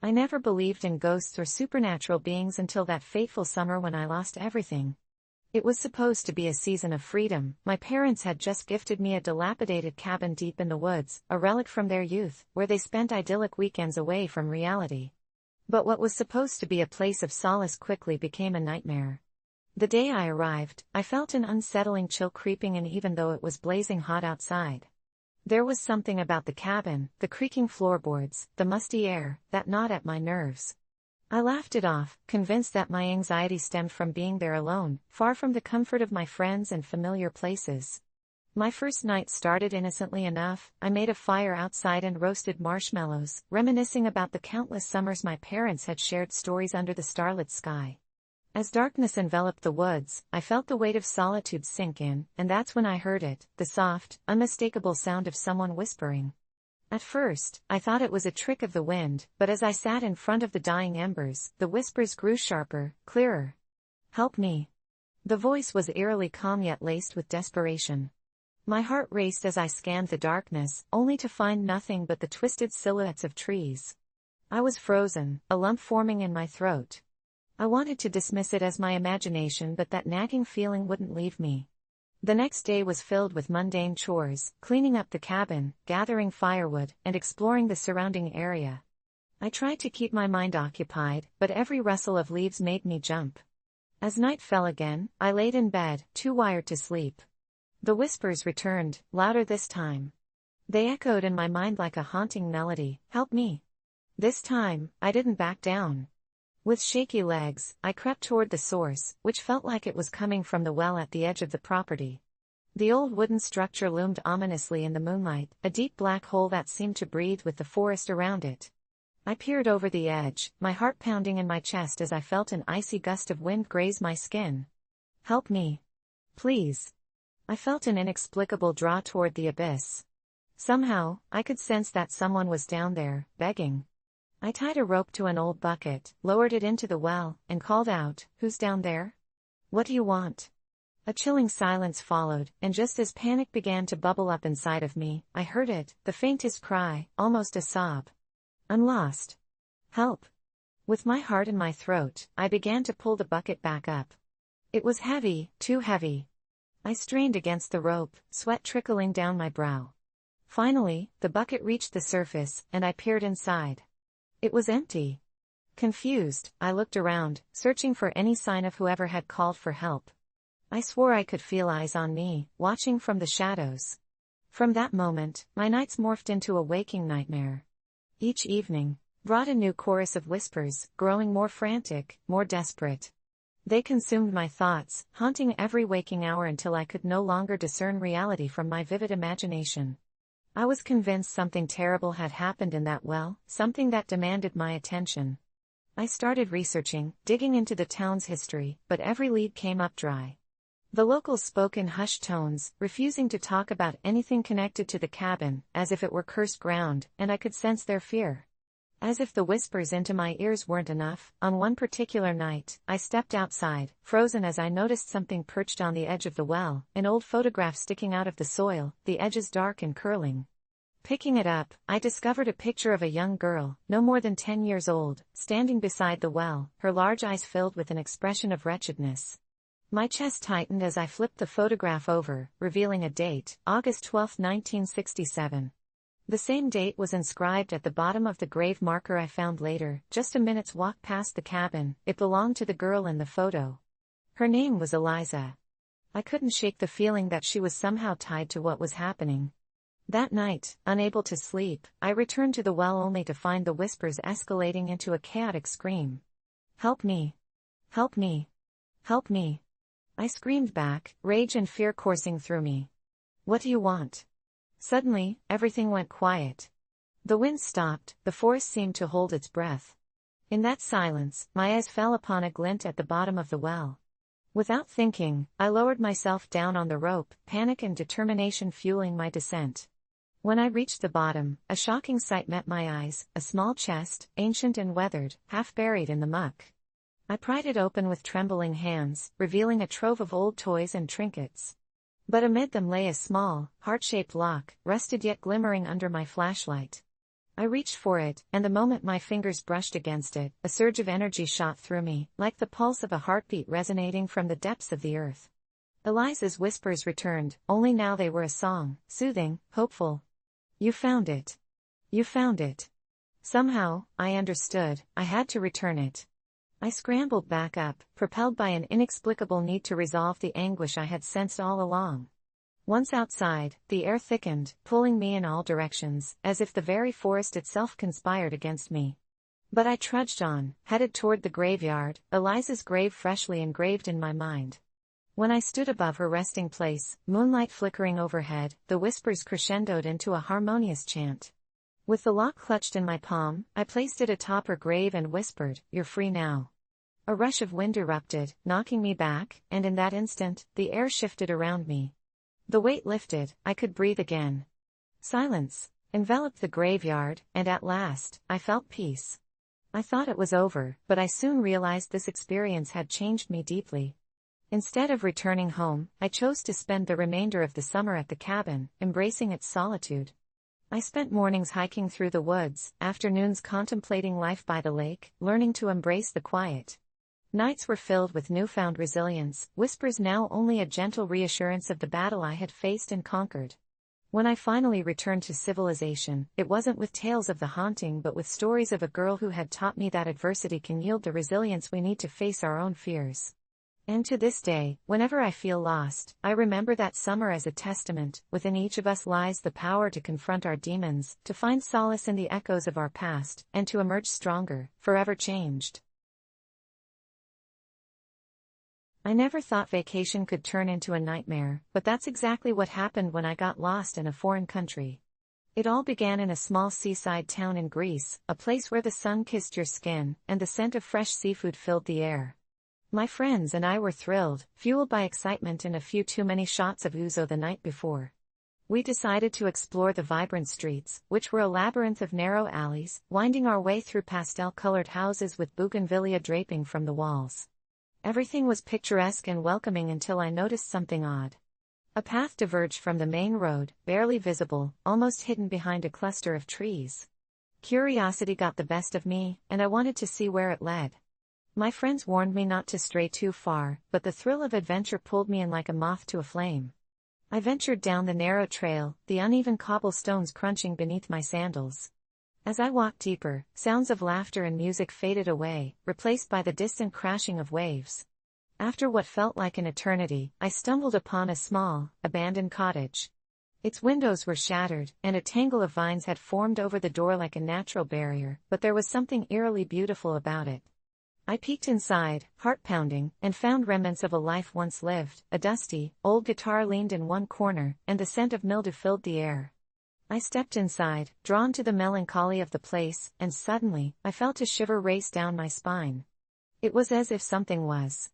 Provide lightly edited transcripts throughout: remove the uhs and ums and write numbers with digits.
I never believed in ghosts or supernatural beings until that fateful summer when I lost everything. It was supposed to be a season of freedom. My parents had just gifted me a dilapidated cabin deep in the woods, a relic from their youth, where they spent idyllic weekends away from reality. But what was supposed to be a place of solace quickly became a nightmare. The day I arrived, I felt an unsettling chill creeping in even though it was blazing hot outside. There was something about the cabin, the creaking floorboards, the musty air, that gnawed at my nerves. I laughed it off, convinced that my anxiety stemmed from being there alone, far from the comfort of my friends and familiar places. My first night started innocently enough. I made a fire outside and roasted marshmallows, reminiscing about the countless summers my parents had shared stories under the starlit sky. As darkness enveloped the woods, I felt the weight of solitude sink in, and that's when I heard it, the soft, unmistakable sound of someone whispering. At first, I thought it was a trick of the wind, but as I sat in front of the dying embers, the whispers grew sharper, clearer. "Help me." The voice was eerily calm yet laced with desperation. My heart raced as I scanned the darkness, only to find nothing but the twisted silhouettes of trees. I was frozen, a lump forming in my throat. I wanted to dismiss it as my imagination, but that nagging feeling wouldn't leave me. The next day was filled with mundane chores, cleaning up the cabin, gathering firewood, and exploring the surrounding area. I tried to keep my mind occupied, but every rustle of leaves made me jump. As night fell again, I laid in bed, too wired to sleep. The whispers returned, louder this time. They echoed in my mind like a haunting melody, "Help me." This time, I didn't back down. With shaky legs, I crept toward the source, which felt like it was coming from the well at the edge of the property. The old wooden structure loomed ominously in the moonlight, a deep black hole that seemed to breathe with the forest around it. I peered over the edge, my heart pounding in my chest as I felt an icy gust of wind graze my skin. "Help me. Please." I felt an inexplicable draw toward the abyss. Somehow, I could sense that someone was down there, begging. I tied a rope to an old bucket, lowered it into the well, and called out, "Who's down there? What do you want?" A chilling silence followed, and just as panic began to bubble up inside of me, I heard it, the faintest cry, almost a sob. "I'm lost. Help." With my heart in my throat, I began to pull the bucket back up. It was heavy, too heavy. I strained against the rope, sweat trickling down my brow. Finally, the bucket reached the surface, and I peered inside. It was empty. Confused, I looked around, searching for any sign of whoever had called for help. I swore I could feel eyes on me, watching from the shadows. From that moment, my nights morphed into a waking nightmare. Each evening brought a new chorus of whispers, growing more frantic, more desperate. They consumed my thoughts, haunting every waking hour until I could no longer discern reality from my vivid imagination. I was convinced something terrible had happened in that well, something that demanded my attention. I started researching, digging into the town's history, but every lead came up dry. The locals spoke in hushed tones, refusing to talk about anything connected to the cabin, as if it were cursed ground, and I could sense their fear. As if the whispers into my ears weren't enough, on one particular night, I stepped outside, frozen as I noticed something perched on the edge of the well, an old photograph sticking out of the soil, the edges dark and curling. Picking it up, I discovered a picture of a young girl, no more than 10 years old, standing beside the well, her large eyes filled with an expression of wretchedness. My chest tightened as I flipped the photograph over, revealing a date, August 12, 1967. The same date was inscribed at the bottom of the grave marker I found later, just a minute's walk past the cabin. It belonged to the girl in the photo. Her name was Eliza. I couldn't shake the feeling that she was somehow tied to what was happening. That night, unable to sleep, I returned to the well only to find the whispers escalating into a chaotic scream. "Help me! Help me! Help me!" I screamed back, rage and fear coursing through me. "What do you want?" Suddenly, everything went quiet. The wind stopped, the forest seemed to hold its breath. In that silence, my eyes fell upon a glint at the bottom of the well. Without thinking, I lowered myself down on the rope, panic and determination fueling my descent. When I reached the bottom, a shocking sight met my eyes, a small chest, ancient and weathered, half buried in the muck. I pried it open with trembling hands, revealing a trove of old toys and trinkets. But amid them lay a small, heart-shaped lock, rusted yet glimmering under my flashlight. I reached for it, and the moment my fingers brushed against it, a surge of energy shot through me, like the pulse of a heartbeat resonating from the depths of the earth. Eliza's whispers returned, only now they were a song, soothing, hopeful. You found it. You found it. Somehow, I understood, I had to return it. I scrambled back up, propelled by an inexplicable need to resolve the anguish I had sensed all along. Once outside, the air thickened, pulling me in all directions, as if the very forest itself conspired against me. But I trudged on, headed toward the graveyard, Eliza's grave freshly engraved in my mind. When I stood above her resting place, moonlight flickering overhead, the whispers crescendoed into a harmonious chant. With the lock clutched in my palm, I placed it atop her grave and whispered, "You're free now." A rush of wind erupted, knocking me back, and in that instant, the air shifted around me. The weight lifted, I could breathe again. Silence enveloped the graveyard, and at last, I felt peace. I thought it was over, but I soon realized this experience had changed me deeply. Instead of returning home, I chose to spend the remainder of the summer at the cabin, embracing its solitude. I spent mornings hiking through the woods, afternoons contemplating life by the lake, learning to embrace the quiet. Nights were filled with newfound resilience, whispers now only a gentle reassurance of the battle I had faced and conquered. When I finally returned to civilization, it wasn't with tales of the haunting but with stories of a girl who had taught me that adversity can yield the resilience we need to face our own fears. And to this day, whenever I feel lost, I remember that summer as a testament. Within each of us lies the power to confront our demons, to find solace in the echoes of our past, and to emerge stronger, forever changed. I never thought vacation could turn into a nightmare, but that's exactly what happened when I got lost in a foreign country. It all began in a small seaside town in Greece, a place where the sun kissed your skin, and the scent of fresh seafood filled the air. My friends and I were thrilled, fueled by excitement and a few too many shots of ouzo the night before. We decided to explore the vibrant streets, which were a labyrinth of narrow alleys, winding our way through pastel-colored houses with bougainvillea draping from the walls. Everything was picturesque and welcoming until I noticed something odd. A path diverged from the main road, barely visible, almost hidden behind a cluster of trees. Curiosity got the best of me, and I wanted to see where it led. My friends warned me not to stray too far, but the thrill of adventure pulled me in like a moth to a flame. I ventured down the narrow trail, the uneven cobblestones crunching beneath my sandals. As I walked deeper, sounds of laughter and music faded away, replaced by the distant crashing of waves. After what felt like an eternity, I stumbled upon a small, abandoned cottage. Its windows were shattered, and a tangle of vines had formed over the door like a natural barrier, but there was something eerily beautiful about it. I peeked inside, heart pounding, and found remnants of a life once lived. A dusty, old guitar leaned in one corner, and the scent of mildew filled the air. I stepped inside, drawn to the melancholy of the place, and suddenly, I felt a shiver race down my spine. It was as if something was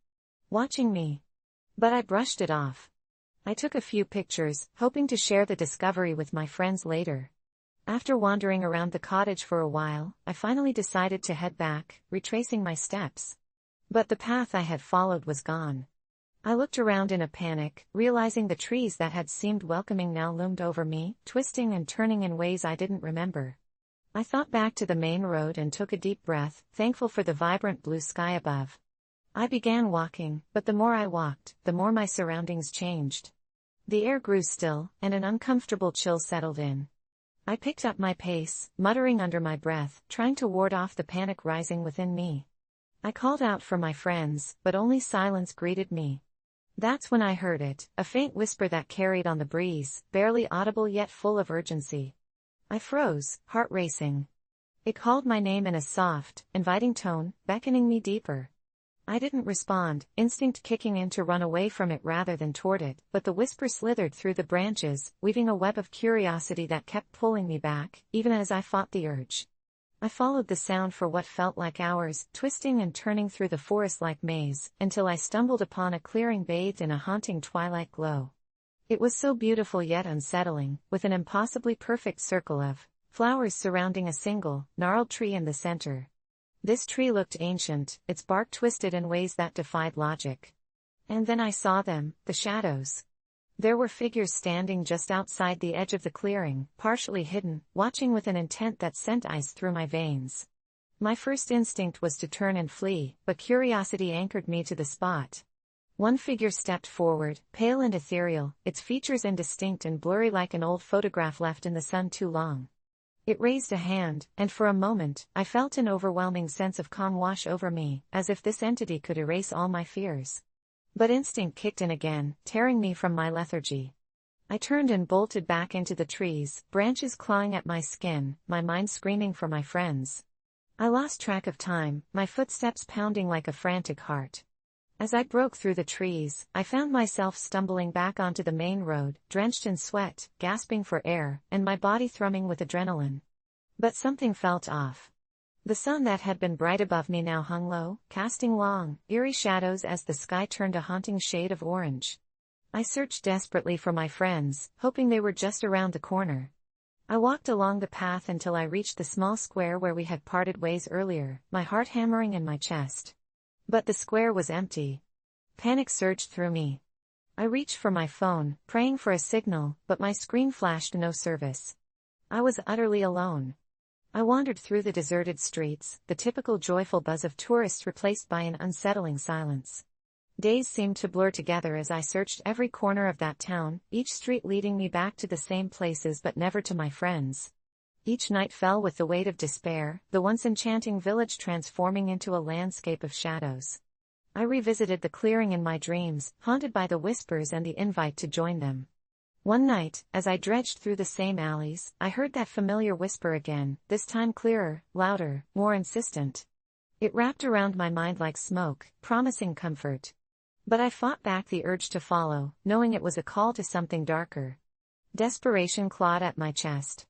watching me. But I brushed it off. I took a few pictures, hoping to share the discovery with my friends later. After wandering around the cottage for a while, I finally decided to head back, retracing my steps. But the path I had followed was gone. I looked around in a panic, realizing the trees that had seemed welcoming now loomed over me, twisting and turning in ways I didn't remember. I thought back to the main road and took a deep breath, thankful for the vibrant blue sky above. I began walking, but the more I walked, the more my surroundings changed. The air grew still, and an uncomfortable chill settled in. I picked up my pace, muttering under my breath, trying to ward off the panic rising within me. I called out for my friends, but only silence greeted me. That's when I heard it, a faint whisper that carried on the breeze, barely audible yet full of urgency. I froze, heart racing. It called my name in a soft, inviting tone, beckoning me deeper. I didn't respond, instinct kicking in to run away from it rather than toward it, but the whisper slithered through the branches, weaving a web of curiosity that kept pulling me back, even as I fought the urge. I followed the sound for what felt like hours, twisting and turning through the forest-like maze, until I stumbled upon a clearing bathed in a haunting twilight glow. It was so beautiful yet unsettling, with an impossibly perfect circle of flowers surrounding a single, gnarled tree in the center. This tree looked ancient, its bark twisted in ways that defied logic. And then I saw them, the shadows. There were figures standing just outside the edge of the clearing, partially hidden, watching with an intent that sent ice through my veins. My first instinct was to turn and flee, but curiosity anchored me to the spot. One figure stepped forward, pale and ethereal, its features indistinct and blurry like an old photograph left in the sun too long. It raised a hand, and for a moment, I felt an overwhelming sense of calm wash over me, as if this entity could erase all my fears. But instinct kicked in again, tearing me from my lethargy. I turned and bolted back into the trees, branches clawing at my skin, my mind screaming for my friends. I lost track of time, my footsteps pounding like a frantic heart. As I broke through the trees, I found myself stumbling back onto the main road, drenched in sweat, gasping for air, and my body thrumming with adrenaline. But something felt off. The sun that had been bright above me now hung low, casting long, eerie shadows as the sky turned a haunting shade of orange. I searched desperately for my friends, hoping they were just around the corner. I walked along the path until I reached the small square where we had parted ways earlier, my heart hammering in my chest. But the square was empty. Panic surged through me. I reached for my phone, praying for a signal, but my screen flashed no service. I was utterly alone. I wandered through the deserted streets, the typical joyful buzz of tourists replaced by an unsettling silence. Days seemed to blur together as I searched every corner of that town, each street leading me back to the same places but never to my friends. Each night fell with the weight of despair, the once enchanting village transforming into a landscape of shadows. I revisited the clearing in my dreams, haunted by the whispers and the invite to join them. One night, as I dredged through the same alleys, I heard that familiar whisper again, this time clearer, louder, more insistent. It wrapped around my mind like smoke, promising comfort. But I fought back the urge to follow, knowing it was a call to something darker. Desperation clawed at my chest.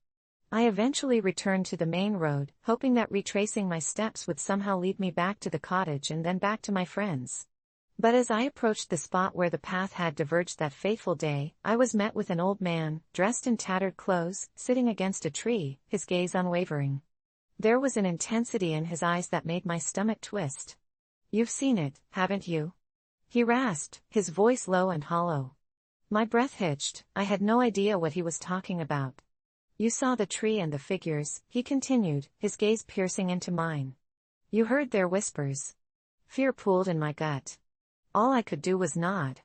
I eventually returned to the main road, hoping that retracing my steps would somehow lead me back to the cottage and then back to my friends. But as I approached the spot where the path had diverged that fateful day, I was met with an old man, dressed in tattered clothes, sitting against a tree, his gaze unwavering. There was an intensity in his eyes that made my stomach twist. "You've seen it, haven't you?" he rasped, his voice low and hollow. My breath hitched, I had no idea what he was talking about. "You saw the tree and the figures," he continued, his gaze piercing into mine. "You heard their whispers." Fear pooled in my gut. All I could do was nod.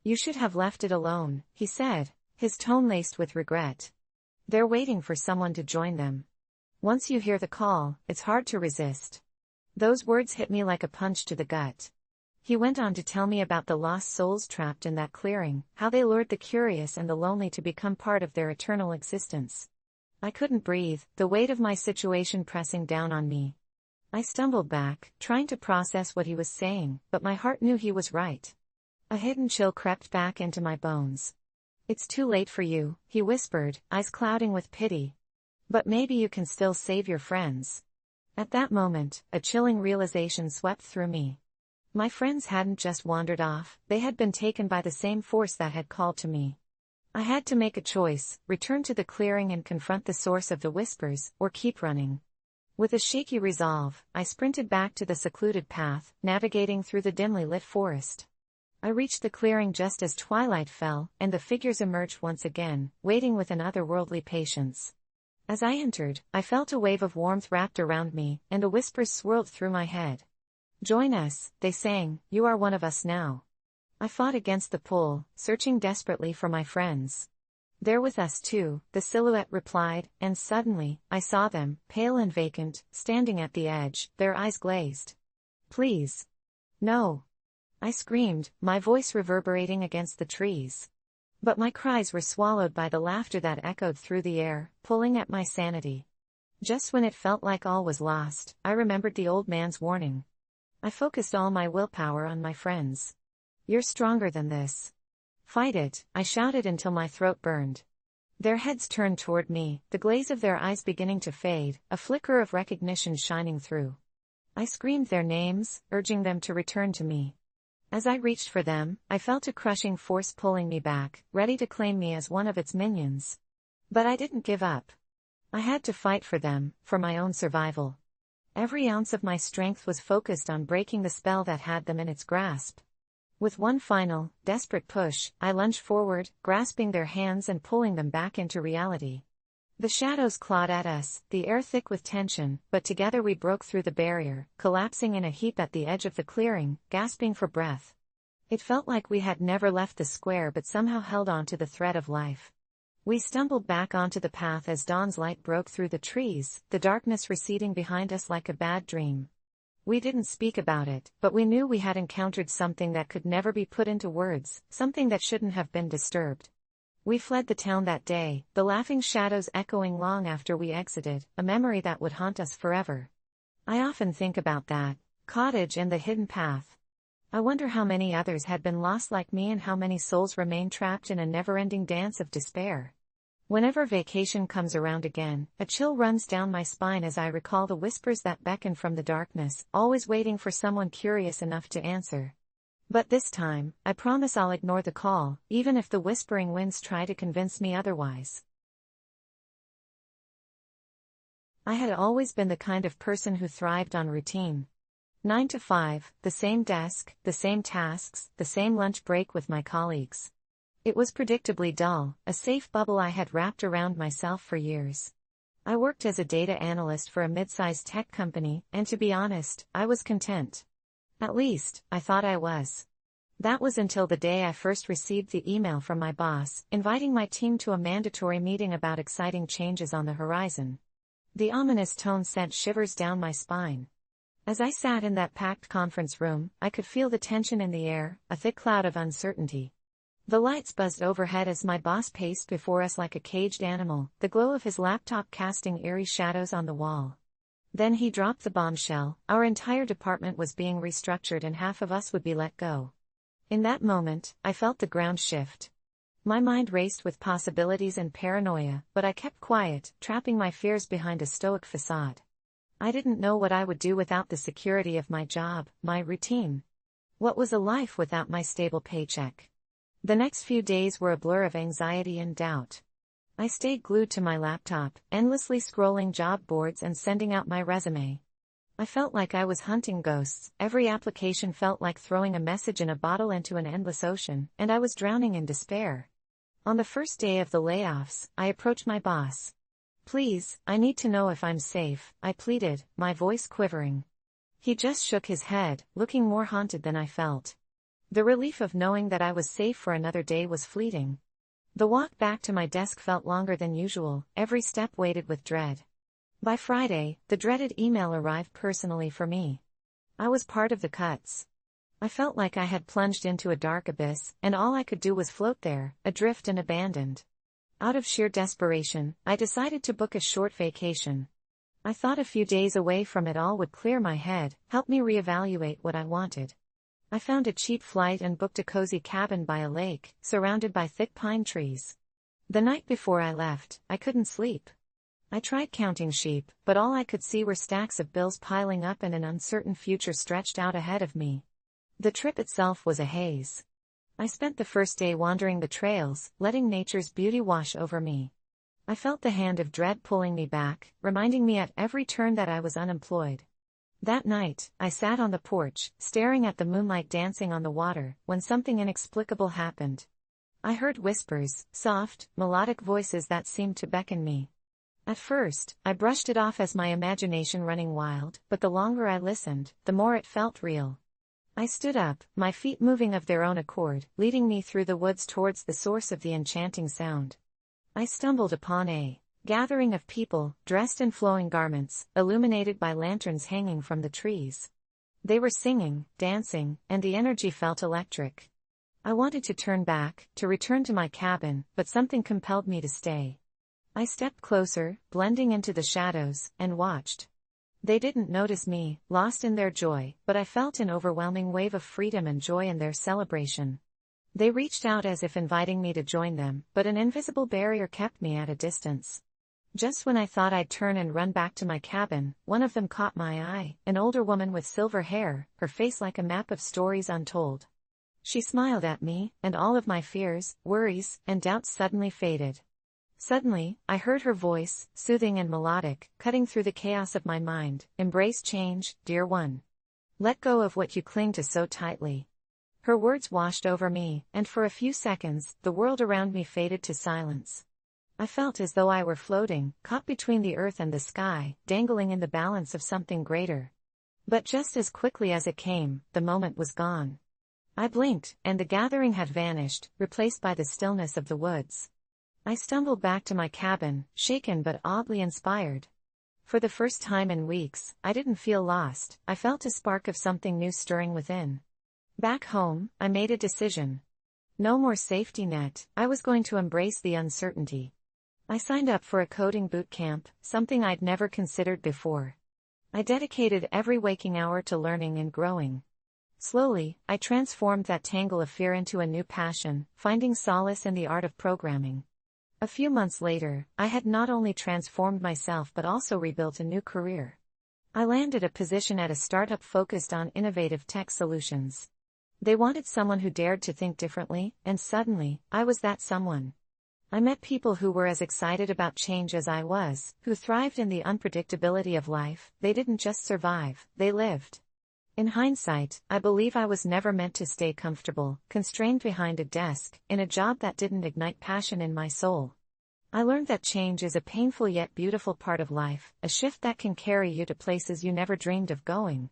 "You should have left it alone," he said, his tone laced with regret. "They're waiting for someone to join them. Once you hear the call, it's hard to resist." Those words hit me like a punch to the gut. He went on to tell me about the lost souls trapped in that clearing, how they lured the curious and the lonely to become part of their eternal existence. I couldn't breathe, the weight of my situation pressing down on me. I stumbled back, trying to process what he was saying, but my heart knew he was right. A hidden chill crept back into my bones. "It's too late for you," he whispered, eyes clouding with pity. "But maybe you can still save your friends." At that moment, a chilling realization swept through me. My friends hadn't just wandered off, they had been taken by the same force that had called to me. I had to make a choice, return to the clearing and confront the source of the whispers, or keep running. With a shaky resolve, I sprinted back to the secluded path, navigating through the dimly lit forest. I reached the clearing just as twilight fell, and the figures emerged once again, waiting with an otherworldly patience. As I entered, I felt a wave of warmth wrapped around me, and the whispers swirled through my head. "Join us," they sang, "you are one of us now." I fought against the pull, searching desperately for my friends. "They're with us too," the silhouette replied, and suddenly, I saw them, pale and vacant, standing at the edge, their eyes glazed. "Please. No." I screamed, my voice reverberating against the trees. But my cries were swallowed by the laughter that echoed through the air, pulling at my sanity. Just when it felt like all was lost, I remembered the old man's warning. I focused all my willpower on my friends. "You're stronger than this. Fight it," I shouted until my throat burned. Their heads turned toward me, the glaze of their eyes beginning to fade, a flicker of recognition shining through. I screamed their names, urging them to return to me. As I reached for them, I felt a crushing force pulling me back, ready to claim me as one of its minions. But I didn't give up. I had to fight for them, for my own survival. Every ounce of my strength was focused on breaking the spell that had them in its grasp. With one final, desperate push, I lunged forward, grasping their hands and pulling them back into reality. The shadows clawed at us, the air thick with tension, but together we broke through the barrier, collapsing in a heap at the edge of the clearing, gasping for breath. It felt like we had never left the square but somehow held on to the thread of life. We stumbled back onto the path as dawn's light broke through the trees, the darkness receding behind us like a bad dream. We didn't speak about it, but we knew we had encountered something that could never be put into words, something that shouldn't have been disturbed. We fled the town that day, the laughing shadows echoing long after we exited, a memory that would haunt us forever. I often think about that cottage and the hidden path. I wonder how many others had been lost like me and how many souls remain trapped in a never-ending dance of despair. Whenever vacation comes around again, a chill runs down my spine as I recall the whispers that beckon from the darkness, always waiting for someone curious enough to answer. But this time, I promise I'll ignore the call, even if the whispering winds try to convince me otherwise. I had always been the kind of person who thrived on routine. 9 to 5, the same desk, the same tasks, the same lunch break with my colleagues. It was predictably dull, a safe bubble I had wrapped around myself for years. I worked as a data analyst for a mid-sized tech company, and to be honest, I was content. At least, I thought I was. That was until the day I first received the email from my boss, inviting my team to a mandatory meeting about exciting changes on the horizon. The ominous tone sent shivers down my spine. As I sat in that packed conference room, I could feel the tension in the air, a thick cloud of uncertainty. The lights buzzed overhead as my boss paced before us like a caged animal, the glow of his laptop casting eerie shadows on the wall. Then he dropped the bombshell: our entire department was being restructured and half of us would be let go. In that moment, I felt the ground shift. My mind raced with possibilities and paranoia, but I kept quiet, trapping my fears behind a stoic facade. I didn't know what I would do without the security of my job, my routine. What was a life without my stable paycheck? The next few days were a blur of anxiety and doubt. I stayed glued to my laptop, endlessly scrolling job boards and sending out my resume. I felt like I was hunting ghosts, every application felt like throwing a message in a bottle into an endless ocean, and I was drowning in despair. On the first day of the layoffs, I approached my boss. "Please, I need to know if I'm safe," I pleaded, my voice quivering. He just shook his head, looking more haunted than I felt. The relief of knowing that I was safe for another day was fleeting. The walk back to my desk felt longer than usual, every step weighted with dread. By Friday, the dreaded email arrived personally for me. I was part of the cuts. I felt like I had plunged into a dark abyss, and all I could do was float there, adrift and abandoned. Out of sheer desperation, I decided to book a short vacation. I thought a few days away from it all would clear my head, help me reevaluate what I wanted. I found a cheap flight and booked a cozy cabin by a lake, surrounded by thick pine trees. The night before I left, I couldn't sleep. I tried counting sheep, but all I could see were stacks of bills piling up and an uncertain future stretched out ahead of me. The trip itself was a haze. I spent the first day wandering the trails, letting nature's beauty wash over me. I felt the hand of dread pulling me back, reminding me at every turn that I was unemployed. That night, I sat on the porch, staring at the moonlight dancing on the water, when something inexplicable happened. I heard whispers, soft, melodic voices that seemed to beckon me. At first, I brushed it off as my imagination running wild, but the longer I listened, the more it felt real. I stood up, my feet moving of their own accord, leading me through the woods towards the source of the enchanting sound. I stumbled upon a gathering of people, dressed in flowing garments, illuminated by lanterns hanging from the trees. They were singing, dancing, and the energy felt electric. I wanted to turn back, to return to my cabin, but something compelled me to stay. I stepped closer, blending into the shadows, and watched. They didn't notice me, lost in their joy, but I felt an overwhelming wave of freedom and joy in their celebration. They reached out as if inviting me to join them, but an invisible barrier kept me at a distance. Just when I thought I'd turn and run back to my cabin, one of them caught my eye, an older woman with silver hair, her face like a map of stories untold. She smiled at me, and all of my fears, worries, and doubts suddenly faded. Suddenly, I heard her voice, soothing and melodic, cutting through the chaos of my mind. "Embrace change, dear one. Let go of what you cling to so tightly." Her words washed over me, and for a few seconds, the world around me faded to silence. I felt as though I were floating, caught between the earth and the sky, dangling in the balance of something greater. But just as quickly as it came, the moment was gone. I blinked, and the gathering had vanished, replaced by the stillness of the woods. I stumbled back to my cabin, shaken but oddly inspired. For the first time in weeks, I didn't feel lost. I felt a spark of something new stirring within. Back home, I made a decision. No more safety net, I was going to embrace the uncertainty. I signed up for a coding boot camp, something I'd never considered before. I dedicated every waking hour to learning and growing. Slowly, I transformed that tangle of fear into a new passion, finding solace in the art of programming. A few months later, I had not only transformed myself but also rebuilt a new career. I landed a position at a startup focused on innovative tech solutions. They wanted someone who dared to think differently, and suddenly, I was that someone. I met people who were as excited about change as I was, who thrived in the unpredictability of life. They didn't just survive, they lived. In hindsight, I believe I was never meant to stay comfortable, constrained behind a desk, in a job that didn't ignite passion in my soul. I learned that change is a painful yet beautiful part of life, a shift that can carry you to places you never dreamed of going.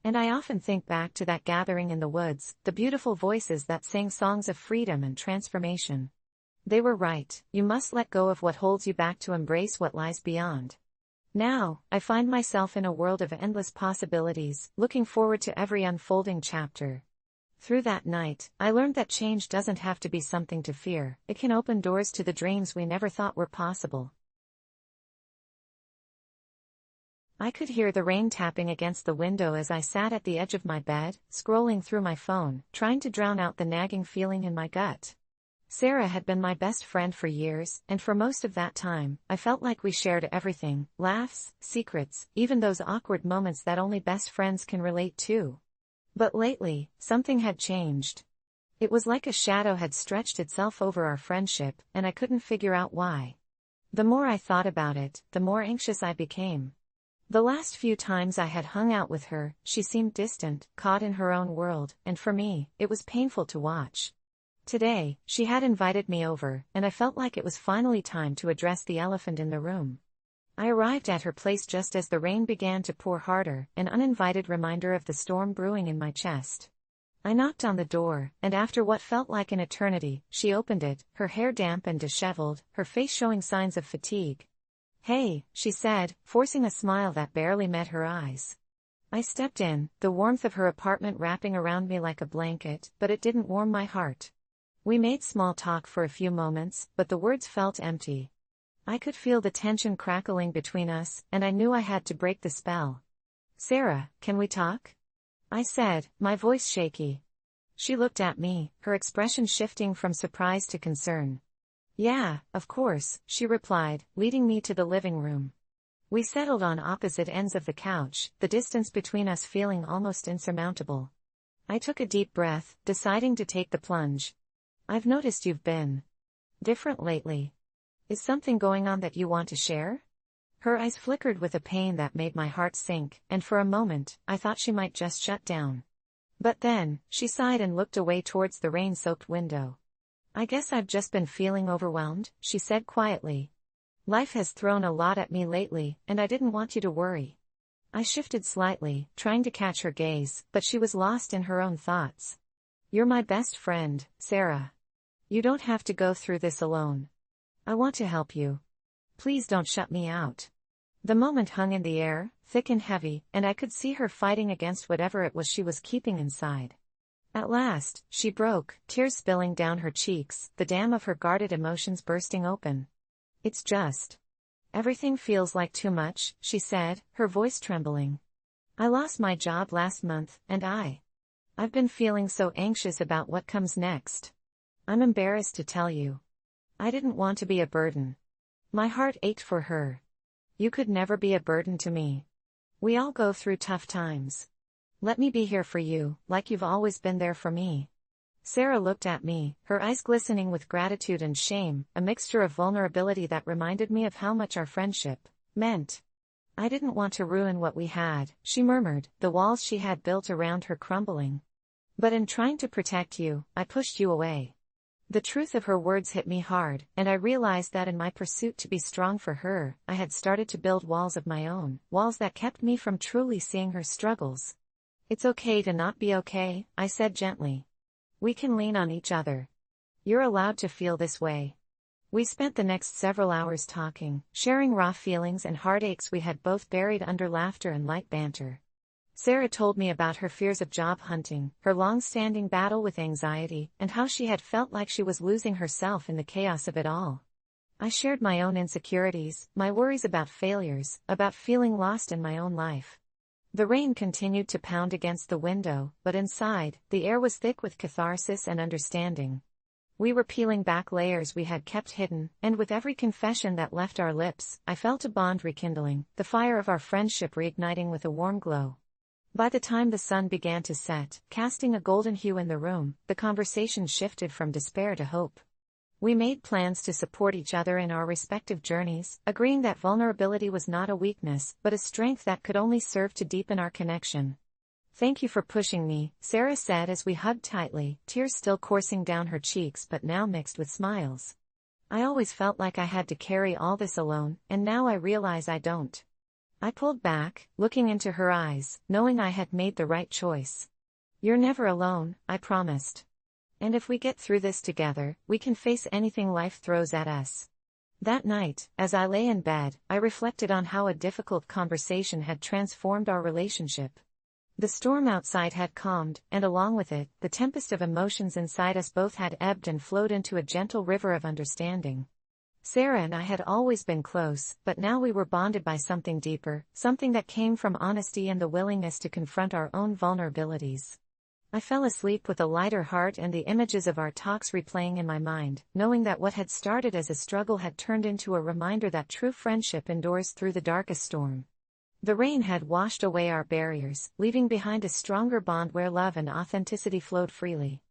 And I often think back to that gathering in the woods, the beautiful voices that sang songs of freedom and transformation. They were right, you must let go of what holds you back to embrace what lies beyond. Now, I find myself in a world of endless possibilities, looking forward to every unfolding chapter. Through that night, I learned that change doesn't have to be something to fear, it can open doors to the dreams we never thought were possible. I could hear the rain tapping against the window as I sat at the edge of my bed, scrolling through my phone, trying to drown out the nagging feeling in my gut. Sarah had been my best friend for years, and for most of that time, I felt like we shared everything, laughs, secrets, even those awkward moments that only best friends can relate to. But lately, something had changed. It was like a shadow had stretched itself over our friendship, and I couldn't figure out why. The more I thought about it, the more anxious I became. The last few times I had hung out with her, she seemed distant, caught in her own world, and for me, it was painful to watch. Today, she had invited me over, and I felt like it was finally time to address the elephant in the room. I arrived at her place just as the rain began to pour harder, an uninvited reminder of the storm brewing in my chest. I knocked on the door, and after what felt like an eternity, she opened it, her hair damp and disheveled, her face showing signs of fatigue. "Hey," she said, forcing a smile that barely met her eyes. I stepped in, the warmth of her apartment wrapping around me like a blanket, but it didn't warm my heart. We made small talk for a few moments, but the words felt empty. I could feel the tension crackling between us, and I knew I had to break the spell. "Sarah, can we talk?" I said, my voice shaky. She looked at me, her expression shifting from surprise to concern. "Yeah, of course," she replied, leading me to the living room. We settled on opposite ends of the couch, the distance between us feeling almost insurmountable. I took a deep breath, deciding to take the plunge. "I've noticed you've been different lately. Is something going on that you want to share?" Her eyes flickered with a pain that made my heart sink, and for a moment, I thought she might just shut down. But then, she sighed and looked away towards the rain-soaked window. "I guess I've just been feeling overwhelmed," she said quietly. "Life has thrown a lot at me lately, and I didn't want you to worry." I shifted slightly, trying to catch her gaze, but she was lost in her own thoughts. "You're my best friend, Sarah. You don't have to go through this alone. I want to help you. Please don't shut me out." The moment hung in the air, thick and heavy, and I could see her fighting against whatever it was she was keeping inside. At last, she broke, tears spilling down her cheeks, the dam of her guarded emotions bursting open. "It's just everything feels like too much," she said, her voice trembling. "I lost my job last month, and I've been feeling so anxious about what comes next. I'm embarrassed to tell you. I didn't want to be a burden." My heart ached for her. "You could never be a burden to me. We all go through tough times. Let me be here for you, like you've always been there for me." Sarah looked at me, her eyes glistening with gratitude and shame, a mixture of vulnerability that reminded me of how much our friendship meant. "I didn't want to ruin what we had," she murmured, the walls she had built around her crumbling. But in trying to protect you, I pushed you away. The truth of her words hit me hard, and I realized that in my pursuit to be strong for her, I had started to build walls of my own, walls that kept me from truly seeing her struggles. It's okay to not be okay, I said gently. We can lean on each other. You're allowed to feel this way. We spent the next several hours talking, sharing raw feelings and heartaches we had both buried under laughter and light banter. Sarah told me about her fears of job hunting, her long-standing battle with anxiety, and how she had felt like she was losing herself in the chaos of it all. I shared my own insecurities, my worries about failures, about feeling lost in my own life. The rain continued to pound against the window, but inside, the air was thick with catharsis and understanding. We were peeling back layers we had kept hidden, and with every confession that left our lips, I felt a bond rekindling, the fire of our friendship reigniting with a warm glow. By the time the sun began to set, casting a golden hue in the room, the conversation shifted from despair to hope. We made plans to support each other in our respective journeys, agreeing that vulnerability was not a weakness, but a strength that could only serve to deepen our connection. Thank you for pushing me, Sarah said as we hugged tightly, tears still coursing down her cheeks but now mixed with smiles. I always felt like I had to carry all this alone, and now I realize I don't. I pulled back, looking into her eyes, knowing I had made the right choice. You're never alone, I promised. And if we get through this together, we can face anything life throws at us. That night, as I lay in bed, I reflected on how a difficult conversation had transformed our relationship. The storm outside had calmed, and along with it, the tempest of emotions inside us both had ebbed and flowed into a gentle river of understanding. Sarah and I had always been close, but now we were bonded by something deeper, something that came from honesty and the willingness to confront our own vulnerabilities. I fell asleep with a lighter heart and the images of our talks replaying in my mind, knowing that what had started as a struggle had turned into a reminder that true friendship endures through the darkest storm. The rain had washed away our barriers, leaving behind a stronger bond where love and authenticity flowed freely.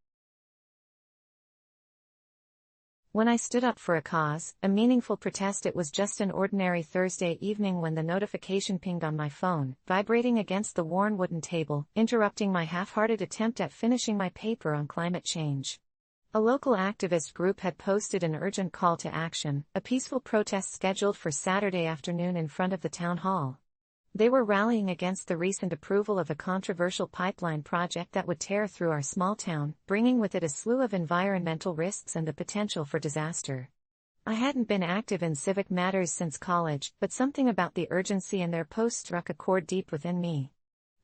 When I stood up for a cause, a meaningful protest, it was just an ordinary Thursday evening when the notification pinged on my phone, vibrating against the worn wooden table, interrupting my half-hearted attempt at finishing my paper on climate change. A local activist group had posted an urgent call to action, a peaceful protest scheduled for Saturday afternoon in front of the town hall. They were rallying against the recent approval of a controversial pipeline project that would tear through our small town, bringing with it a slew of environmental risks and the potential for disaster. I hadn't been active in civic matters since college, but something about the urgency in their post struck a chord deep within me.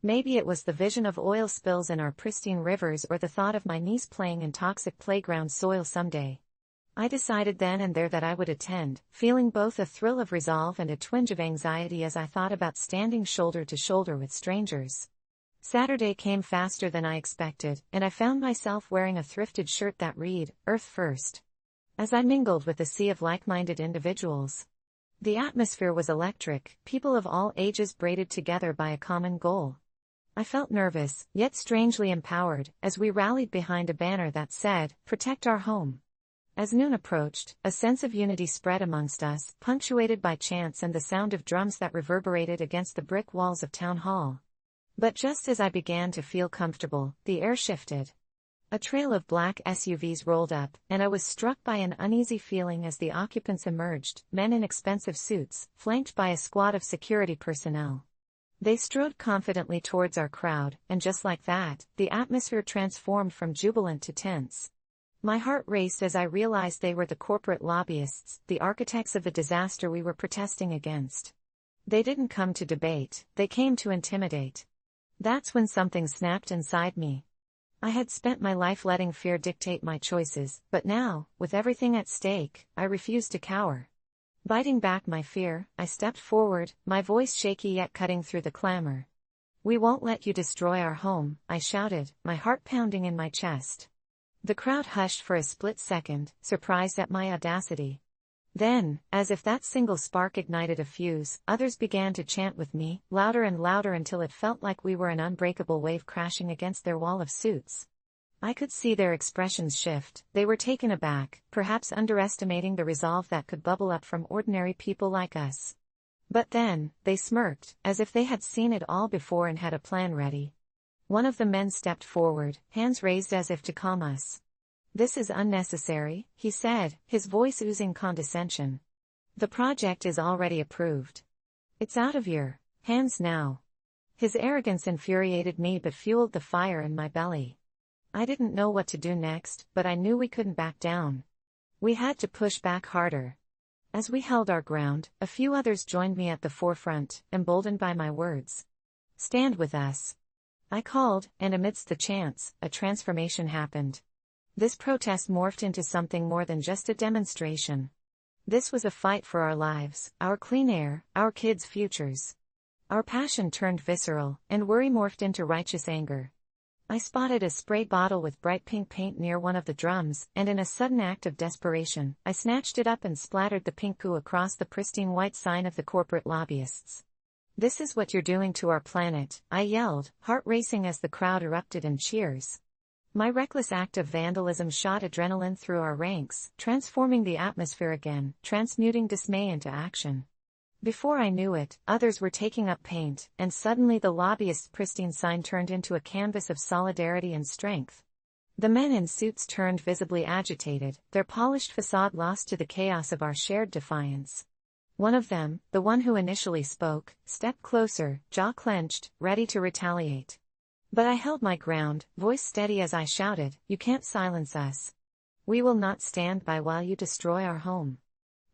Maybe it was the vision of oil spills in our pristine rivers or the thought of my niece playing in toxic playground soil someday. I decided then and there that I would attend, feeling both a thrill of resolve and a twinge of anxiety as I thought about standing shoulder to shoulder with strangers. Saturday came faster than I expected, and I found myself wearing a thrifted shirt that read, "Earth First." As I mingled with a sea of like-minded individuals. The atmosphere was electric, people of all ages braided together by a common goal. I felt nervous, yet strangely empowered, as we rallied behind a banner that said, "Protect our home." As noon approached, a sense of unity spread amongst us, punctuated by chants and the sound of drums that reverberated against the brick walls of Town Hall. But just as I began to feel comfortable, the air shifted. A trail of black SUVs rolled up, and I was struck by an uneasy feeling as the occupants emerged, men in expensive suits, flanked by a squad of security personnel. They strode confidently towards our crowd, and just like that, the atmosphere transformed from jubilant to tense. My heart raced as I realized they were the corporate lobbyists, the architects of the disaster we were protesting against. They didn't come to debate, they came to intimidate. That's when something snapped inside me. I had spent my life letting fear dictate my choices, but now, with everything at stake, I refused to cower. Biting back my fear, I stepped forward, my voice shaky yet cutting through the clamor. "We won't let you destroy our home," I shouted, my heart pounding in my chest. The crowd hushed for a split second, surprised at my audacity. Then, as if that single spark ignited a fuse, others began to chant with me, louder and louder until it felt like we were an unbreakable wave crashing against their wall of suits. I could see their expressions shift, they were taken aback, perhaps underestimating the resolve that could bubble up from ordinary people like us. But then, they smirked, as if they had seen it all before and had a plan ready. One of the men stepped forward, hands raised as if to calm us. "This is unnecessary," he said, his voice oozing condescension. "The project is already approved. It's out of your hands now." His arrogance infuriated me but fueled the fire in my belly. I didn't know what to do next, but I knew we couldn't back down. We had to push back harder. As we held our ground, a few others joined me at the forefront, emboldened by my words. "Stand with us," I called, and amidst the chants, a transformation happened. This protest morphed into something more than just a demonstration. This was a fight for our lives, our clean air, our kids' futures. Our passion turned visceral, and worry morphed into righteous anger. I spotted a spray bottle with bright pink paint near one of the drums, and in a sudden act of desperation, I snatched it up and splattered the pink goo across the pristine white sign of the corporate lobbyists. "This is what you're doing to our planet," I yelled, heart racing as the crowd erupted in cheers. My reckless act of vandalism shot adrenaline through our ranks, transforming the atmosphere again, transmuting dismay into action. Before I knew it, others were taking up paint, and suddenly the lobbyist's pristine sign turned into a canvas of solidarity and strength. The men in suits turned visibly agitated, their polished facade lost to the chaos of our shared defiance. One of them, the one who initially spoke, stepped closer, jaw clenched, ready to retaliate. But I held my ground, voice steady as I shouted, "You can't silence us. We will not stand by while you destroy our home."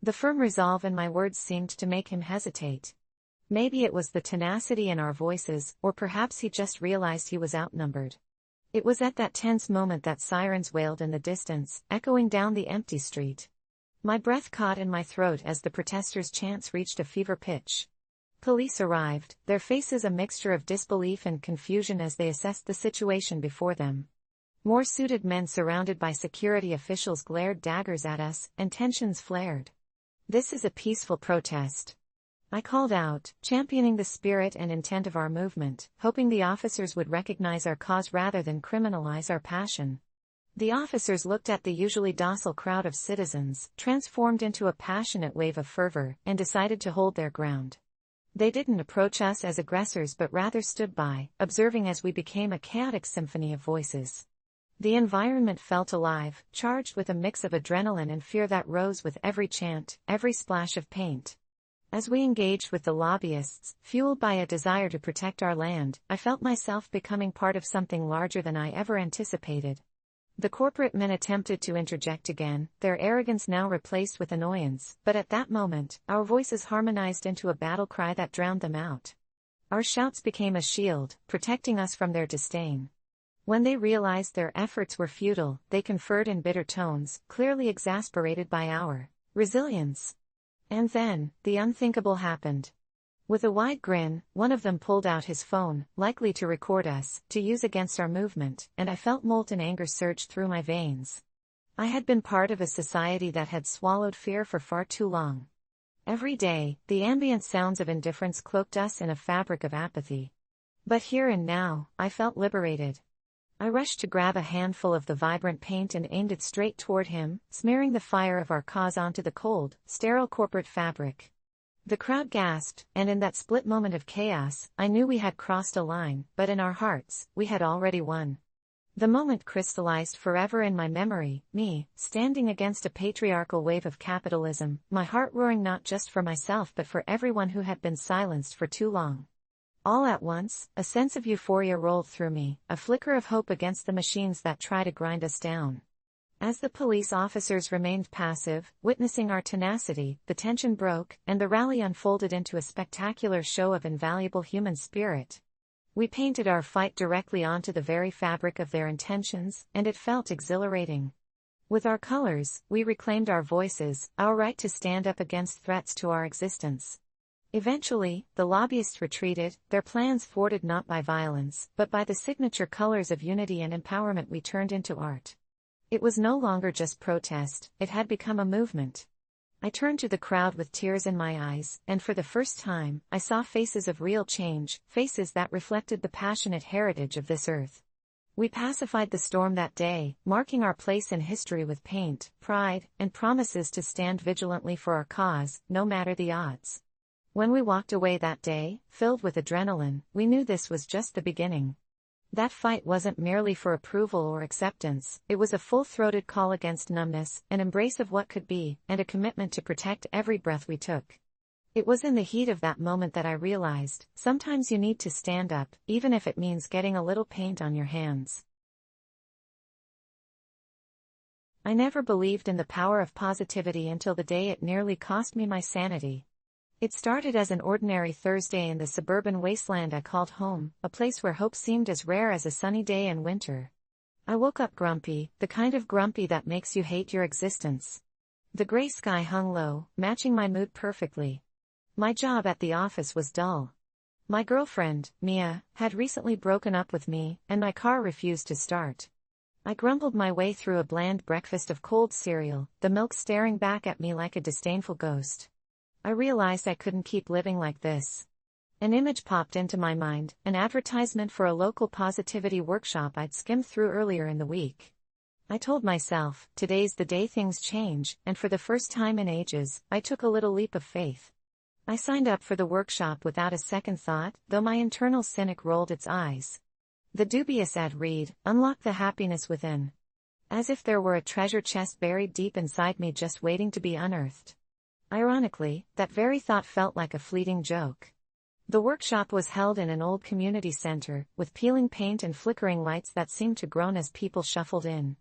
The firm resolve in my words seemed to make him hesitate. Maybe it was the tenacity in our voices, or perhaps he just realized he was outnumbered. It was at that tense moment that sirens wailed in the distance, echoing down the empty street. My breath caught in my throat as the protesters' chants reached a fever pitch. Police arrived, their faces a mixture of disbelief and confusion as they assessed the situation before them. More suited men surrounded by security officials glared daggers at us, and tensions flared. "This is a peaceful protest," I called out, championing the spirit and intent of our movement, hoping the officers would recognize our cause rather than criminalize our passion. The officers looked at the usually docile crowd of citizens, transformed into a passionate wave of fervor, and decided to hold their ground. They didn't approach us as aggressors but rather stood by, observing as we became a chaotic symphony of voices. The environment felt alive, charged with a mix of adrenaline and fear that rose with every chant, every splash of paint. As we engaged with the lobbyists, fueled by a desire to protect our land, I felt myself becoming part of something larger than I ever anticipated. The corporate men attempted to interject again, their arrogance now replaced with annoyance, but at that moment, our voices harmonized into a battle cry that drowned them out. Our shouts became a shield, protecting us from their disdain. When they realized their efforts were futile, they conferred in bitter tones, clearly exasperated by our resilience. And then, the unthinkable happened. With a wide grin, one of them pulled out his phone, likely to record us, to use against our movement, and I felt molten anger surge through my veins. I had been part of a society that had swallowed fear for far too long. Every day, the ambient sounds of indifference cloaked us in a fabric of apathy. But here and now, I felt liberated. I rushed to grab a handful of the vibrant paint and aimed it straight toward him, smearing the fire of our cause onto the cold, sterile corporate fabric. The crowd gasped, and in that split moment of chaos, I knew we had crossed a line, but in our hearts, we had already won. The moment crystallized forever in my memory, me, standing against a patriarchal wave of capitalism, my heart roaring not just for myself but for everyone who had been silenced for too long. All at once, a sense of euphoria rolled through me, a flicker of hope against the machines that try to grind us down. As the police officers remained passive, witnessing our tenacity, the tension broke, and the rally unfolded into a spectacular show of invaluable human spirit. We painted our fight directly onto the very fabric of their intentions, and it felt exhilarating. With our colors, we reclaimed our voices, our right to stand up against threats to our existence. Eventually, the lobbyists retreated, their plans thwarted not by violence, but by the signature colors of unity and empowerment we turned into art. It was no longer just protest, it had become a movement. I turned to the crowd with tears in my eyes, and for the first time, I saw faces of real change, faces that reflected the passionate heritage of this earth. We pacified the storm that day, marking our place in history with paint, pride, and promises to stand vigilantly for our cause, no matter the odds. When we walked away that day, filled with adrenaline, we knew this was just the beginning. That fight wasn't merely for approval or acceptance, it was a full-throated call against numbness, an embrace of what could be, and a commitment to protect every breath we took. It was in the heat of that moment that I realized, sometimes you need to stand up, even if it means getting a little paint on your hands. I never believed in the power of positivity until the day it nearly cost me my sanity. It started as an ordinary Thursday in the suburban wasteland I called home, a place where hope seemed as rare as a sunny day in winter. I woke up grumpy, the kind of grumpy that makes you hate your existence. The gray sky hung low, matching my mood perfectly. My job at the office was dull. My girlfriend, Mia, had recently broken up with me, and my car refused to start. I grumbled my way through a bland breakfast of cold cereal, the milk staring back at me like a disdainful ghost. I realized I couldn't keep living like this. An image popped into my mind, an advertisement for a local positivity workshop I'd skimmed through earlier in the week. I told myself, today's the day things change, and for the first time in ages, I took a little leap of faith. I signed up for the workshop without a second thought, though my internal cynic rolled its eyes. The dubious ad read, "Unlock the happiness within." As if there were a treasure chest buried deep inside me just waiting to be unearthed. Ironically, that very thought felt like a fleeting joke. The workshop was held in an old community center, with peeling paint and flickering lights that seemed to groan as people shuffled in.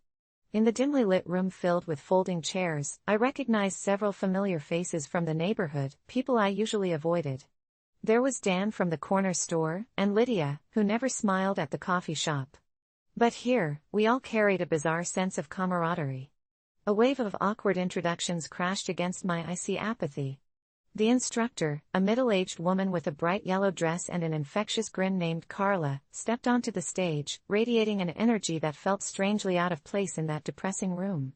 In the dimly lit room filled with folding chairs, I recognized several familiar faces from the neighborhood, people I usually avoided. There was Dan from the corner store, and Lydia, who never smiled at the coffee shop. But here, we all carried a bizarre sense of camaraderie. A wave of awkward introductions crashed against my icy apathy. The instructor, a middle-aged woman with a bright yellow dress and an infectious grin named Carla, stepped onto the stage, radiating an energy that felt strangely out of place in that depressing room.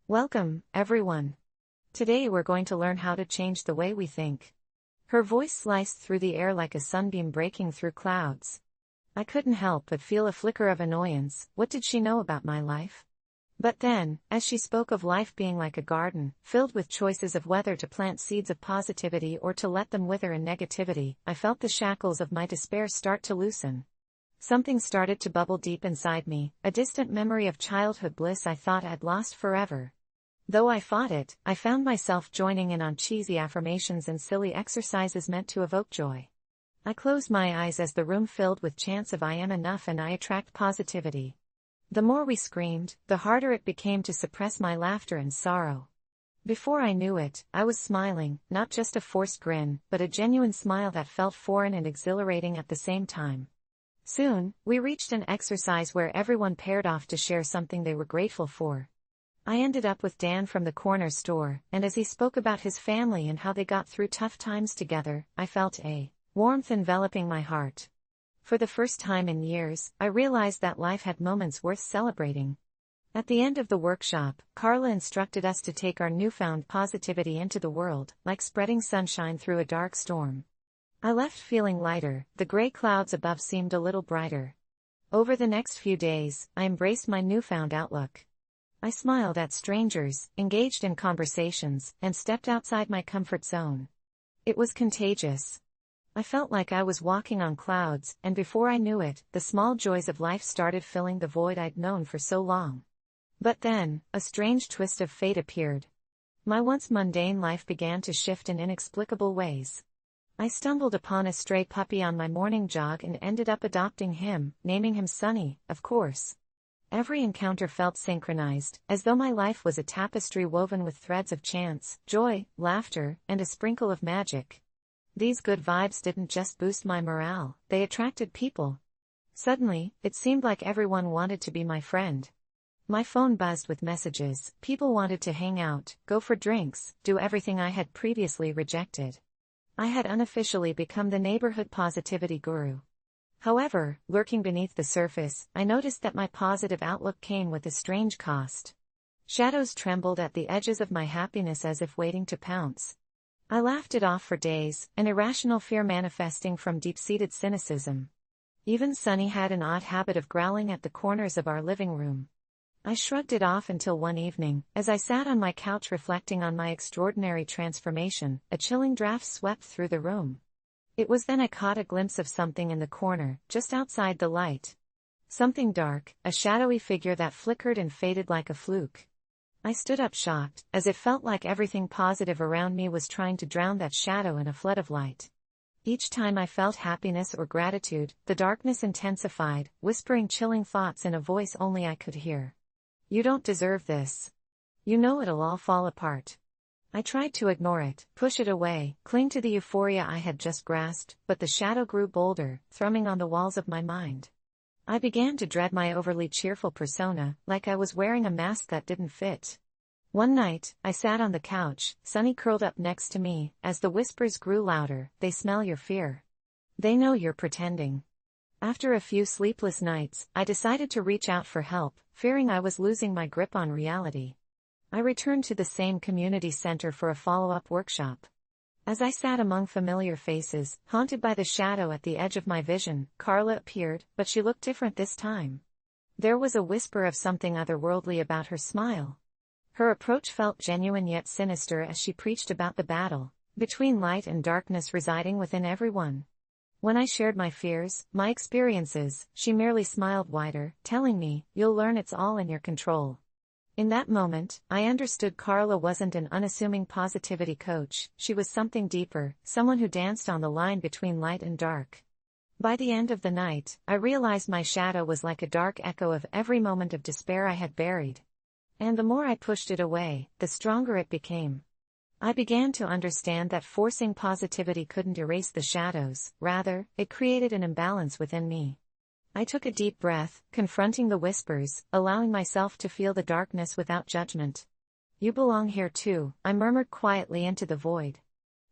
"Welcome, everyone. Today we're going to learn how to change the way we think." Her voice sliced through the air like a sunbeam breaking through clouds. I couldn't help but feel a flicker of annoyance. What did she know about my life? But then, as she spoke of life being like a garden, filled with choices of whether to plant seeds of positivity or to let them wither in negativity, I felt the shackles of my despair start to loosen. Something started to bubble deep inside me, a distant memory of childhood bliss I thought I'd lost forever. Though I fought it, I found myself joining in on cheesy affirmations and silly exercises meant to evoke joy. I closed my eyes as the room filled with chants of "I am enough" and "I attract positivity." The more we screamed, the harder it became to suppress my laughter and sorrow. Before I knew it, I was smiling, not just a forced grin, but a genuine smile that felt foreign and exhilarating at the same time. Soon, we reached an exercise where everyone paired off to share something they were grateful for. I ended up with Dan from the corner store, and as he spoke about his family and how they got through tough times together, I felt a warmth enveloping my heart. For the first time in years, I realized that life had moments worth celebrating. At the end of the workshop, Carla instructed us to take our newfound positivity into the world, like spreading sunshine through a dark storm. I left feeling lighter, the gray clouds above seemed a little brighter. Over the next few days, I embraced my newfound outlook. I smiled at strangers, engaged in conversations, and stepped outside my comfort zone. It was contagious. I felt like I was walking on clouds, and before I knew it, the small joys of life started filling the void I'd known for so long. But then, a strange twist of fate appeared. My once mundane life began to shift in inexplicable ways. I stumbled upon a stray puppy on my morning jog and ended up adopting him, naming him Sunny, of course. Every encounter felt synchronized, as though my life was a tapestry woven with threads of chance, joy, laughter, and a sprinkle of magic. These good vibes didn't just boost my morale, they attracted people. Suddenly, it seemed like everyone wanted to be my friend. My phone buzzed with messages. People wanted to hang out, go for drinks, do everything I had previously rejected. I had unofficially become the neighborhood positivity guru. However, lurking beneath the surface, I noticed that my positive outlook came with a strange cost. Shadows trembled at the edges of my happiness as if waiting to pounce. I laughed it off for days, an irrational fear manifesting from deep-seated cynicism. Even Sunny had an odd habit of growling at the corners of our living room. I shrugged it off until one evening, as I sat on my couch reflecting on my extraordinary transformation, a chilling draft swept through the room. It was then I caught a glimpse of something in the corner, just outside the light. Something dark, a shadowy figure that flickered and faded like a fluke. I stood up shocked, as it felt like everything positive around me was trying to drown that shadow in a flood of light. Each time I felt happiness or gratitude, the darkness intensified, whispering chilling thoughts in a voice only I could hear. You don't deserve this. You know it'll all fall apart. I tried to ignore it, push it away, cling to the euphoria I had just grasped, but the shadow grew bolder, thrumming on the walls of my mind. I began to dread my overly cheerful persona, like I was wearing a mask that didn't fit. One night, I sat on the couch, Sunny curled up next to me, as the whispers grew louder. They smell your fear. They know you're pretending. After a few sleepless nights, I decided to reach out for help, fearing I was losing my grip on reality. I returned to the same community center for a follow-up workshop. As I sat among familiar faces, haunted by the shadow at the edge of my vision, Carla appeared, but she looked different this time. There was a whisper of something otherworldly about her smile. Her approach felt genuine yet sinister as she preached about the battle between light and darkness residing within everyone. When I shared my fears, my experiences, she merely smiled wider, telling me, "You'll learn it's all in your control." In that moment, I understood Carla wasn't an unassuming positivity coach, she was something deeper, someone who danced on the line between light and dark. By the end of the night, I realized my shadow was like a dark echo of every moment of despair I had buried. And the more I pushed it away, the stronger it became. I began to understand that forcing positivity couldn't erase the shadows, rather, it created an imbalance within me. I took a deep breath, confronting the whispers, allowing myself to feel the darkness without judgment. "You belong here too," I murmured quietly into the void.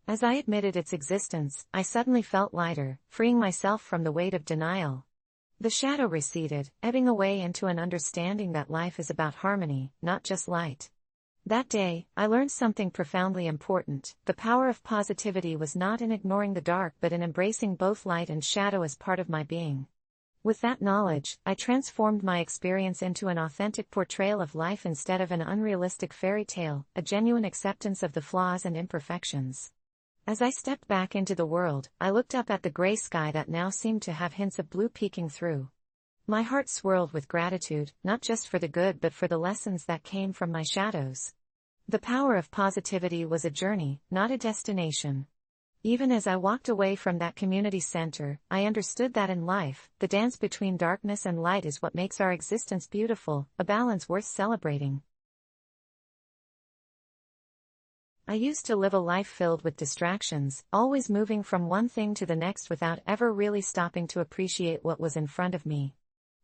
As I admitted its existence, I suddenly felt lighter, freeing myself from the weight of denial. The shadow receded, ebbing away into an understanding that life is about harmony, not just light. That day, I learned something profoundly important. The power of positivity was not in ignoring the dark but in embracing both light and shadow as part of my being. With that knowledge, I transformed my experience into an authentic portrayal of life instead of an unrealistic fairy tale, a genuine acceptance of the flaws and imperfections. As I stepped back into the world, I looked up at the gray sky that now seemed to have hints of blue peeking through. My heart swirled with gratitude, not just for the good but for the lessons that came from my shadows. The power of positivity was a journey, not a destination. Even as I walked away from that community center, I understood that in life, the dance between darkness and light is what makes our existence beautiful, a balance worth celebrating. I used to live a life filled with distractions, always moving from one thing to the next without ever really stopping to appreciate what was in front of me.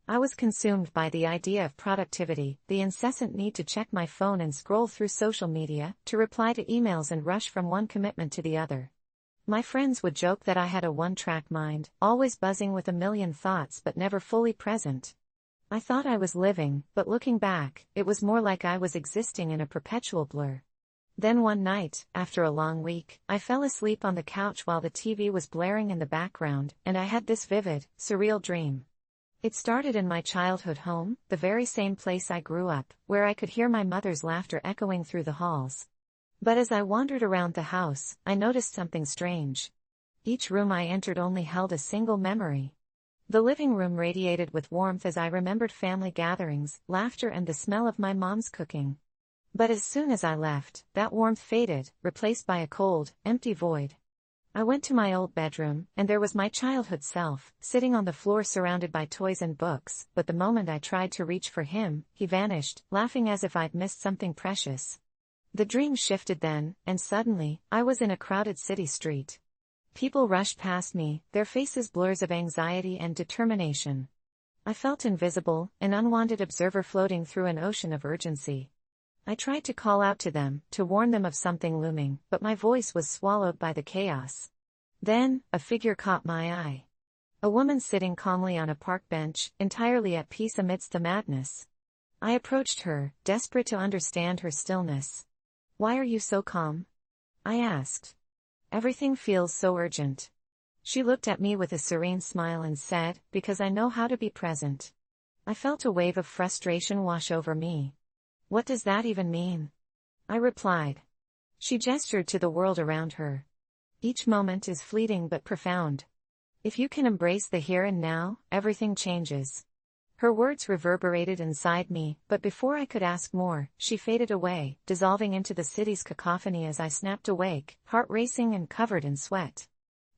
I was consumed by the idea of productivity, the incessant need to check my phone and scroll through social media, to reply to emails and rush from one commitment to the other. My friends would joke that I had a one-track mind, always buzzing with a million thoughts but never fully present. I thought I was living, but looking back, it was more like I was existing in a perpetual blur. Then one night, after a long week, I fell asleep on the couch while the TV was blaring in the background, and I had this vivid, surreal dream. It started in my childhood home, the very same place I grew up, where I could hear my mother's laughter echoing through the halls. But as I wandered around the house, I noticed something strange. Each room I entered only held a single memory. The living room radiated with warmth as I remembered family gatherings, laughter and the smell of my mom's cooking. But as soon as I left, that warmth faded, replaced by a cold, empty void. I went to my old bedroom, and there was my childhood self, sitting on the floor surrounded by toys and books, but the moment I tried to reach for him, he vanished, laughing as if I'd missed something precious. The dream shifted then, and suddenly, I was in a crowded city street. People rushed past me, their faces blurs of anxiety and determination. I felt invisible, an unwanted observer floating through an ocean of urgency. I tried to call out to them, to warn them of something looming, but my voice was swallowed by the chaos. Then, a figure caught my eye. A woman sitting calmly on a park bench, entirely at peace amidst the madness. I approached her, desperate to understand her stillness. "Why are you so calm?" I asked. "Everything feels so urgent." She looked at me with a serene smile and said, "Because I know how to be present." I felt a wave of frustration wash over me. "What does that even mean?" I replied. She gestured to the world around her. "Each moment is fleeting but profound. If you can embrace the here and now, everything changes." Her words reverberated inside me, but before I could ask more, she faded away, dissolving into the city's cacophony as I snapped awake, heart racing and covered in sweat.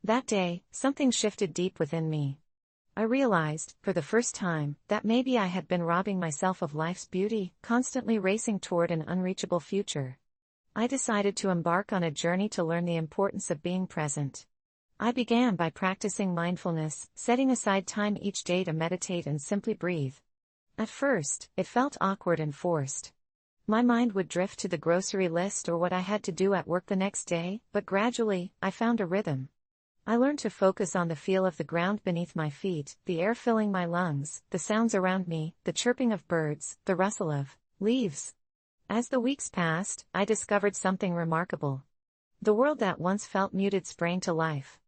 That day, something shifted deep within me. I realized, for the first time, that maybe I had been robbing myself of life's beauty, constantly racing toward an unreachable future. I decided to embark on a journey to learn the importance of being present. I began by practicing mindfulness, setting aside time each day to meditate and simply breathe. At first, it felt awkward and forced. My mind would drift to the grocery list or what I had to do at work the next day, but gradually, I found a rhythm. I learned to focus on the feel of the ground beneath my feet, the air filling my lungs, the sounds around me, the chirping of birds, the rustle of leaves. As the weeks passed, I discovered something remarkable. The world that once felt muted sprang to life.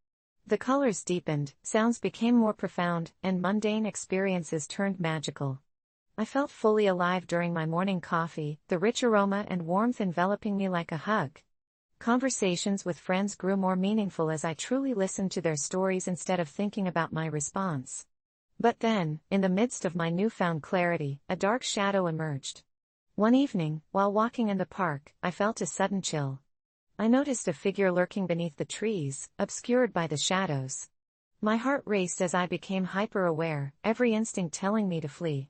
The colors deepened, sounds became more profound, and mundane experiences turned magical. I felt fully alive during my morning coffee, the rich aroma and warmth enveloping me like a hug. Conversations with friends grew more meaningful as I truly listened to their stories instead of thinking about my response. But then, in the midst of my newfound clarity, a dark shadow emerged. One evening, while walking in the park, I felt a sudden chill. I noticed a figure lurking beneath the trees, obscured by the shadows. My heart raced as I became hyper-aware, every instinct telling me to flee.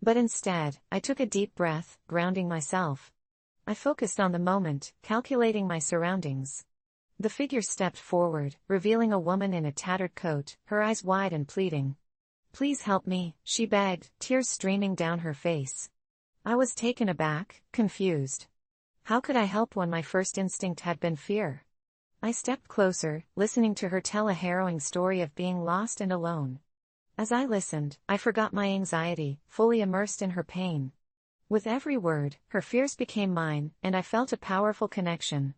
But instead, I took a deep breath, grounding myself. I focused on the moment, calculating my surroundings. The figure stepped forward, revealing a woman in a tattered coat, her eyes wide and pleading. "Please help me," she begged, tears streaming down her face. I was taken aback, confused. How could I help when my first instinct had been fear? I stepped closer, listening to her tell a harrowing story of being lost and alone. As I listened, I forgot my anxiety, fully immersed in her pain. With every word, her fears became mine, and I felt a powerful connection.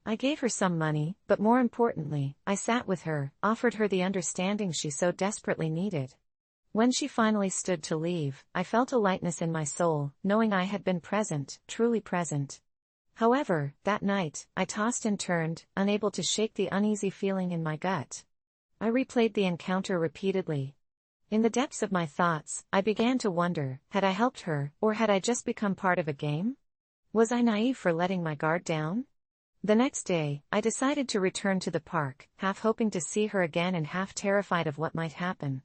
I gave her some money, but more importantly, I sat with her, offered her the understanding she so desperately needed. When she finally stood to leave, I felt a lightness in my soul, knowing I had been present, truly present. However, that night, I tossed and turned, unable to shake the uneasy feeling in my gut. I replayed the encounter repeatedly. In the depths of my thoughts, I began to wonder, had I helped her, or had I just become part of a game? Was I naive for letting my guard down? The next day, I decided to return to the park, half hoping to see her again and half terrified of what might happen.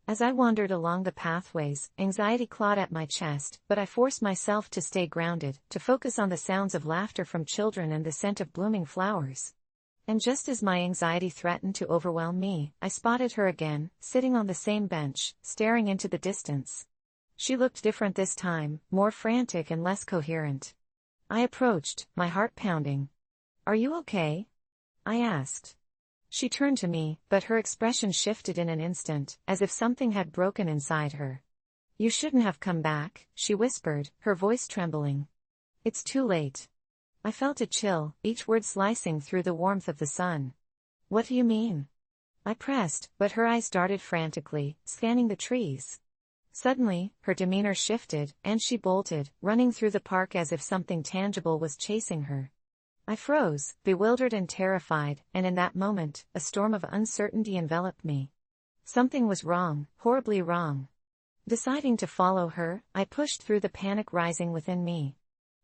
As I wandered along the pathways, anxiety clawed at my chest, but I forced myself to stay grounded, to focus on the sounds of laughter from children and the scent of blooming flowers. And just as my anxiety threatened to overwhelm me, I spotted her again, sitting on the same bench, staring into the distance. She looked different this time, more frantic and less coherent. I approached, my heart pounding. "Are you okay?" I asked. She turned to me, but her expression shifted in an instant, as if something had broken inside her. "You shouldn't have come back," she whispered, her voice trembling. "It's too late." I felt a chill, each word slicing through the warmth of the sun. "What do you mean?" I pressed, but her eyes darted frantically, scanning the trees. Suddenly, her demeanor shifted, and she bolted, running through the park as if something tangible was chasing her. I froze, bewildered and terrified, and in that moment, a storm of uncertainty enveloped me. Something was wrong, horribly wrong. Deciding to follow her, I pushed through the panic rising within me.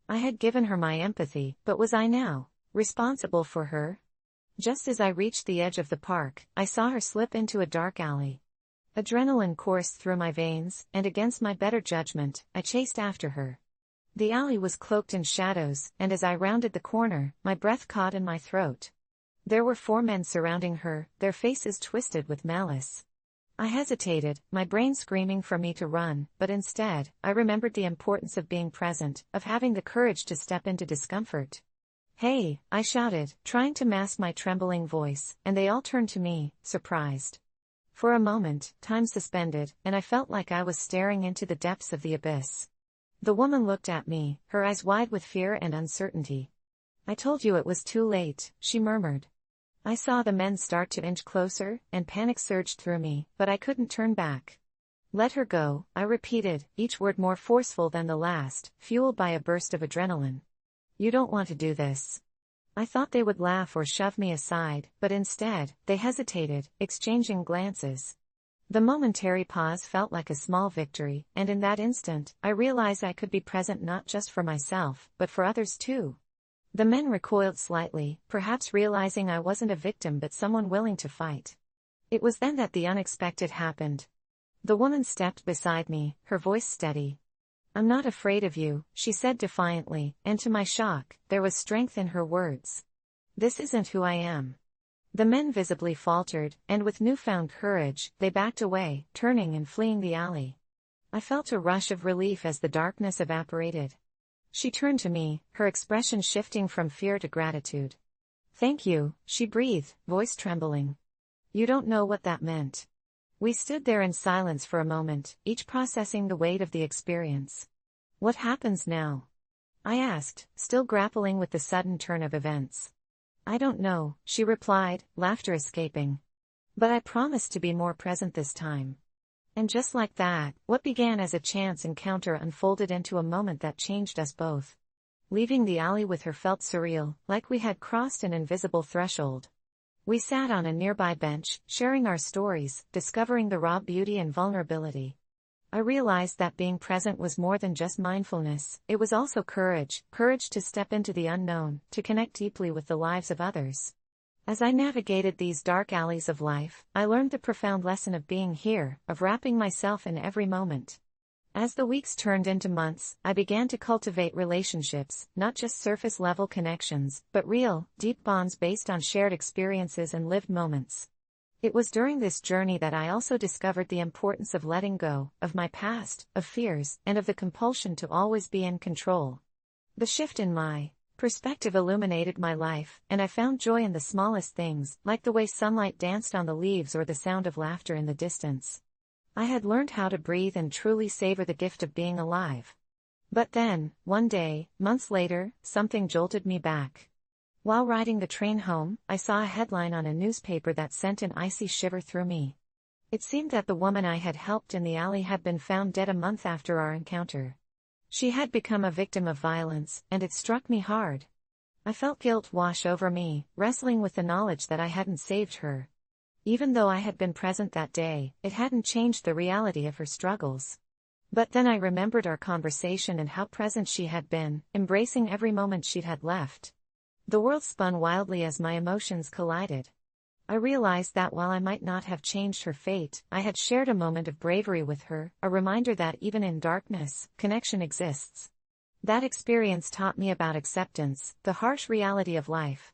I had given her my empathy, but was I now responsible for her? Just as I reached the edge of the park, I saw her slip into a dark alley. Adrenaline coursed through my veins, and against my better judgment, I chased after her. The alley was cloaked in shadows, and as I rounded the corner, my breath caught in my throat. There were 4 men surrounding her, their faces twisted with malice. I hesitated, my brain screaming for me to run, but instead, I remembered the importance of being present, of having the courage to step into discomfort. "Hey," I shouted, trying to mask my trembling voice, and they all turned to me, surprised. For a moment, time suspended, and I felt like I was staring into the depths of the abyss. The woman looked at me, her eyes wide with fear and uncertainty. "I told you it was too late," she murmured. I saw the men start to inch closer, and panic surged through me, but I couldn't turn back. "Let her go," I repeated, each word more forceful than the last, fueled by a burst of adrenaline. "You don't want to do this." I thought they would laugh or shove me aside, but instead, they hesitated, exchanging glances. The momentary pause felt like a small victory, and in that instant, I realized I could be present not just for myself, but for others too. The men recoiled slightly, perhaps realizing I wasn't a victim but someone willing to fight. It was then that the unexpected happened. The woman stepped beside me, her voice steady. "I'm not afraid of you," she said defiantly, and to my shock, there was strength in her words. "This isn't who I am." The men visibly faltered, and with newfound courage, they backed away, turning and fleeing the alley. I felt a rush of relief as the darkness evaporated. She turned to me, her expression shifting from fear to gratitude. "Thank you," she breathed, voice trembling. "You don't know what that meant." We stood there in silence for a moment, each processing the weight of the experience. "What happens now?" I asked, still grappling with the sudden turn of events. "I don't know," she replied, laughter escaping. "But I promise to be more present this time." And just like that, what began as a chance encounter unfolded into a moment that changed us both. Leaving the alley with her felt surreal, like we had crossed an invisible threshold. We sat on a nearby bench, sharing our stories, discovering the raw beauty and vulnerability. I realized that being present was more than just mindfulness, it was also courage to step into the unknown, to connect deeply with the lives of others. As I navigated these dark alleys of life, I learned the profound lesson of being here, of wrapping myself in every moment. As the weeks turned into months, I began to cultivate relationships, not just surface-level connections, but real, deep bonds based on shared experiences and lived moments. It was during this journey that I also discovered the importance of letting go, of my past, of fears, and of the compulsion to always be in control. The shift in my perspective illuminated my life, and I found joy in the smallest things, like the way sunlight danced on the leaves or the sound of laughter in the distance. I had learned how to breathe and truly savor the gift of being alive. But then, one day, months later, something jolted me back. While riding the train home, I saw a headline on a newspaper that sent an icy shiver through me. It seemed that the woman I had helped in the alley had been found dead a month after our encounter. She had become a victim of violence, and it struck me hard. I felt guilt wash over me, wrestling with the knowledge that I hadn't saved her. Even though I had been present that day, it hadn't changed the reality of her struggles. But then I remembered our conversation and how present she had been, embracing every moment she'd had left. The world spun wildly as my emotions collided. I realized that while I might not have changed her fate, I had shared a moment of bravery with her, a reminder that even in darkness, connection exists. That experience taught me about acceptance, the harsh reality of life.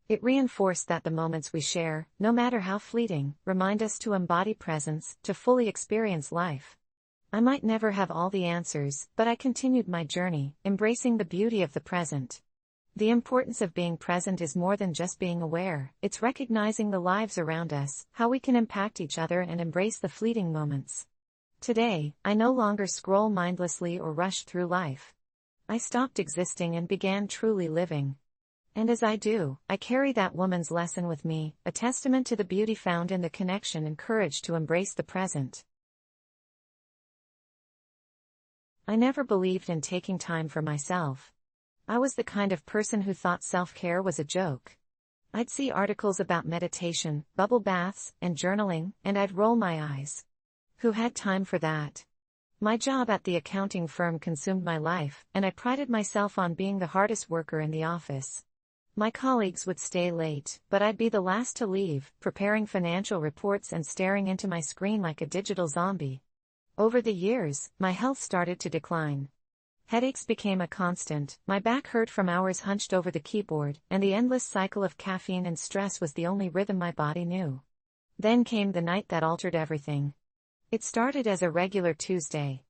It reinforced that the moments we share, no matter how fleeting, remind us to embody presence, to fully experience life. I might never have all the answers, but I continued my journey, embracing the beauty of the present. The importance of being present is more than just being aware, it's recognizing the lives around us, how we can impact each other and embrace the fleeting moments. Today, I no longer scroll mindlessly or rush through life. I stopped existing and began truly living. And as I do, I carry that woman's lesson with me, a testament to the beauty found in the connection and courage to embrace the present. I never believed in taking time for myself. I was the kind of person who thought self-care was a joke. I'd see articles about meditation, bubble baths, and journaling, and I'd roll my eyes. Who had time for that? My job at the accounting firm consumed my life, and I prided myself on being the hardest worker in the office. My colleagues would stay late, but I'd be the last to leave, preparing financial reports and staring into my screen like a digital zombie. Over the years, my health started to decline. Headaches became a constant, my back hurt from hours hunched over the keyboard, and the endless cycle of caffeine and stress was the only rhythm my body knew. Then came the night that altered everything. It started as a regular Tuesday.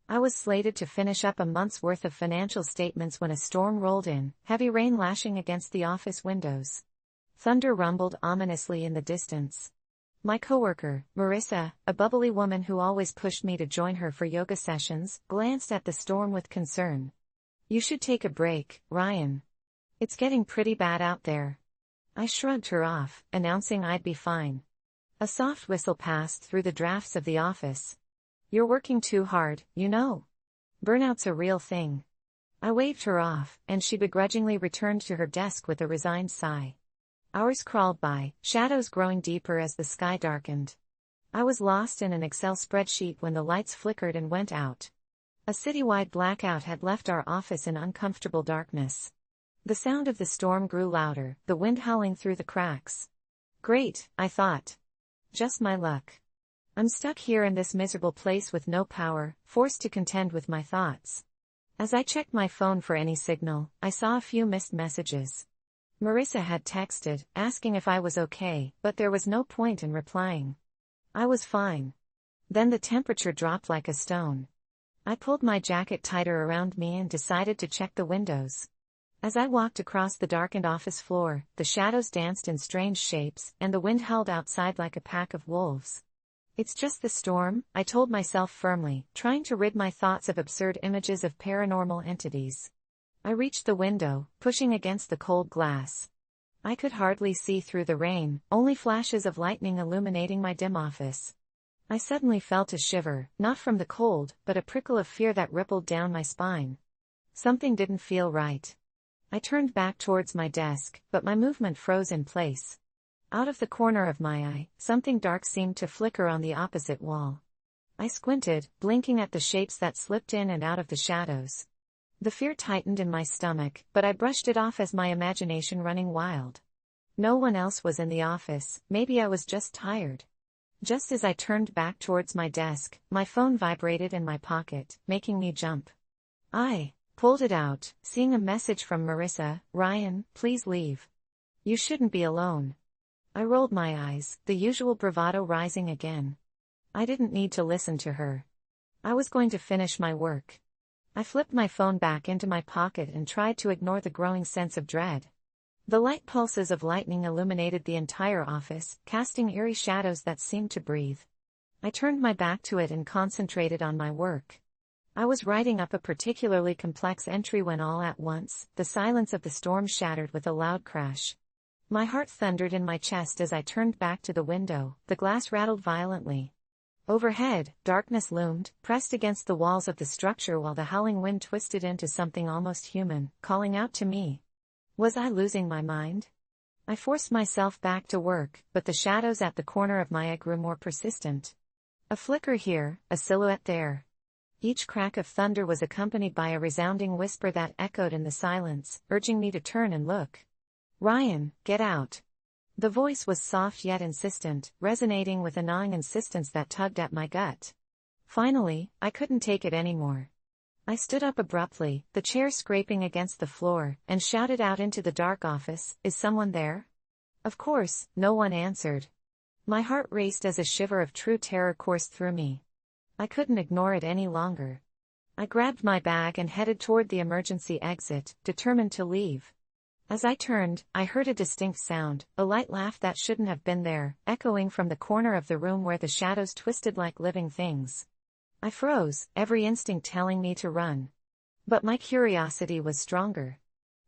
I was slated to finish up a month's worth of financial statements when a storm rolled in, heavy rain lashing against the office windows. Thunder rumbled ominously in the distance. My coworker, Marissa, a bubbly woman who always pushed me to join her for yoga sessions, glanced at the storm with concern. "You should take a break, Ryan. It's getting pretty bad out there." I shrugged her off, announcing I'd be fine. A soft whistle passed through the drafts of the office. "You're working too hard, you know. Burnout's a real thing." I waved her off, and she begrudgingly returned to her desk with a resigned sigh. Hours crawled by, shadows growing deeper as the sky darkened. I was lost in an Excel spreadsheet when the lights flickered and went out. A citywide blackout had left our office in uncomfortable darkness. The sound of the storm grew louder, the wind howling through the cracks. Great, I thought. Just my luck. I'm stuck here in this miserable place with no power, forced to contend with my thoughts. As I checked my phone for any signal, I saw a few missed messages. Marissa had texted, asking if I was okay, but there was no point in replying. I was fine. Then the temperature dropped like a stone. I pulled my jacket tighter around me and decided to check the windows. As I walked across the darkened office floor, the shadows danced in strange shapes, and the wind howled outside like a pack of wolves. It's just the storm, I told myself firmly, trying to rid my thoughts of absurd images of paranormal entities. I reached the window, pushing against the cold glass. I could hardly see through the rain, only flashes of lightning illuminating my dim office. I suddenly felt a shiver, not from the cold, but a prickle of fear that rippled down my spine. Something didn't feel right. I turned back towards my desk, but my movement froze in place. Out of the corner of my eye, something dark seemed to flicker on the opposite wall. I squinted, blinking at the shapes that slipped in and out of the shadows. The fear tightened in my stomach, but I brushed it off as my imagination running wild. No one else was in the office, maybe I was just tired. Just as I turned back towards my desk, my phone vibrated in my pocket, making me jump. I pulled it out, seeing a message from Marissa, "Ryan, please leave. You shouldn't be alone." I rolled my eyes, the usual bravado rising again. I didn't need to listen to her. I was going to finish my work. I flipped my phone back into my pocket and tried to ignore the growing sense of dread. The light pulses of lightning illuminated the entire office, casting eerie shadows that seemed to breathe. I turned my back to it and concentrated on my work. I was writing up a particularly complex entry when all at once, the silence of the storm shattered with a loud crash. My heart thundered in my chest as I turned back to the window, the glass rattled violently. Overhead, darkness loomed, pressed against the walls of the structure while the howling wind twisted into something almost human, calling out to me. Was I losing my mind? I forced myself back to work, but the shadows at the corner of my eye grew more persistent. A flicker here, a silhouette there. Each crack of thunder was accompanied by a resounding whisper that echoed in the silence, urging me to turn and look. "Ryan, get out." The voice was soft yet insistent, resonating with a gnawing insistence that tugged at my gut. Finally, I couldn't take it anymore. I stood up abruptly, the chair scraping against the floor, and shouted out into the dark office, "Is someone there?" Of course, no one answered. My heart raced as a shiver of true terror coursed through me. I couldn't ignore it any longer. I grabbed my bag and headed toward the emergency exit, determined to leave. As I turned, I heard a distinct sound, a light laugh that shouldn't have been there, echoing from the corner of the room where the shadows twisted like living things. I froze, every instinct telling me to run. But my curiosity was stronger.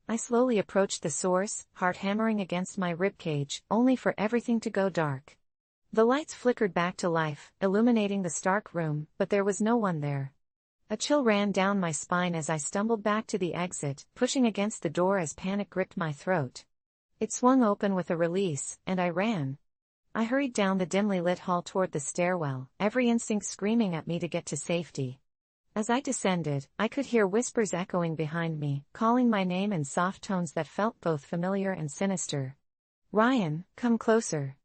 I slowly approached the source, heart hammering against my ribcage, only for everything to go dark. The lights flickered back to life, illuminating the stark room, but there was no one there. A chill ran down my spine as I stumbled back to the exit, pushing against the door as panic gripped my throat. It swung open with a release, and I ran. I hurried down the dimly lit hall toward the stairwell, every instinct screaming at me to get to safety. As I descended, I could hear whispers echoing behind me, calling my name in soft tones that felt both familiar and sinister. "Ryan, come closer.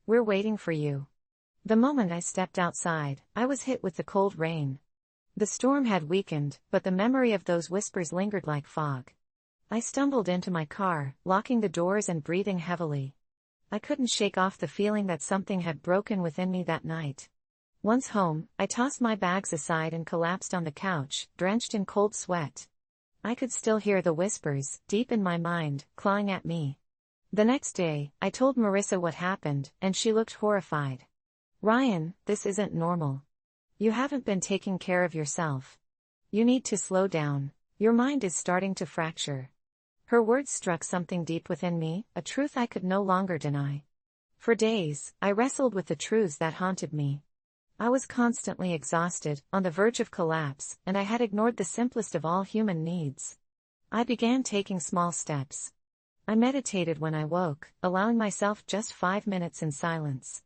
We're waiting for you." The moment I stepped outside, I was hit with the cold rain. The storm had weakened, but the memory of those whispers lingered like fog. I stumbled into my car, locking the doors and breathing heavily. I couldn't shake off the feeling that something had broken within me that night. Once home, I tossed my bags aside and collapsed on the couch, drenched in cold sweat. I could still hear the whispers, deep in my mind, clawing at me. The next day, I told Marissa what happened, and she looked horrified. "Ryan, this isn't normal. You haven't been taking care of yourself. You need to slow down. Your mind is starting to fracture." Her words struck something deep within me, a truth I could no longer deny. For days, I wrestled with the truths that haunted me. I was constantly exhausted, on the verge of collapse, and I had ignored the simplest of all human needs. I began taking small steps. I meditated when I woke, allowing myself just 5 minutes in silence.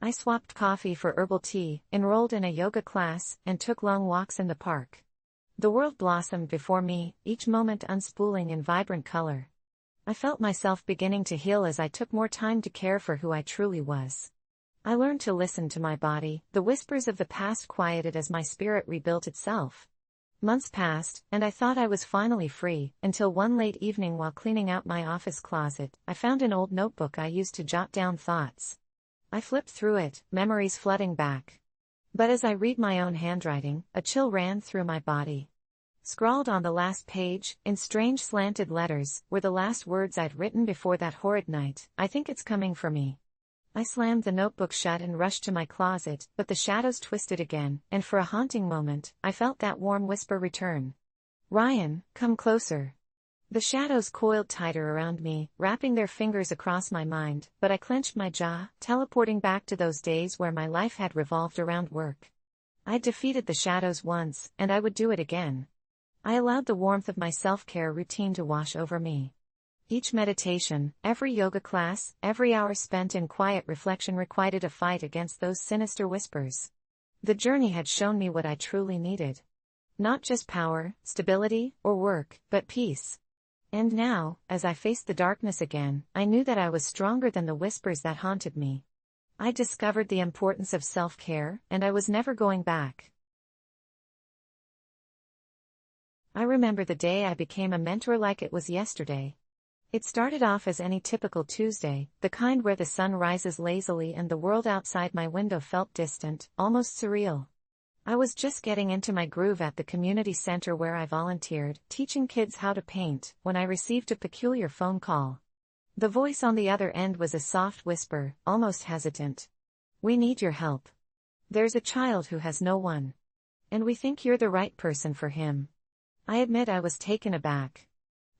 I swapped coffee for herbal tea, enrolled in a yoga class, and took long walks in the park. The world blossomed before me, each moment unspooling in vibrant color. I felt myself beginning to heal as I took more time to care for who I truly was. I learned to listen to my body, the whispers of the past quieted as my spirit rebuilt itself. Months passed, and I thought I was finally free, until one late evening while cleaning out my office closet, I found an old notebook I used to jot down thoughts. I flipped through it, memories flooding back. But as I read my own handwriting, a chill ran through my body. Scrawled on the last page, in strange slanted letters, were the last words I'd written before that horrid night: "I think it's coming for me." I slammed the notebook shut and rushed to my closet, but the shadows twisted again, and for a haunting moment, I felt that warm whisper return. "Ryan, come closer." The shadows coiled tighter around me, wrapping their fingers across my mind, but I clenched my jaw, teleporting back to those days where my life had revolved around work. I'd defeated the shadows once, and I would do it again. I allowed the warmth of my self-care routine to wash over me. Each meditation, every yoga class, every hour spent in quiet reflection required a fight against those sinister whispers. The journey had shown me what I truly needed. Not just power, stability, or work, but peace. And now, as I faced the darkness again, I knew that I was stronger than the whispers that haunted me. I discovered the importance of self-care, and I was never going back. I remember the day I became a mentor like it was yesterday. It started off as any typical Tuesday, the kind where the sun rises lazily and the world outside my window felt distant, almost surreal. I was just getting into my groove at the community center where I volunteered, teaching kids how to paint, when I received a peculiar phone call. The voice on the other end was a soft whisper, almost hesitant. "We need your help. There's a child who has no one. And we think you're the right person for him." I admit I was taken aback.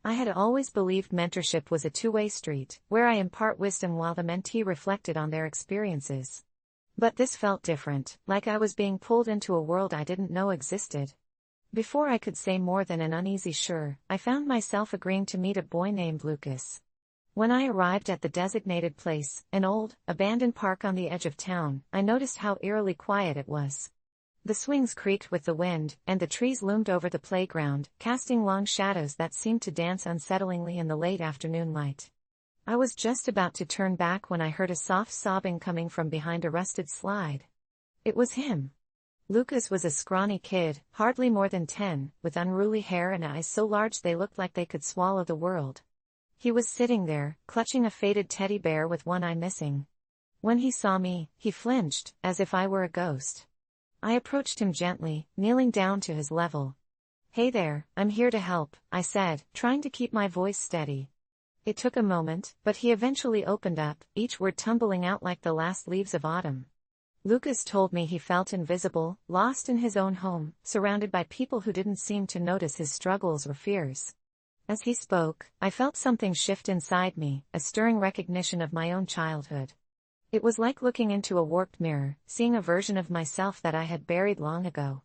I had always believed mentorship was a two-way street, where I impart wisdom while the mentee reflected on their experiences. But this felt different, like I was being pulled into a world I didn't know existed. Before I could say more than an uneasy sure, I found myself agreeing to meet a boy named Lucas. When I arrived at the designated place, an old, abandoned park on the edge of town, I noticed how eerily quiet it was. The swings creaked with the wind, and the trees loomed over the playground, casting long shadows that seemed to dance unsettlingly in the late afternoon light. I was just about to turn back when I heard a soft sobbing coming from behind a rusted slide. It was him. Lucas was a scrawny kid, hardly more than 10, with unruly hair and eyes so large they looked like they could swallow the world. He was sitting there, clutching a faded teddy bear with one eye missing. When he saw me, he flinched, as if I were a ghost. I approached him gently, kneeling down to his level. "Hey there, I'm here to help," I said, trying to keep my voice steady. It took a moment, but he eventually opened up, each word tumbling out like the last leaves of autumn. Lucas told me he felt invisible, lost in his own home, surrounded by people who didn't seem to notice his struggles or fears. As he spoke, I felt something shift inside me, a stirring recognition of my own childhood. It was like looking into a warped mirror, seeing a version of myself that I had buried long ago.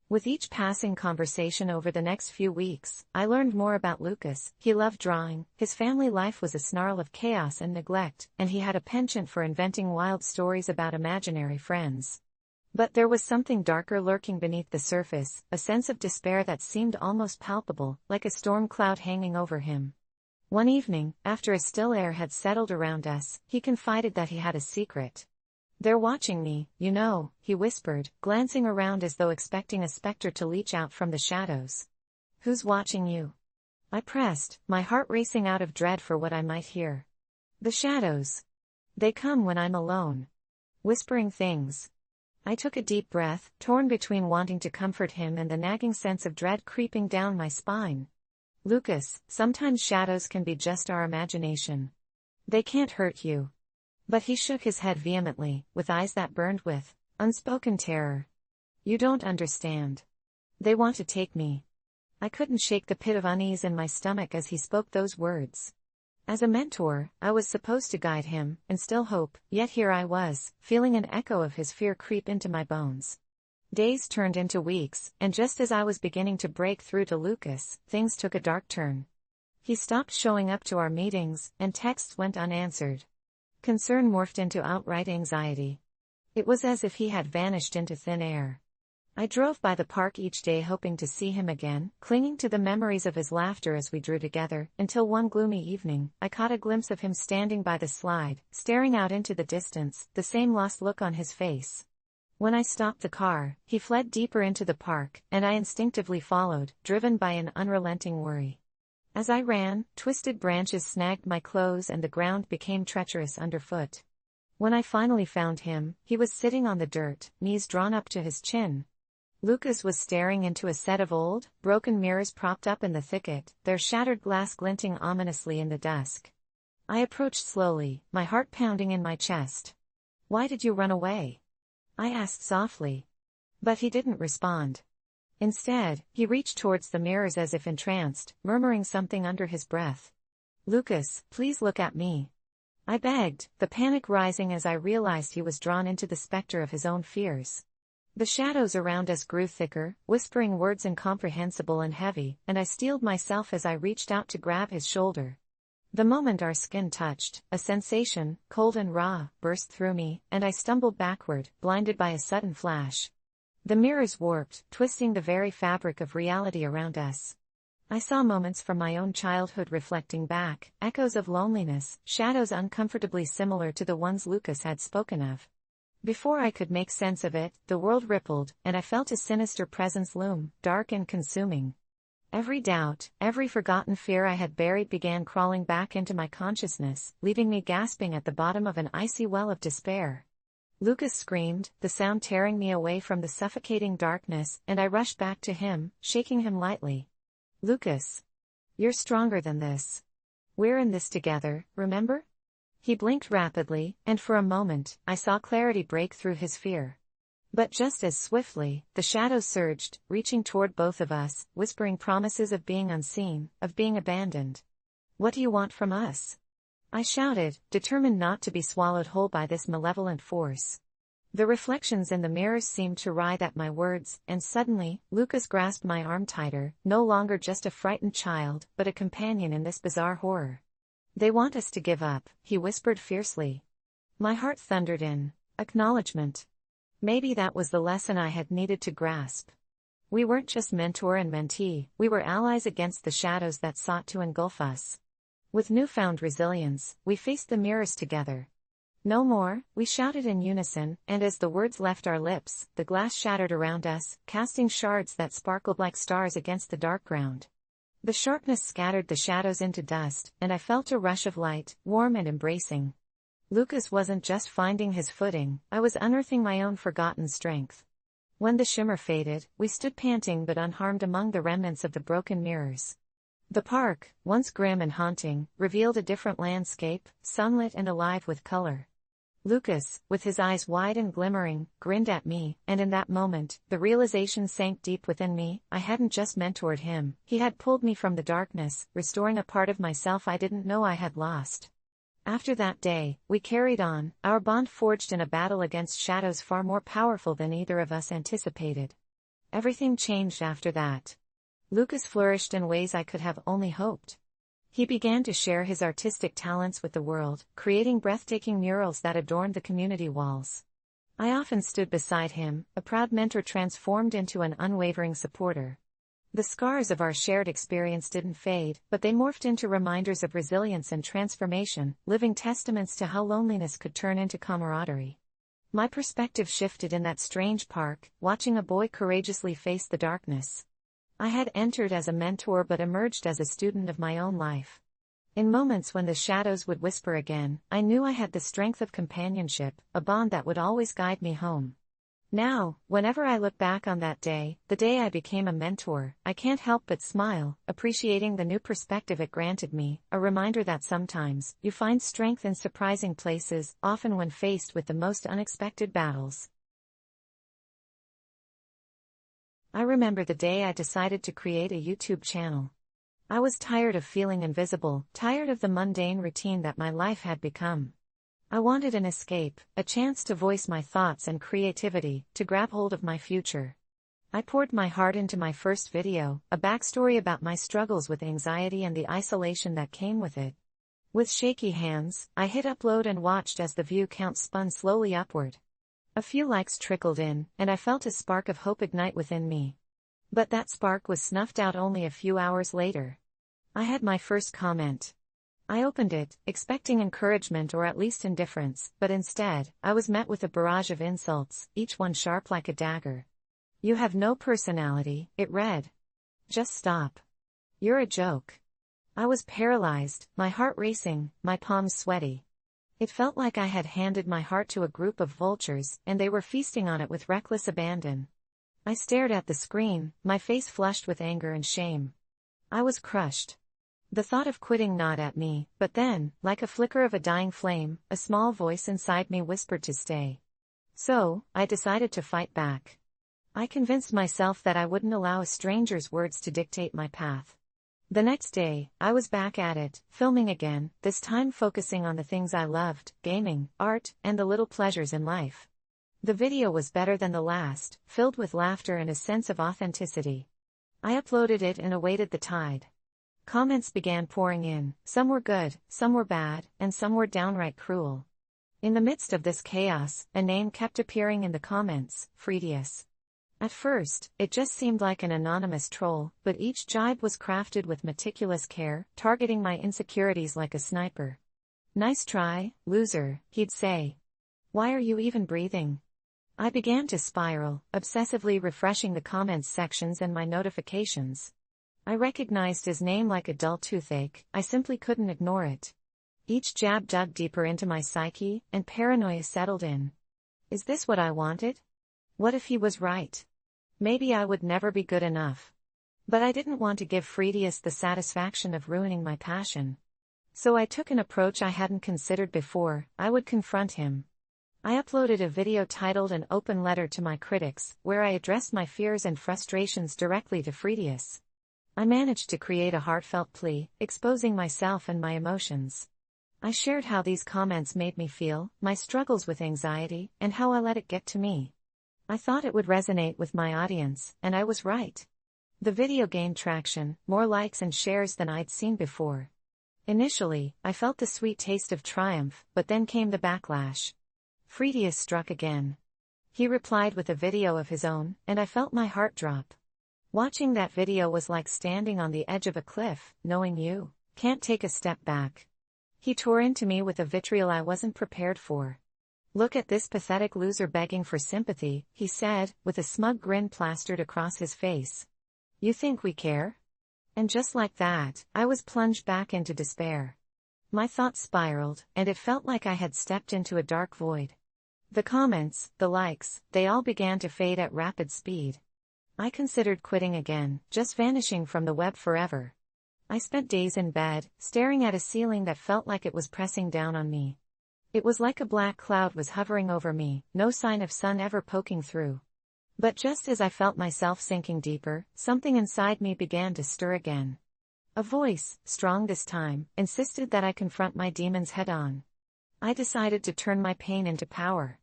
With each passing conversation over the next few weeks, I learned more about Lucas. He loved drawing, his family life was a snarl of chaos and neglect, and he had a penchant for inventing wild stories about imaginary friends. But there was something darker lurking beneath the surface, a sense of despair that seemed almost palpable, like a storm cloud hanging over him. One evening, after a still air had settled around us, he confided that he had a secret. "They're watching me, you know," he whispered, glancing around as though expecting a specter to leap out from the shadows. "Who's watching you?" I pressed, my heart racing out of dread for what I might hear. "The shadows. They come when I'm alone. Whispering things." I took a deep breath, torn between wanting to comfort him and the nagging sense of dread creeping down my spine. "Lucas, sometimes shadows can be just our imagination. They can't hurt you." But he shook his head vehemently, with eyes that burned with unspoken terror. "You don't understand. They want to take me." I couldn't shake the pit of unease in my stomach as he spoke those words. As a mentor, I was supposed to guide him, instill hope, yet here I was, feeling an echo of his fear creep into my bones. Days turned into weeks, and just as I was beginning to break through to Lucas, things took a dark turn. He stopped showing up to our meetings, and texts went unanswered. Concern morphed into outright anxiety. It was as if he had vanished into thin air. I drove by the park each day hoping to see him again, clinging to the memories of his laughter as we drew together, until one gloomy evening, I caught a glimpse of him standing by the slide, staring out into the distance, the same lost look on his face. When I stopped the car, he fled deeper into the park, and I instinctively followed, driven by an unrelenting worry. As I ran, twisted branches snagged my clothes and the ground became treacherous underfoot. When I finally found him, he was sitting on the dirt, knees drawn up to his chin. Lucas was staring into a set of old, broken mirrors propped up in the thicket, their shattered glass glinting ominously in the dusk. I approached slowly, my heart pounding in my chest. "Why did you run away?" I asked softly. But he didn't respond. Instead, he reached towards the mirrors as if entranced, murmuring something under his breath. "Lucas, please look at me," I begged, the panic rising as I realized he was drawn into the specter of his own fears. The shadows around us grew thicker, whispering words incomprehensible and heavy, and I steeled myself as I reached out to grab his shoulder. The moment our skin touched, a sensation, cold and raw, burst through me, and I stumbled backward, blinded by a sudden flash. The mirrors warped, twisting the very fabric of reality around us. I saw moments from my own childhood reflecting back, echoes of loneliness, shadows uncomfortably similar to the ones Lucas had spoken of. Before I could make sense of it, the world rippled, and I felt a sinister presence loom, dark and consuming. Every doubt, every forgotten fear I had buried began crawling back into my consciousness, leaving me gasping at the bottom of an icy well of despair. Lucas screamed, the sound tearing me away from the suffocating darkness, and I rushed back to him, shaking him lightly. "Lucas. You're stronger than this. We're in this together, remember?" He blinked rapidly, and for a moment, I saw clarity break through his fear. But just as swiftly, the shadows surged, reaching toward both of us, whispering promises of being unseen, of being abandoned. "What do you want from us?" I shouted, determined not to be swallowed whole by this malevolent force. The reflections in the mirrors seemed to writhe at my words, and suddenly, Lucas grasped my arm tighter, no longer just a frightened child, but a companion in this bizarre horror. "They want us to give up," he whispered fiercely. My heart thundered in acknowledgement. Maybe that was the lesson I had needed to grasp. We weren't just mentor and mentee, we were allies against the shadows that sought to engulf us. With newfound resilience, we faced the mirrors together. "No more," we shouted in unison, and as the words left our lips, the glass shattered around us, casting shards that sparkled like stars against the dark ground. The sharpness scattered the shadows into dust, and I felt a rush of light, warm and embracing. Lucas wasn't just finding his footing, I was unearthing my own forgotten strength. When the shimmer faded, we stood panting but unharmed among the remnants of the broken mirrors. The park, once grim and haunting, revealed a different landscape, sunlit and alive with color. Lucas, with his eyes wide and glimmering, grinned at me, and in that moment, the realization sank deep within me, I hadn't just mentored him, he had pulled me from the darkness, restoring a part of myself I didn't know I had lost. After that day, we carried on, our bond forged in a battle against shadows far more powerful than either of us anticipated. Everything changed after that. Lucas flourished in ways I could have only hoped. He began to share his artistic talents with the world, creating breathtaking murals that adorned the community walls. I often stood beside him, a proud mentor transformed into an unwavering supporter. The scars of our shared experience didn't fade, but they morphed into reminders of resilience and transformation, living testaments to how loneliness could turn into camaraderie. My perspective shifted in that strange park, watching a boy courageously face the darkness. I had entered as a mentor but emerged as a student of my own life. In moments when the shadows would whisper again, I knew I had the strength of companionship, a bond that would always guide me home. Now, whenever I look back on that day, the day I became a mentor, I can't help but smile, appreciating the new perspective it granted me, a reminder that sometimes, you find strength in surprising places, often when faced with the most unexpected battles. I remember the day I decided to create a YouTube channel. I was tired of feeling invisible, tired of the mundane routine that my life had become. I wanted an escape, a chance to voice my thoughts and creativity, to grab hold of my future. I poured my heart into my first video, a backstory about my struggles with anxiety and the isolation that came with it. With shaky hands, I hit upload and watched as the view count spun slowly upward. A few likes trickled in, and I felt a spark of hope ignite within me. But that spark was snuffed out only a few hours later. I had my first comment. I opened it, expecting encouragement or at least indifference, but instead, I was met with a barrage of insults, each one sharp like a dagger. "You have no personality," it read. "Just stop. You're a joke." I was paralyzed, my heart racing, my palms sweaty. It felt like I had handed my heart to a group of vultures, and they were feasting on it with reckless abandon. I stared at the screen, my face flushed with anger and shame. I was crushed. The thought of quitting gnawed at me, but then, like a flicker of a dying flame, a small voice inside me whispered to stay. So, I decided to fight back. I convinced myself that I wouldn't allow a stranger's words to dictate my path. The next day, I was back at it, filming again, this time focusing on the things I loved, gaming, art, and the little pleasures in life. The video was better than the last, filled with laughter and a sense of authenticity. I uploaded it and awaited the tide. Comments began pouring in, some were good, some were bad, and some were downright cruel. In the midst of this chaos, a name kept appearing in the comments, Fredius. At first, it just seemed like an anonymous troll, but each jibe was crafted with meticulous care, targeting my insecurities like a sniper. "Nice try, loser," he'd say. "Why are you even breathing?" I began to spiral, obsessively refreshing the comments sections and my notifications. I recognized his name like a dull toothache, I simply couldn't ignore it. Each jab dug deeper into my psyche, and paranoia settled in. Is this what I wanted? What if he was right? Maybe I would never be good enough. But I didn't want to give Fredius the satisfaction of ruining my passion. So I took an approach I hadn't considered before. I would confront him. I uploaded a video titled "An Open Letter to My Critics," where I addressed my fears and frustrations directly to Fredius. I managed to create a heartfelt plea, exposing myself and my emotions. I shared how these comments made me feel, my struggles with anxiety, and how I let it get to me. I thought it would resonate with my audience, and I was right. The video gained traction, more likes and shares than I'd seen before. Initially, I felt the sweet taste of triumph, but then came the backlash. Fredius struck again. He replied with a video of his own, and I felt my heart drop. Watching that video was like standing on the edge of a cliff, knowing you can't take a step back. He tore into me with a vitriol I wasn't prepared for. "Look at this pathetic loser begging for sympathy," he said, with a smug grin plastered across his face. "You think we care?" And just like that, I was plunged back into despair. My thoughts spiraled, and it felt like I had stepped into a dark void. The comments, the likes, they all began to fade at rapid speed. I considered quitting again, just vanishing from the web forever. I spent days in bed, staring at a ceiling that felt like it was pressing down on me. It was like a black cloud was hovering over me, no sign of sun ever poking through. But just as I felt myself sinking deeper, something inside me began to stir again. A voice, strong this time, insisted that I confront my demons head-on. I decided to turn my pain into power.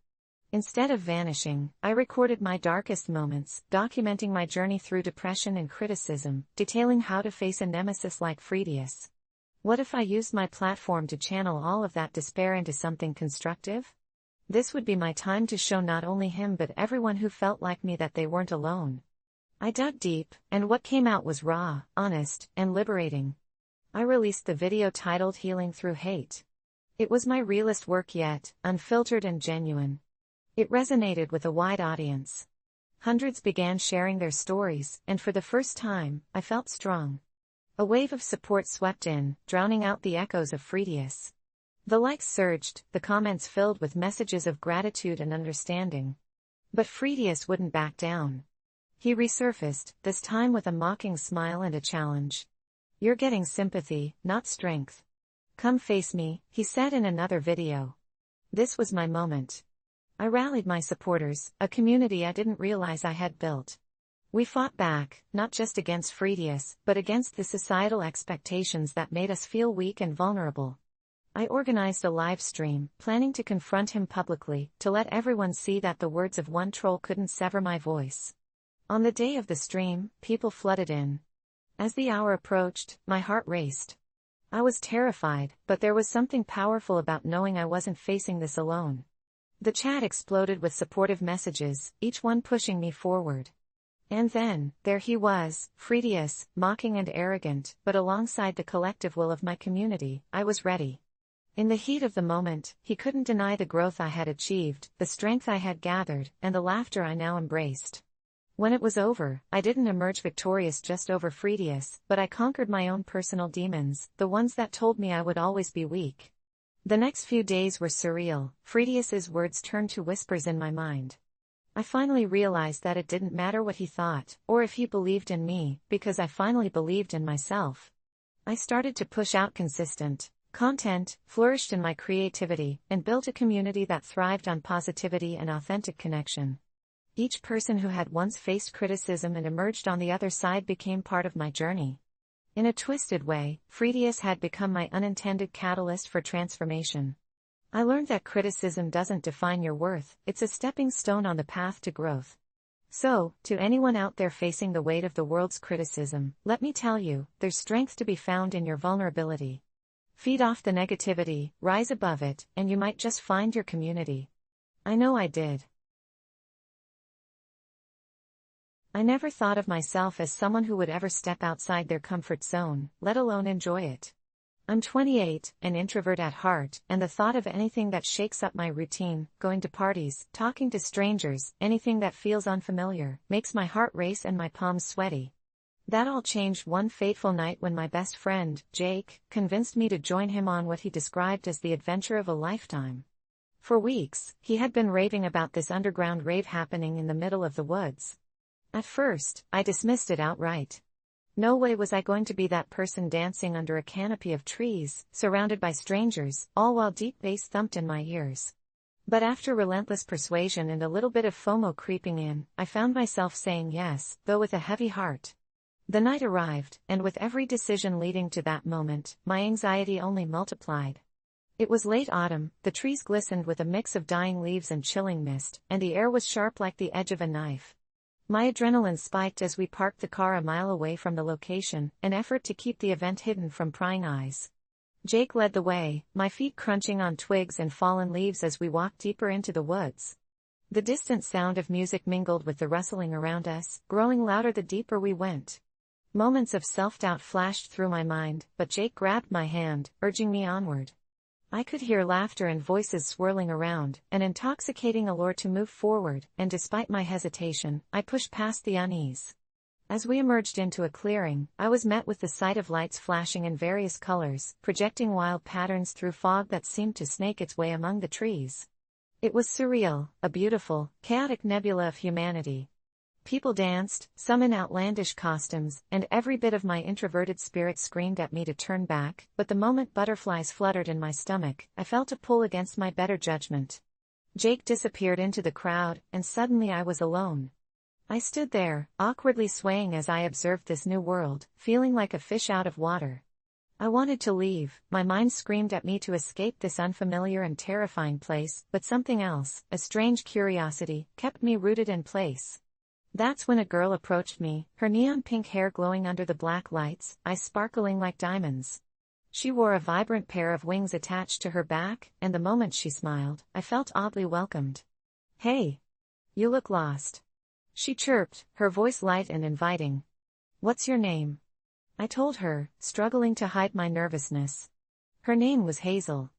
Instead of vanishing, I recorded my darkest moments, documenting my journey through depression and criticism, detailing how to face a nemesis like Fredius. What if I used my platform to channel all of that despair into something constructive? This would be my time to show not only him but everyone who felt like me that they weren't alone. I dug deep, and what came out was raw, honest, and liberating. I released the video titled "Healing Through Hate." It was my realest work yet, unfiltered and genuine. It resonated with a wide audience. Hundreds began sharing their stories, and for the first time, I felt strong. A wave of support swept in, drowning out the echoes of Fredius. The likes surged, the comments filled with messages of gratitude and understanding. But Fredius wouldn't back down. He resurfaced, this time with a mocking smile and a challenge. "You're getting sympathy, not strength. Come face me," he said in another video. This was my moment. I rallied my supporters, a community I didn't realize I had built. We fought back, not just against Fredius, but against the societal expectations that made us feel weak and vulnerable. I organized a live stream, planning to confront him publicly, to let everyone see that the words of one troll couldn't sever my voice. On the day of the stream, people flooded in. As the hour approached, my heart raced. I was terrified, but there was something powerful about knowing I wasn't facing this alone. The chat exploded with supportive messages, each one pushing me forward. And then, there he was, Fridius, mocking and arrogant, but alongside the collective will of my community, I was ready. In the heat of the moment, he couldn't deny the growth I had achieved, the strength I had gathered, and the laughter I now embraced. When it was over, I didn't emerge victorious just over Fridius, but I conquered my own personal demons, the ones that told me I would always be weak. The next few days were surreal. Fridius's words turned to whispers in my mind. I finally realized that it didn't matter what he thought, or if he believed in me, because I finally believed in myself. I started to push out consistent content, flourished in my creativity, and built a community that thrived on positivity and authentic connection. Each person who had once faced criticism and emerged on the other side became part of my journey. In a twisted way, Fridius had become my unintended catalyst for transformation. I learned that criticism doesn't define your worth, it's a stepping stone on the path to growth. So, to anyone out there facing the weight of the world's criticism, let me tell you, there's strength to be found in your vulnerability. Feed off the negativity, rise above it, and you might just find your community. I know I did. I never thought of myself as someone who would ever step outside their comfort zone, let alone enjoy it. I'm 28, an introvert at heart, and the thought of anything that shakes up my routine, going to parties, talking to strangers, anything that feels unfamiliar, makes my heart race and my palms sweaty. That all changed one fateful night when my best friend, Jake, convinced me to join him on what he described as the adventure of a lifetime. For weeks, he had been raving about this underground rave happening in the middle of the woods. At first, I dismissed it outright. No way was I going to be that person dancing under a canopy of trees, surrounded by strangers, all while deep bass thumped in my ears. But after relentless persuasion and a little bit of FOMO creeping in, I found myself saying yes, though with a heavy heart. The night arrived, and with every decision leading to that moment, my anxiety only multiplied. It was late autumn, the trees glistened with a mix of dying leaves and chilling mist, and the air was sharp like the edge of a knife. My adrenaline spiked as we parked the car a mile away from the location, an effort to keep the event hidden from prying eyes. Jake led the way, my feet crunching on twigs and fallen leaves as we walked deeper into the woods. The distant sound of music mingled with the rustling around us, growing louder the deeper we went. Moments of self-doubt flashed through my mind, but Jake grabbed my hand, urging me onward. I could hear laughter and voices swirling around, an intoxicating allure to move forward, and despite my hesitation, I pushed past the unease. As we emerged into a clearing, I was met with the sight of lights flashing in various colors, projecting wild patterns through fog that seemed to snake its way among the trees. It was surreal, a beautiful, chaotic nebula of humanity. People danced, some in outlandish costumes, and every bit of my introverted spirit screamed at me to turn back, but the moment butterflies fluttered in my stomach, I felt a pull against my better judgment. Jake disappeared into the crowd, and suddenly I was alone. I stood there, awkwardly swaying as I observed this new world, feeling like a fish out of water. I wanted to leave, my mind screamed at me to escape this unfamiliar and terrifying place, but something else, a strange curiosity, kept me rooted in place. That's when a girl approached me, her neon pink hair glowing under the black lights, eyes sparkling like diamonds. She wore a vibrant pair of wings attached to her back, and the moment she smiled, I felt oddly welcomed. "Hey! You look lost," she chirped, her voice light and inviting. "What's your name?" I told her, struggling to hide my nervousness. Her name was Hazel.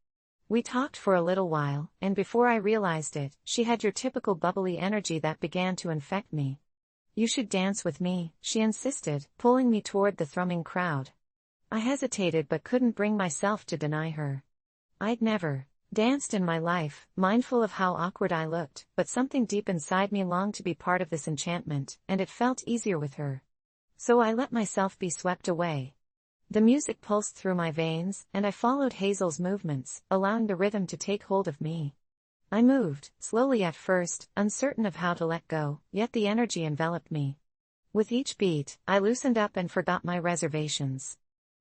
We talked for a little while, and before I realized it, she had your typical bubbly energy that began to infect me. "You should dance with me," she insisted, pulling me toward the thrumming crowd. I hesitated but couldn't bring myself to deny her. I'd never danced in my life, mindful of how awkward I looked, but something deep inside me longed to be part of this enchantment, and it felt easier with her. So I let myself be swept away. The music pulsed through my veins, and I followed Hazel's movements, allowing the rhythm to take hold of me. I moved, slowly at first, uncertain of how to let go, yet the energy enveloped me. With each beat, I loosened up and forgot my reservations.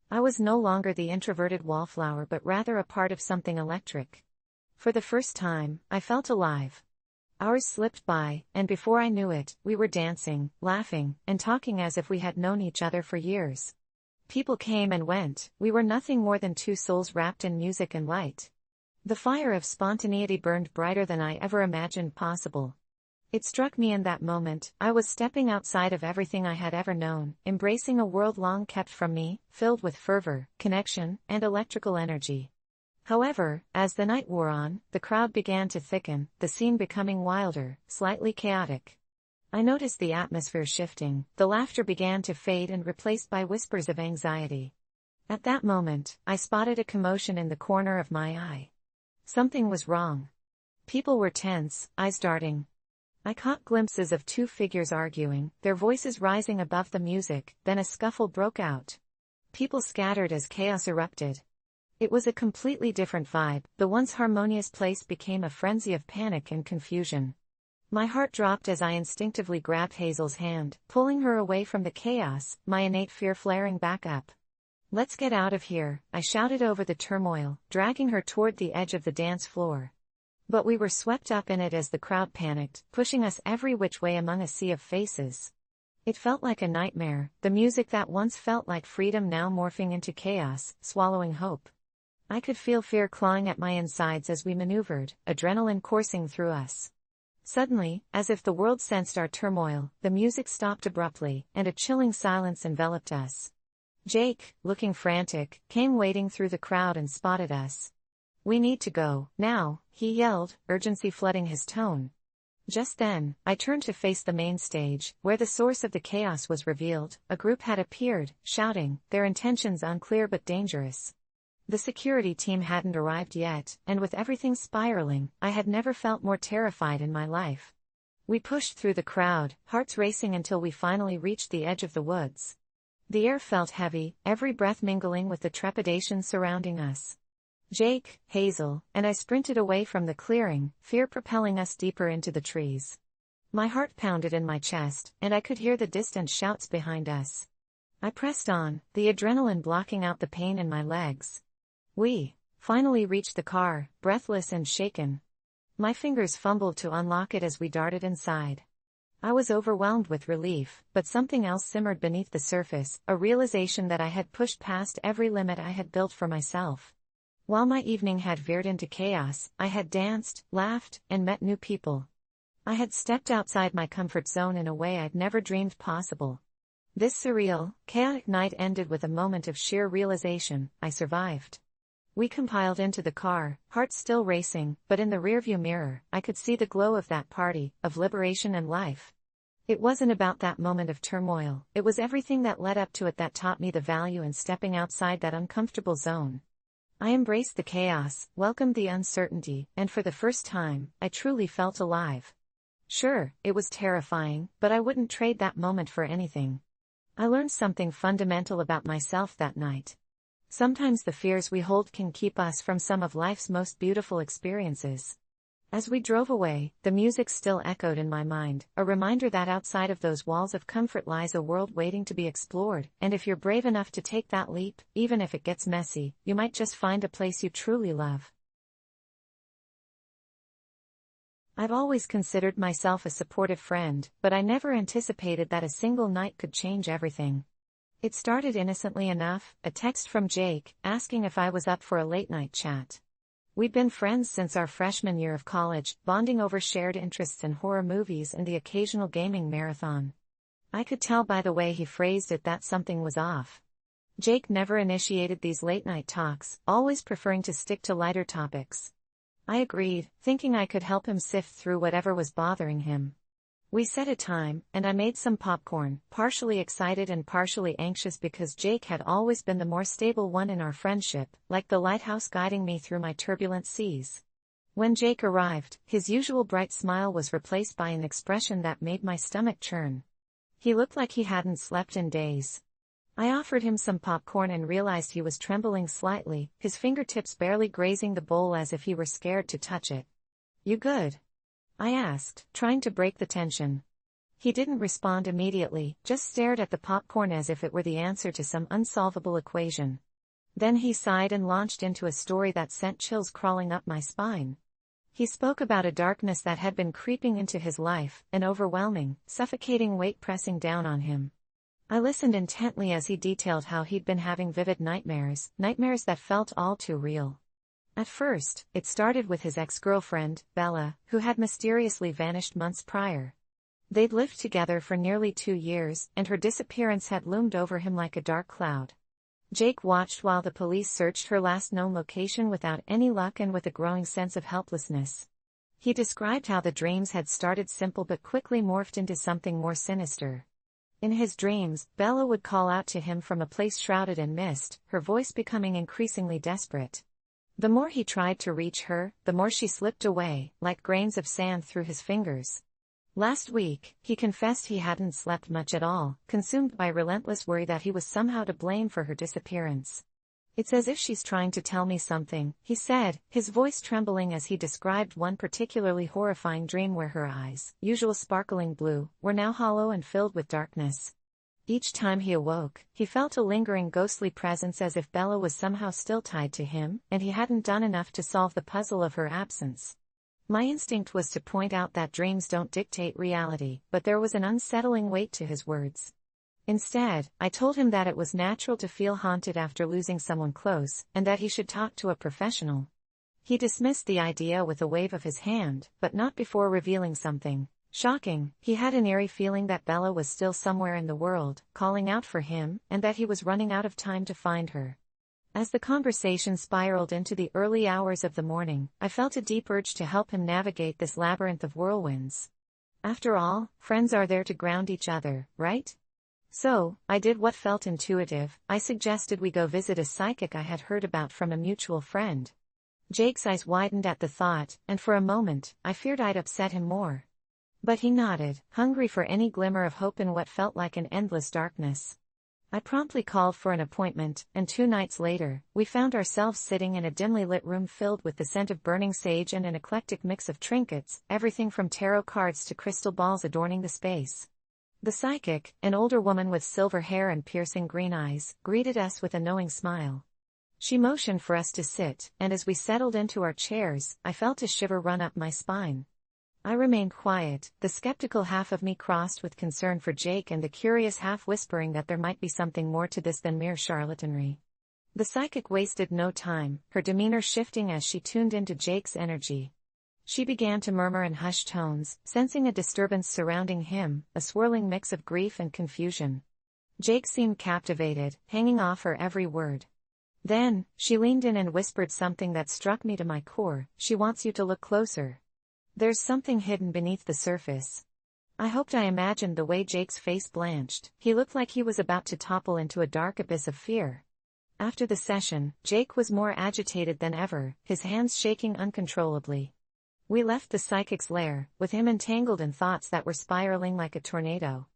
I was no longer the introverted wallflower but rather a part of something electric. For the first time, I felt alive. Hours slipped by, and before I knew it, we were dancing, laughing, and talking as if we had known each other for years. People came and went, we were nothing more than two souls wrapped in music and light. The fire of spontaneity burned brighter than I ever imagined possible. It struck me in that moment, I was stepping outside of everything I had ever known, embracing a world long kept from me, filled with fervor, connection, and electrical energy. However, as the night wore on, the crowd began to thicken, the scene becoming wilder, slightly chaotic. I noticed the atmosphere shifting, the laughter began to fade and replaced by whispers of anxiety. At that moment, I spotted a commotion in the corner of my eye. Something was wrong. People were tense, eyes darting. I caught glimpses of two figures arguing, their voices rising above the music, then a scuffle broke out. People scattered as chaos erupted. It was a completely different vibe, the once harmonious place became a frenzy of panic and confusion. My heart dropped as I instinctively grabbed Hazel's hand, pulling her away from the chaos, my innate fear flaring back up. "Let's get out of here," I shouted over the turmoil, dragging her toward the edge of the dance floor. But we were swept up in it as the crowd panicked, pushing us every which way among a sea of faces. It felt like a nightmare, the music that once felt like freedom now morphing into chaos, swallowing hope. I could feel fear clawing at my insides as we maneuvered, adrenaline coursing through us. Suddenly, as if the world sensed our turmoil, the music stopped abruptly, and a chilling silence enveloped us. Jake, looking frantic, came wading through the crowd and spotted us. "We need to go, now," he yelled, urgency flooding his tone. Just then, I turned to face the main stage, where the source of the chaos was revealed. A group had appeared, shouting, their intentions unclear but dangerous. The security team hadn't arrived yet, and with everything spiraling, I had never felt more terrified in my life. We pushed through the crowd, hearts racing until we finally reached the edge of the woods. The air felt heavy, every breath mingling with the trepidation surrounding us. Jake, Hazel, and I sprinted away from the clearing, fear propelling us deeper into the trees. My heart pounded in my chest, and I could hear the distant shouts behind us. I pressed on, the adrenaline blocking out the pain in my legs. We finally reached the car, breathless and shaken. My fingers fumbled to unlock it as we darted inside. I was overwhelmed with relief, but something else simmered beneath the surface, a realization that I had pushed past every limit I had built for myself. While my evening had veered into chaos, I had danced, laughed, and met new people. I had stepped outside my comfort zone in a way I'd never dreamed possible. This surreal, chaotic night ended with a moment of sheer realization: I survived. We compiled into the car, hearts still racing, but in the rearview mirror, I could see the glow of that party, of liberation and life. It wasn't about that moment of turmoil, it was everything that led up to it that taught me the value in stepping outside that uncomfortable zone. I embraced the chaos, welcomed the uncertainty, and for the first time, I truly felt alive. Sure, it was terrifying, but I wouldn't trade that moment for anything. I learned something fundamental about myself that night. Sometimes the fears we hold can keep us from some of life's most beautiful experiences. As we drove away, the music still echoed in my mind, a reminder that outside of those walls of comfort lies a world waiting to be explored, and if you're brave enough to take that leap, even if it gets messy, you might just find a place you truly love. I've always considered myself a supportive friend, but I never anticipated that a single night could change everything. It started innocently enough, a text from Jake, asking if I was up for a late-night chat. We'd been friends since our freshman year of college, bonding over shared interests in horror movies and the occasional gaming marathon. I could tell by the way he phrased it that something was off. Jake never initiated these late-night talks, always preferring to stick to lighter topics. I agreed, thinking I could help him sift through whatever was bothering him. We set a time, and I made some popcorn, partially excited and partially anxious because Jake had always been the more stable one in our friendship, like the lighthouse guiding me through my turbulent seas. When Jake arrived, his usual bright smile was replaced by an expression that made my stomach churn. He looked like he hadn't slept in days. I offered him some popcorn and realized he was trembling slightly, his fingertips barely grazing the bowl as if he were scared to touch it. "You good?" I asked, trying to break the tension. He didn't respond immediately, just stared at the popcorn as if it were the answer to some unsolvable equation. Then he sighed and launched into a story that sent chills crawling up my spine. He spoke about a darkness that had been creeping into his life, an overwhelming, suffocating weight pressing down on him. I listened intently as he detailed how he'd been having vivid nightmares that felt all too real. At first, it started with his ex-girlfriend, Bella, who had mysteriously vanished months prior. They'd lived together for nearly 2 years, and her disappearance had loomed over him like a dark cloud. Jake watched while the police searched her last known location without any luck and with a growing sense of helplessness. He described how the dreams had started simple but quickly morphed into something more sinister. In his dreams, Bella would call out to him from a place shrouded in mist, her voice becoming increasingly desperate. The more he tried to reach her, the more she slipped away, like grains of sand through his fingers. Last week, he confessed he hadn't slept much at all, consumed by relentless worry that he was somehow to blame for her disappearance. "It's as if she's trying to tell me something," he said, his voice trembling as he described one particularly horrifying dream where her eyes, usual sparkling blue, were now hollow and filled with darkness. Each time he awoke, he felt a lingering ghostly presence as if Bella was somehow still tied to him, and he hadn't done enough to solve the puzzle of her absence. My instinct was to point out that dreams don't dictate reality, but there was an unsettling weight to his words. Instead, I told him that it was natural to feel haunted after losing someone close, and that he should talk to a professional. He dismissed the idea with a wave of his hand, but not before revealing something shocking. He had an eerie feeling that Bella was still somewhere in the world, calling out for him, and that he was running out of time to find her. As the conversation spiraled into the early hours of the morning, I felt a deep urge to help him navigate this labyrinth of whirlwinds. After all, friends are there to ground each other, right? So, I did what felt intuitive. I suggested we go visit a psychic I had heard about from a mutual friend. Jake's eyes widened at the thought, and for a moment, I feared I'd upset him more. But he nodded, hungry for any glimmer of hope in what felt like an endless darkness. I promptly called for an appointment, and 2 nights later, we found ourselves sitting in a dimly lit room filled with the scent of burning sage and an eclectic mix of trinkets, everything from tarot cards to crystal balls adorning the space. The psychic, an older woman with silver hair and piercing green eyes, greeted us with a knowing smile. She motioned for us to sit, and as we settled into our chairs, I felt a shiver run up my spine. I remained quiet, the skeptical half of me crossed with concern for Jake and the curious half whispering that there might be something more to this than mere charlatanry. The psychic wasted no time, her demeanor shifting as she tuned into Jake's energy. She began to murmur in hushed tones, sensing a disturbance surrounding him, a swirling mix of grief and confusion. Jake seemed captivated, hanging off her every word. Then, she leaned in and whispered something that struck me to my core. "She wants you to look closer. There's something hidden beneath the surface." I hoped I imagined the way Jake's face blanched. He looked like he was about to topple into a dark abyss of fear. After the session, Jake was more agitated than ever, his hands shaking uncontrollably. We left the psychic's lair, with him entangled in thoughts that were spiraling like a tornado.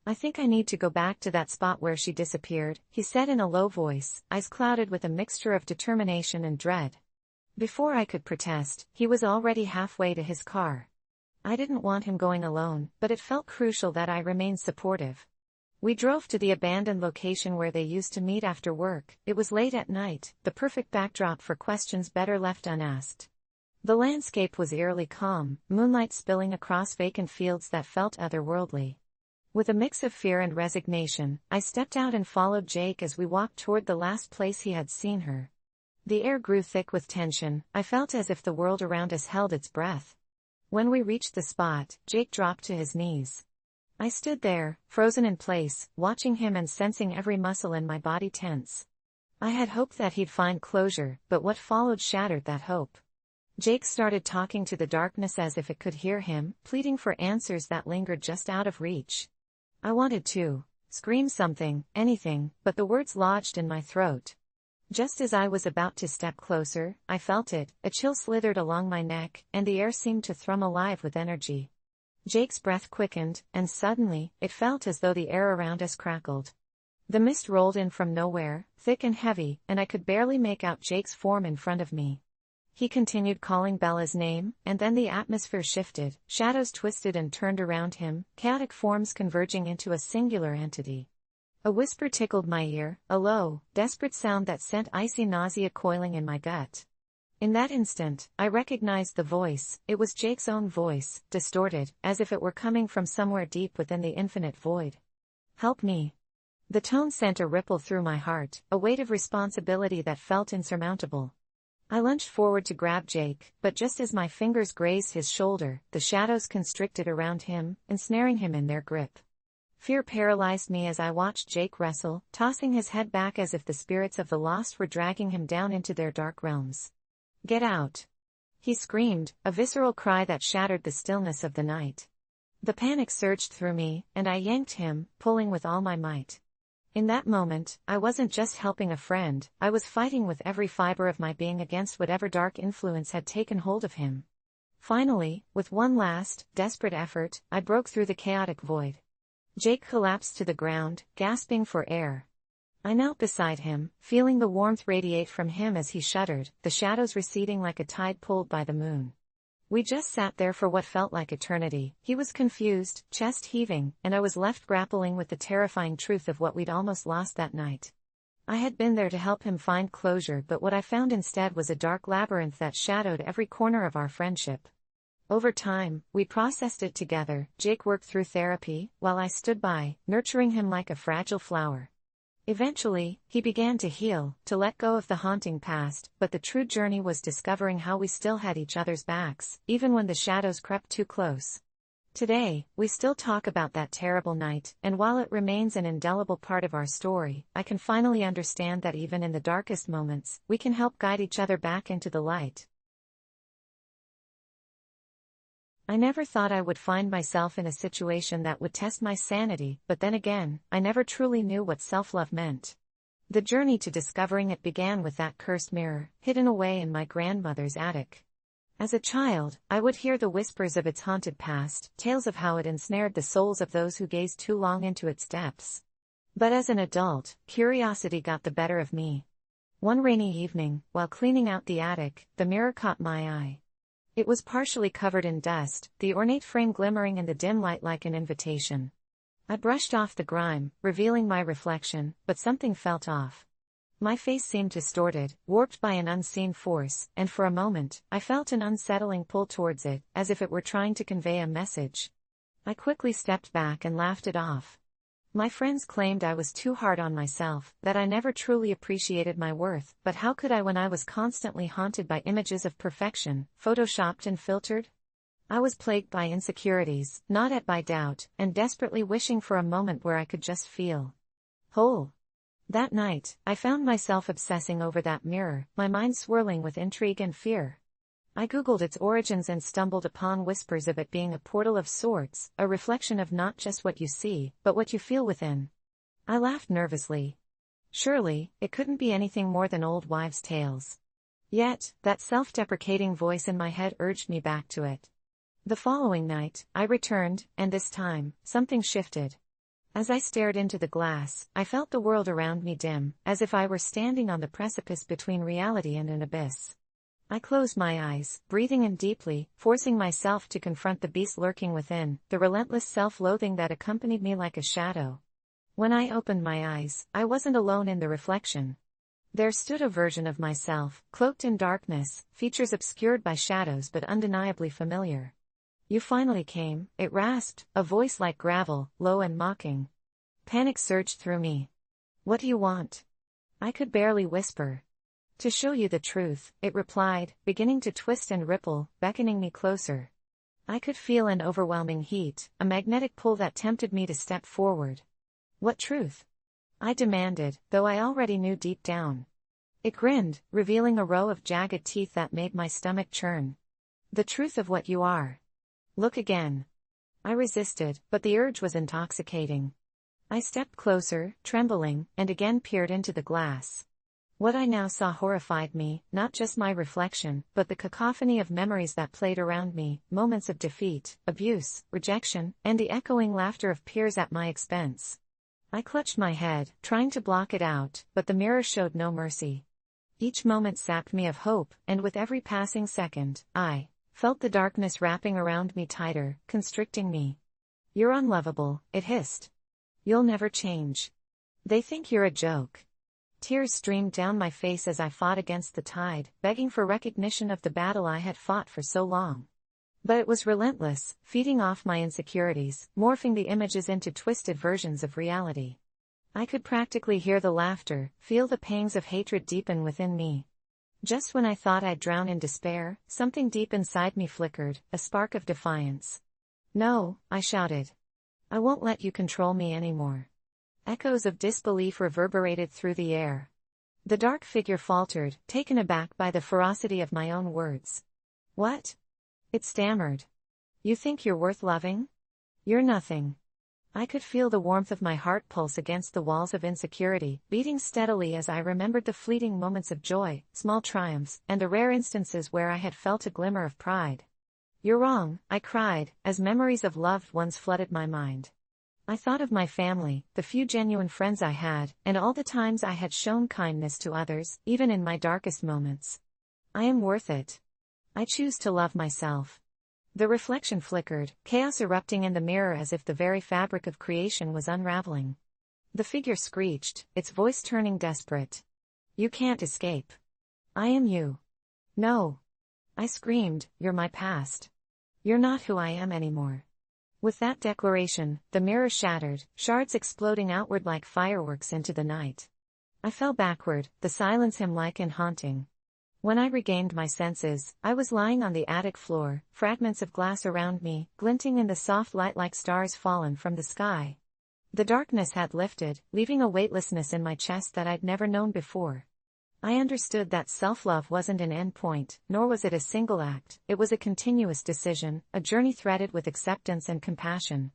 "I think I need to go back to that spot where she disappeared," he said in a low voice, eyes clouded with a mixture of determination and dread. Before I could protest, he was already halfway to his car. I didn't want him going alone, but it felt crucial that I remain supportive. We drove to the abandoned location where they used to meet after work. It was late at night, the perfect backdrop for questions better left unasked. The landscape was eerily calm, moonlight spilling across vacant fields that felt otherworldly. With a mix of fear and resignation, I stepped out and followed Jake as we walked toward the last place he had seen her. The air grew thick with tension. I felt as if the world around us held its breath. When we reached the spot, Jake dropped to his knees. I stood there, frozen in place, watching him and sensing every muscle in my body tense. I had hoped that he'd find closure, but what followed shattered that hope. Jake started talking to the darkness as if it could hear him, pleading for answers that lingered just out of reach. I wanted to scream something, anything, but the words lodged in my throat. Just as I was about to step closer, I felt it. A chill slithered along my neck, and the air seemed to thrum alive with energy. Jake's breath quickened, and suddenly, it felt as though the air around us crackled. The mist rolled in from nowhere, thick and heavy, and I could barely make out Jake's form in front of me. He continued calling Bella's name, and then the atmosphere shifted, shadows twisted and turned around him, chaotic forms converging into a singular entity. A whisper tickled my ear, a low, desperate sound that sent icy nausea coiling in my gut. In that instant, I recognized the voice. It was Jake's own voice, distorted, as if it were coming from somewhere deep within the infinite void. "Help me." The tone sent a ripple through my heart, a weight of responsibility that felt insurmountable. I lunged forward to grab Jake, but just as my fingers grazed his shoulder, the shadows constricted around him, ensnaring him in their grip. Fear paralyzed me as I watched Jake wrestle, tossing his head back as if the spirits of the lost were dragging him down into their dark realms. "Get out!" he screamed, a visceral cry that shattered the stillness of the night. The panic surged through me, and I yanked him, pulling with all my might. In that moment, I wasn't just helping a friend, I was fighting with every fiber of my being against whatever dark influence had taken hold of him. Finally, with one last, desperate effort, I broke through the chaotic void. Jake collapsed to the ground, gasping for air. I knelt beside him, feeling the warmth radiate from him as he shuddered, the shadows receding like a tide pulled by the moon. We just sat there for what felt like eternity. He was confused, chest heaving, and I was left grappling with the terrifying truth of what we'd almost lost that night. I had been there to help him find closure, but what I found instead was a dark labyrinth that shadowed every corner of our friendship. Over time, we processed it together. Jake worked through therapy, while I stood by, nurturing him like a fragile flower. Eventually, he began to heal, to let go of the haunting past, but the true journey was discovering how we still had each other's backs, even when the shadows crept too close. Today, we still talk about that terrible night, and while it remains an indelible part of our story, I can finally understand that even in the darkest moments, we can help guide each other back into the light. I never thought I would find myself in a situation that would test my sanity, but then again, I never truly knew what self-love meant. The journey to discovering it began with that cursed mirror, hidden away in my grandmother's attic. As a child, I would hear the whispers of its haunted past, tales of how it ensnared the souls of those who gazed too long into its depths. But as an adult, curiosity got the better of me. One rainy evening, while cleaning out the attic, the mirror caught my eye. It was partially covered in dust, the ornate frame glimmering in the dim light like an invitation. I brushed off the grime, revealing my reflection, but something felt off. My face seemed distorted, warped by an unseen force, and for a moment, I felt an unsettling pull towards it, as if it were trying to convey a message. I quickly stepped back and laughed it off. My friends claimed I was too hard on myself, that I never truly appreciated my worth, but how could I when I was constantly haunted by images of perfection, photoshopped and filtered? I was plagued by insecurities, gnawed at by doubt, and desperately wishing for a moment where I could just feel whole. That night, I found myself obsessing over that mirror, my mind swirling with intrigue and fear. I googled its origins and stumbled upon whispers of it being a portal of sorts, a reflection of not just what you see, but what you feel within. I laughed nervously. Surely, it couldn't be anything more than old wives' tales. Yet, that self-deprecating voice in my head urged me back to it. The following night, I returned, and this time, something shifted. As I stared into the glass, I felt the world around me dim, as if I were standing on the precipice between reality and an abyss. I closed my eyes, breathing in deeply, forcing myself to confront the beast lurking within, the relentless self-loathing that accompanied me like a shadow. When I opened my eyes, I wasn't alone in the reflection. There stood a version of myself, cloaked in darkness, features obscured by shadows but undeniably familiar. "You finally came," it rasped, a voice like gravel, low and mocking. Panic surged through me. "What do you want?" I could barely whisper. "To show you the truth," it replied, beginning to twist and ripple, beckoning me closer. I could feel an overwhelming heat, a magnetic pull that tempted me to step forward. "What truth?" I demanded, though I already knew deep down. It grinned, revealing a row of jagged teeth that made my stomach churn. "The truth of what you are. Look again." I resisted, but the urge was intoxicating. I stepped closer, trembling, and again peered into the glass. What I now saw horrified me, not just my reflection, but the cacophony of memories that played around me, moments of defeat, abuse, rejection, and the echoing laughter of peers at my expense. I clutched my head, trying to block it out, but the mirror showed no mercy. Each moment sapped me of hope, and with every passing second, I felt the darkness wrapping around me tighter, constricting me. "You're unlovable," it hissed. "You'll never change. They think you're a joke." Tears streamed down my face as I fought against the tide, begging for recognition of the battle I had fought for so long. But it was relentless, feeding off my insecurities, morphing the images into twisted versions of reality. I could practically hear the laughter, feel the pangs of hatred deepen within me. Just when I thought I'd drown in despair, something deep inside me flickered, a spark of defiance. "No," I shouted. "I won't let you control me anymore." Echoes of disbelief reverberated through the air. The dark figure faltered, taken aback by the ferocity of my own words. "What?" it stammered. "You think you're worth loving? You're nothing." I could feel the warmth of my heart pulse against the walls of insecurity, beating steadily as I remembered the fleeting moments of joy, small triumphs, and the rare instances where I had felt a glimmer of pride. "You're wrong," I cried, as memories of loved ones flooded my mind. I thought of my family, the few genuine friends I had, and all the times I had shown kindness to others, even in my darkest moments. I am worth it. I choose to love myself. The reflection flickered, chaos erupting in the mirror as if the very fabric of creation was unraveling. The figure screeched, its voice turning desperate. "You can't escape. I am you." "No." I screamed, "You're my past. You're not who I am anymore." With that declaration, the mirror shattered, shards exploding outward like fireworks into the night. I fell backward, the silence hymn-like and haunting. When I regained my senses, I was lying on the attic floor, fragments of glass around me, glinting in the soft light like stars fallen from the sky. The darkness had lifted, leaving a weightlessness in my chest that I'd never known before. I understood that self-love wasn't an end point, nor was it a single act, it was a continuous decision, a journey threaded with acceptance and compassion.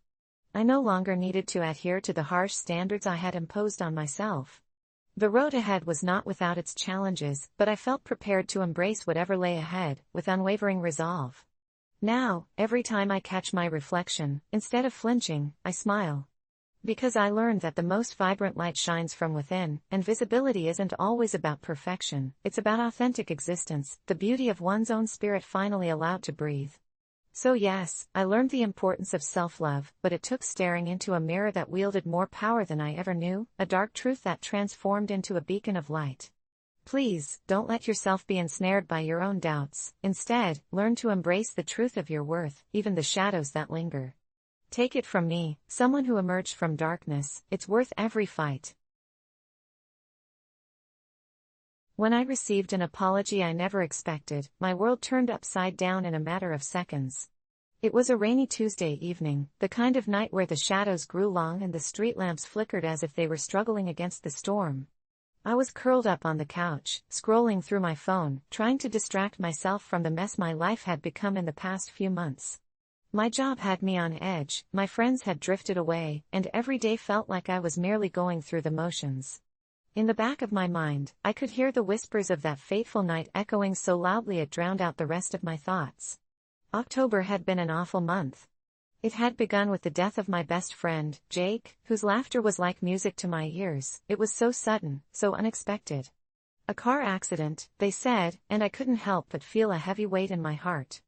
I no longer needed to adhere to the harsh standards I had imposed on myself. The road ahead was not without its challenges, but I felt prepared to embrace whatever lay ahead, with unwavering resolve. Now, every time I catch my reflection, instead of flinching, I smile. Because I learned that the most vibrant light shines from within, and visibility isn't always about perfection, it's about authentic existence, the beauty of one's own spirit finally allowed to breathe. So yes, I learned the importance of self-love, but it took staring into a mirror that wielded more power than I ever knew, a dark truth that transformed into a beacon of light. Please, don't let yourself be ensnared by your own doubts. Instead, learn to embrace the truth of your worth, even the shadows that linger. Take it from me, someone who emerged from darkness, it's worth every fight. When I received an apology I never expected, my world turned upside down in a matter of seconds. It was a rainy Tuesday evening, the kind of night where the shadows grew long and the street lamps flickered as if they were struggling against the storm. I was curled up on the couch, scrolling through my phone, trying to distract myself from the mess my life had become in the past few months. My job had me on edge, my friends had drifted away, and every day felt like I was merely going through the motions. In the back of my mind, I could hear the whispers of that fateful night echoing so loudly it drowned out the rest of my thoughts. October had been an awful month. It had begun with the death of my best friend, Jake, whose laughter was like music to my ears. It was so sudden, so unexpected. A car accident, they said, and I couldn't help but feel a heavy weight in my heart.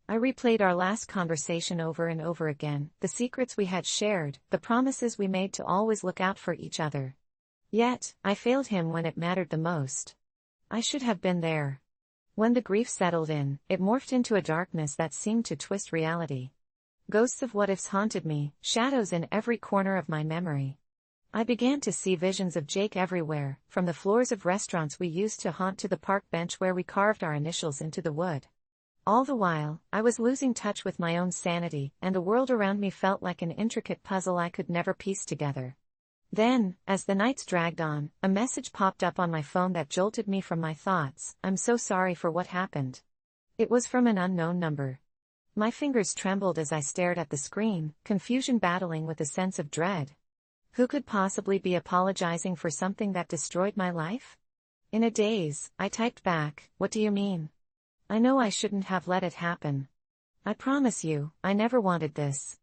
I replayed our last conversation over and over again, the secrets we had shared, the promises we made to always look out for each other. Yet, I failed him when it mattered the most. I should have been there. When the grief settled in, it morphed into a darkness that seemed to twist reality. Ghosts of what-ifs haunted me, shadows in every corner of my memory. I began to see visions of Jake everywhere, from the floors of restaurants we used to haunt to the park bench where we carved our initials into the wood. All the while, I was losing touch with my own sanity, and the world around me felt like an intricate puzzle I could never piece together. Then, as the nights dragged on, a message popped up on my phone that jolted me from my thoughts. "I'm so sorry for what happened." It was from an unknown number. My fingers trembled as I stared at the screen, confusion battling with a sense of dread. Who could possibly be apologizing for something that destroyed my life? In a daze, I typed back, "What do you mean? I know I shouldn't have let it happen. I promise you, I never wanted this.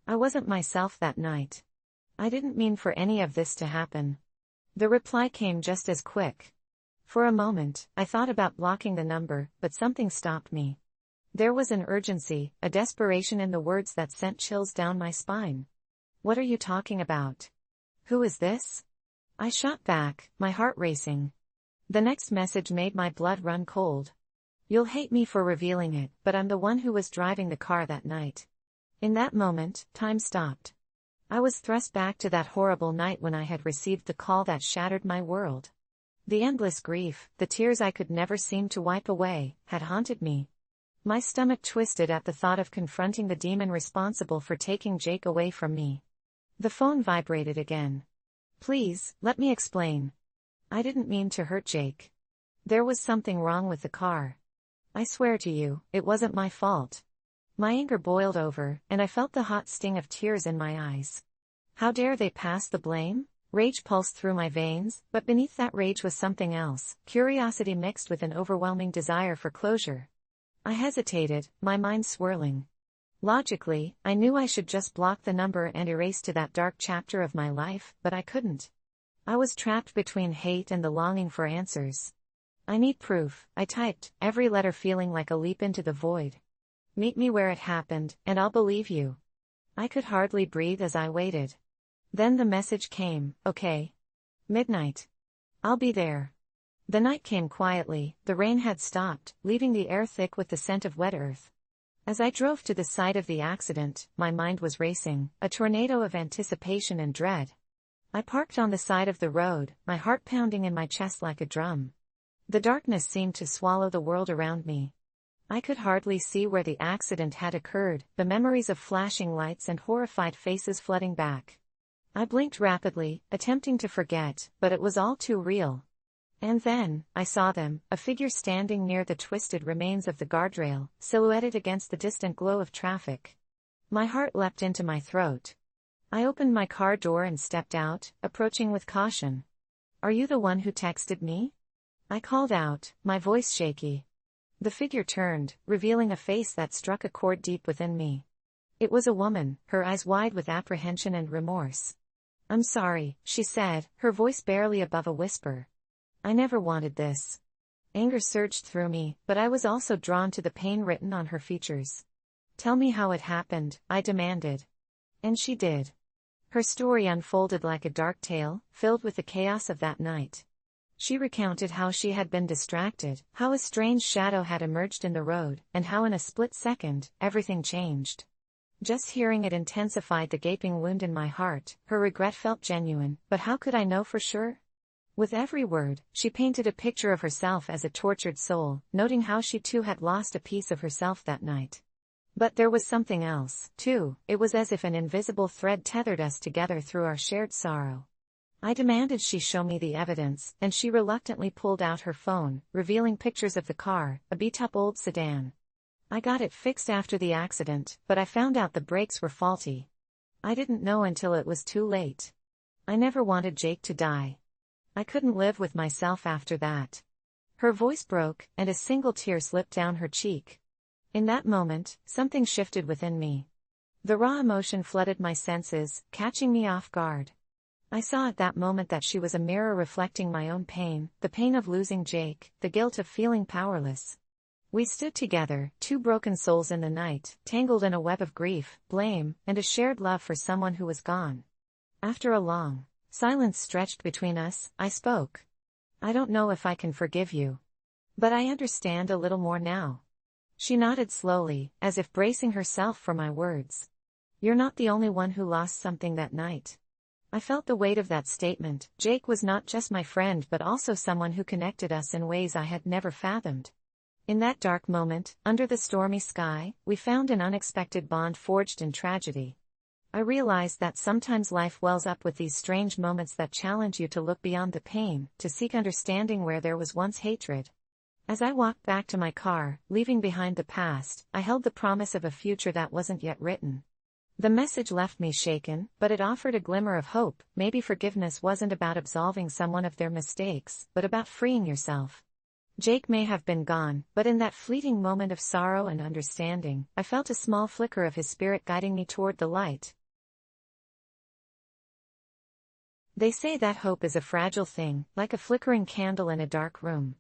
I wasn't myself that night. I didn't mean for any of this to happen." The reply came just as quick. For a moment, I thought about blocking the number, but something stopped me. There was an urgency, a desperation in the words that sent chills down my spine. "What are you talking about? Who is this?" I shot back, my heart racing. The next message made my blood run cold. "You'll hate me for revealing it, but I'm the one who was driving the car that night." In that moment, time stopped. I was thrust back to that horrible night when I had received the call that shattered my world. The endless grief, the tears I could never seem to wipe away, had haunted me. My stomach twisted at the thought of confronting the demon responsible for taking Jake away from me. The phone vibrated again. Please, let me explain. I didn't mean to hurt Jake. There was something wrong with the car. I swear to you, it wasn't my fault. My anger boiled over, and I felt the hot sting of tears in my eyes. How dare they pass the blame? Rage pulsed through my veins, but beneath that rage was something else, curiosity mixed with an overwhelming desire for closure. I hesitated, my mind swirling. Logically, I knew I should just block the number and erase to that dark chapter of my life, but I couldn't. I was trapped between hate and the longing for answers. I need proof, I typed, every letter feeling like a leap into the void. Meet me where it happened, and I'll believe you. I could hardly breathe as I waited. Then the message came, okay. Midnight. I'll be there. The night came quietly, the rain had stopped, leaving the air thick with the scent of wet earth. As I drove to the site of the accident, my mind was racing, a tornado of anticipation and dread. I parked on the side of the road, my heart pounding in my chest like a drum. The darkness seemed to swallow the world around me. I could hardly see where the accident had occurred, the memories of flashing lights and horrified faces flooding back. I blinked rapidly, attempting to forget, but it was all too real. And then, I saw them, a figure standing near the twisted remains of the guardrail, silhouetted against the distant glow of traffic. My heart leapt into my throat. I opened my car door and stepped out, approaching with caution. Are you the one who texted me? I called out, my voice shaky. The figure turned, revealing a face that struck a chord deep within me. It was a woman, her eyes wide with apprehension and remorse. I'm sorry, she said, her voice barely above a whisper. I never wanted this. Anger surged through me, but I was also drawn to the pain written on her features. Tell me how it happened, I demanded. And she did. Her story unfolded like a dark tale, filled with the chaos of that night. She recounted how she had been distracted, how a strange shadow had emerged in the road, and how in a split second, everything changed. Just hearing it intensified the gaping wound in my heart. Her regret felt genuine, but how could I know for sure? With every word, she painted a picture of herself as a tortured soul, noting how she too had lost a piece of herself that night. But there was something else, too. It was as if an invisible thread tethered us together through our shared sorrow. I demanded she show me the evidence, and she reluctantly pulled out her phone, revealing pictures of the car, a beat-up old sedan. I got it fixed after the accident, but I found out the brakes were faulty. I didn't know until it was too late. I never wanted Jake to die. I couldn't live with myself after that. Her voice broke, and a single tear slipped down her cheek. In that moment, something shifted within me. The raw emotion flooded my senses, catching me off guard. I saw at that moment that she was a mirror reflecting my own pain, the pain of losing Jake, the guilt of feeling powerless. We stood together, two broken souls in the night, tangled in a web of grief, blame, and a shared love for someone who was gone. After a long silence stretched between us, I spoke. I don't know if I can forgive you. But I understand a little more now. She nodded slowly, as if bracing herself for my words. You're not the only one who lost something that night. I felt the weight of that statement. Jake was not just my friend but also someone who connected us in ways I had never fathomed. In that dark moment, under the stormy sky, we found an unexpected bond forged in tragedy. I realized that sometimes life wells up with these strange moments that challenge you to look beyond the pain, to seek understanding where there was once hatred. As I walked back to my car, leaving behind the past, I held the promise of a future that wasn't yet written. The message left me shaken, but it offered a glimmer of hope. Maybe forgiveness wasn't about absolving someone of their mistakes, but about freeing yourself. Jake may have been gone, but in that fleeting moment of sorrow and understanding, I felt a small flicker of his spirit guiding me toward the light. They say that hope is a fragile thing, like a flickering candle in a dark room.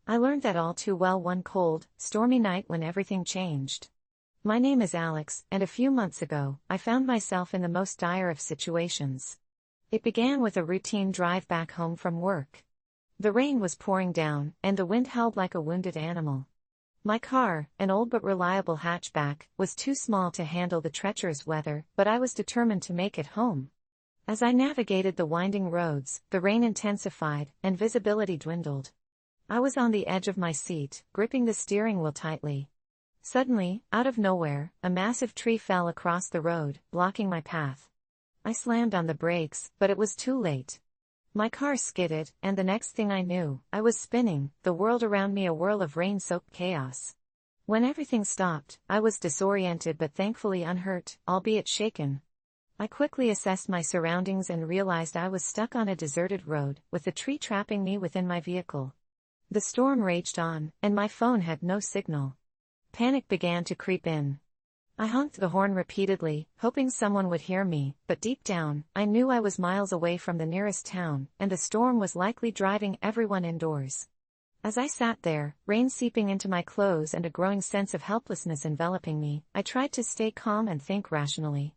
I learned that all too well one cold, stormy night when everything changed. My name is Alex, and a few months ago, I found myself in the most dire of situations. It began with a routine drive back home from work. The rain was pouring down, and the wind howled like a wounded animal. My car, an old but reliable hatchback, was too small to handle the treacherous weather, but I was determined to make it home. As I navigated the winding roads, the rain intensified, and visibility dwindled. I was on the edge of my seat, gripping the steering wheel tightly. Suddenly, out of nowhere, a massive tree fell across the road, blocking my path. I slammed on the brakes, but it was too late. My car skidded, and the next thing I knew, I was spinning, the world around me a whirl of rain-soaked chaos. When everything stopped, I was disoriented but thankfully unhurt, albeit shaken. I quickly assessed my surroundings and realized I was stuck on a deserted road, with a tree trapping me within my vehicle. The storm raged on, and my phone had no signal. Panic began to creep in. I honked the horn repeatedly, hoping someone would hear me, but deep down, I knew I was miles away from the nearest town, and the storm was likely driving everyone indoors. As I sat there, rain seeping into my clothes and a growing sense of helplessness enveloping me, I tried to stay calm and think rationally.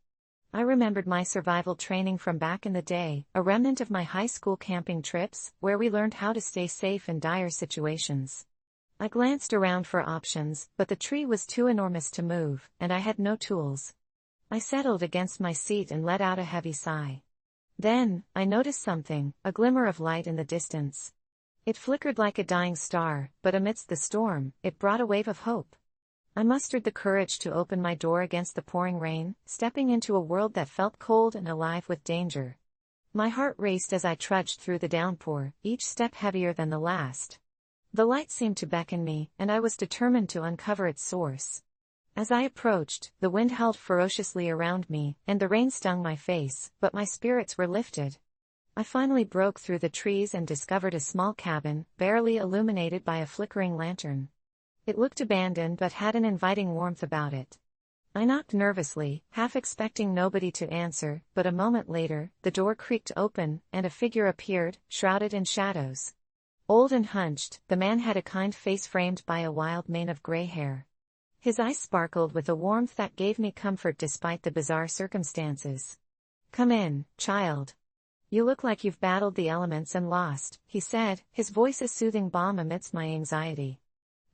I remembered my survival training from back in the day, a remnant of my high school camping trips, where we learned how to stay safe in dire situations. I glanced around for options, but the tree was too enormous to move, and I had no tools. I settled against my seat and let out a heavy sigh. Then, I noticed something, a glimmer of light in the distance. It flickered like a dying star, but amidst the storm, it brought a wave of hope. I mustered the courage to open my door against the pouring rain, stepping into a world that felt cold and alive with danger. My heart raced as I trudged through the downpour, each step heavier than the last. The light seemed to beckon me, and I was determined to uncover its source. As I approached, the wind howled ferociously around me, and the rain stung my face, but my spirits were lifted. I finally broke through the trees and discovered a small cabin, barely illuminated by a flickering lantern. It looked abandoned but had an inviting warmth about it. I knocked nervously, half expecting nobody to answer, but a moment later, the door creaked open, and a figure appeared, shrouded in shadows. Old and hunched, the man had a kind face framed by a wild mane of gray hair. His eyes sparkled with a warmth that gave me comfort despite the bizarre circumstances. "Come in, child. You look like you've battled the elements and lost," he said, his voice a soothing balm amidst my anxiety.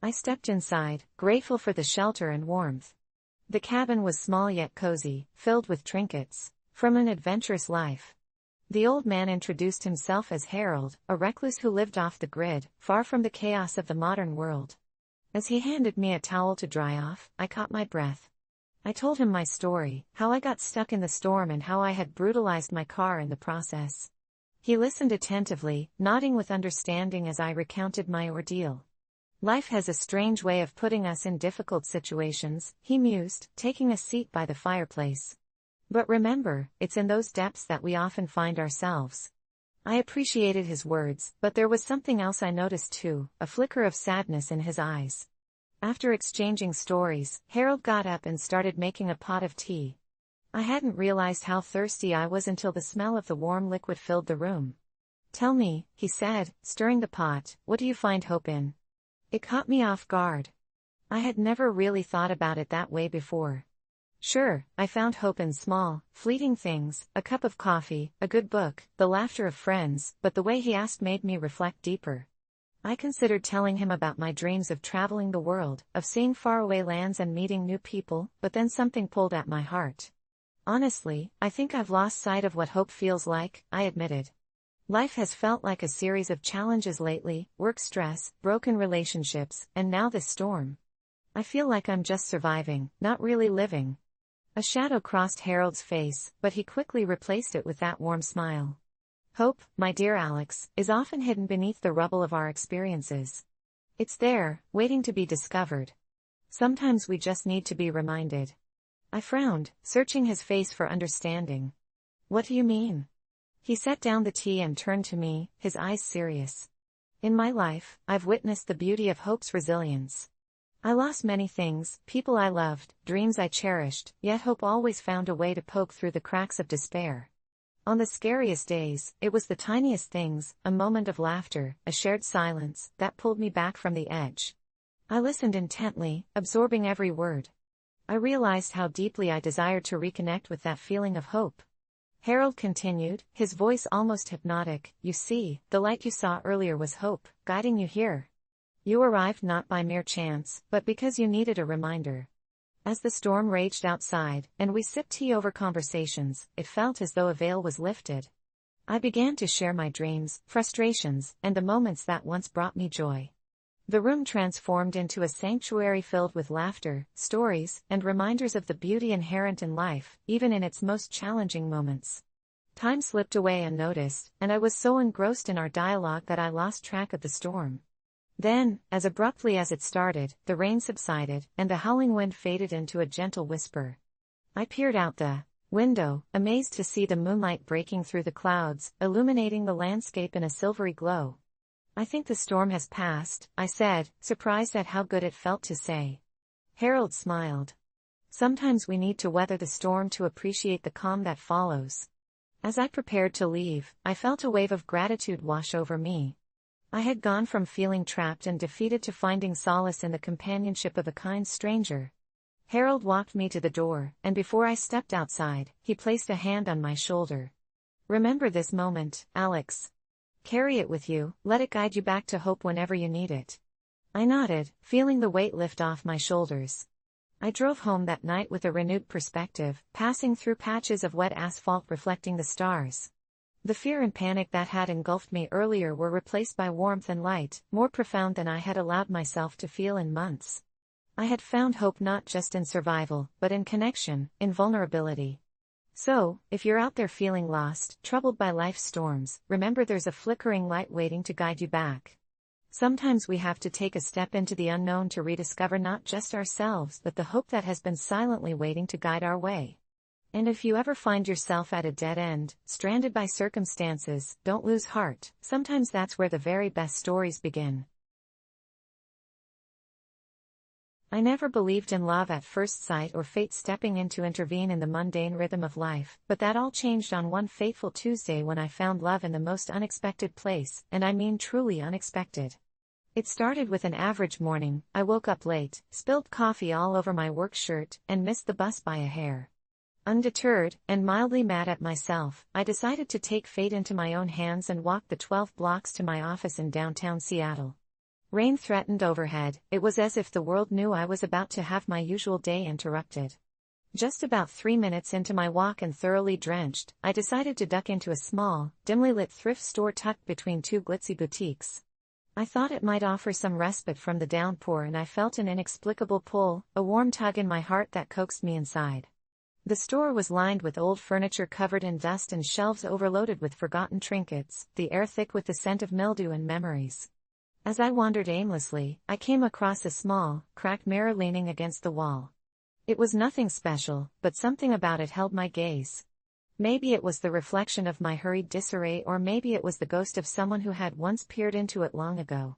I stepped inside, grateful for the shelter and warmth. The cabin was small yet cozy, filled with trinkets from an adventurous life. The old man introduced himself as Harold, a recluse who lived off the grid, far from the chaos of the modern world. As he handed me a towel to dry off, I caught my breath. I told him my story, how I got stuck in the storm and how I had brutalized my car in the process. He listened attentively, nodding with understanding as I recounted my ordeal. "Life has a strange way of putting us in difficult situations," he mused, taking a seat by the fireplace. "But remember, it's in those depths that we often find ourselves." I appreciated his words, but there was something else I noticed too, a flicker of sadness in his eyes. After exchanging stories, Harold got up and started making a pot of tea. I hadn't realized how thirsty I was until the smell of the warm liquid filled the room. "Tell me," he said, stirring the pot, "what do you find hope in?" It caught me off guard. I had never really thought about it that way before. Sure, I found hope in small, fleeting things, a cup of coffee, a good book, the laughter of friends, but the way he asked made me reflect deeper. I considered telling him about my dreams of traveling the world, of seeing faraway lands and meeting new people, but then something pulled at my heart. "Honestly, I think I've lost sight of what hope feels like," I admitted. "Life has felt like a series of challenges lately, work stress, broken relationships, and now this storm. I feel like I'm just surviving, not really living." A shadow crossed Harold's face, but he quickly replaced it with that warm smile. "Hope, my dear Alex, is often hidden beneath the rubble of our experiences. It's there, waiting to be discovered. Sometimes we just need to be reminded." I frowned, searching his face for understanding. "What do you mean?" He set down the tea and turned to me, his eyes serious. "In my life, I've witnessed the beauty of hope's resilience. I lost many things, people I loved, dreams I cherished, yet hope always found a way to poke through the cracks of despair. On the scariest days, it was the tiniest things, a moment of laughter, a shared silence, that pulled me back from the edge." I listened intently, absorbing every word. I realized how deeply I desired to reconnect with that feeling of hope. Harold continued, his voice almost hypnotic, "You see, the light you saw earlier was hope, guiding you here. You arrived not by mere chance, but because you needed a reminder. As the storm raged outside, and we sipped tea over conversations, it felt as though a veil was lifted. I began to share my dreams, frustrations, and the moments that once brought me joy. The room transformed into a sanctuary filled with laughter, stories, and reminders of the beauty inherent in life, even in its most challenging moments. Time slipped away unnoticed, and I was so engrossed in our dialogue that I lost track of the storm. Then, as abruptly as it started, the rain subsided, and the howling wind faded into a gentle whisper. I peered out the window, amazed to see the moonlight breaking through the clouds, illuminating the landscape in a silvery glow. "I think the storm has passed," I said, surprised at how good it felt to say. Harold smiled. "Sometimes we need to weather the storm to appreciate the calm that follows." As I prepared to leave, I felt a wave of gratitude wash over me. I had gone from feeling trapped and defeated to finding solace in the companionship of a kind stranger. Harold walked me to the door, and before I stepped outside, he placed a hand on my shoulder. "Remember this moment, Alex. Carry it with you, let it guide you back to hope whenever you need it." I nodded, feeling the weight lift off my shoulders. I drove home that night with a renewed perspective, passing through patches of wet asphalt reflecting the stars. The fear and panic that had engulfed me earlier were replaced by warmth and light, more profound than I had allowed myself to feel in months. I had found hope not just in survival, but in connection, in vulnerability. So, if you're out there feeling lost, troubled by life's storms, remember there's a flickering light waiting to guide you back. Sometimes we have to take a step into the unknown to rediscover not just ourselves but the hope that has been silently waiting to guide our way. And if you ever find yourself at a dead end, stranded by circumstances, don't lose heart. Sometimes that's where the very best stories begin. I never believed in love at first sight or fate stepping in to intervene in the mundane rhythm of life, but that all changed on one fateful Tuesday when I found love in the most unexpected place, and I mean truly unexpected. It started with an average morning. I woke up late, spilled coffee all over my work shirt, and missed the bus by a hair. Undeterred, and mildly mad at myself, I decided to take fate into my own hands and walk the 12 blocks to my office in downtown Seattle. Rain threatened overhead. It was as if the world knew I was about to have my usual day interrupted. Just about 3 minutes into my walk and thoroughly drenched, I decided to duck into a small, dimly lit thrift store tucked between two glitzy boutiques. I thought it might offer some respite from the downpour, and I felt an inexplicable pull, a warm tug in my heart that coaxed me inside. The store was lined with old furniture covered in dust and shelves overloaded with forgotten trinkets, the air thick with the scent of mildew and memories. As I wandered aimlessly, I came across a small, cracked mirror leaning against the wall. It was nothing special, but something about it held my gaze. Maybe it was the reflection of my hurried disarray, or maybe it was the ghost of someone who had once peered into it long ago.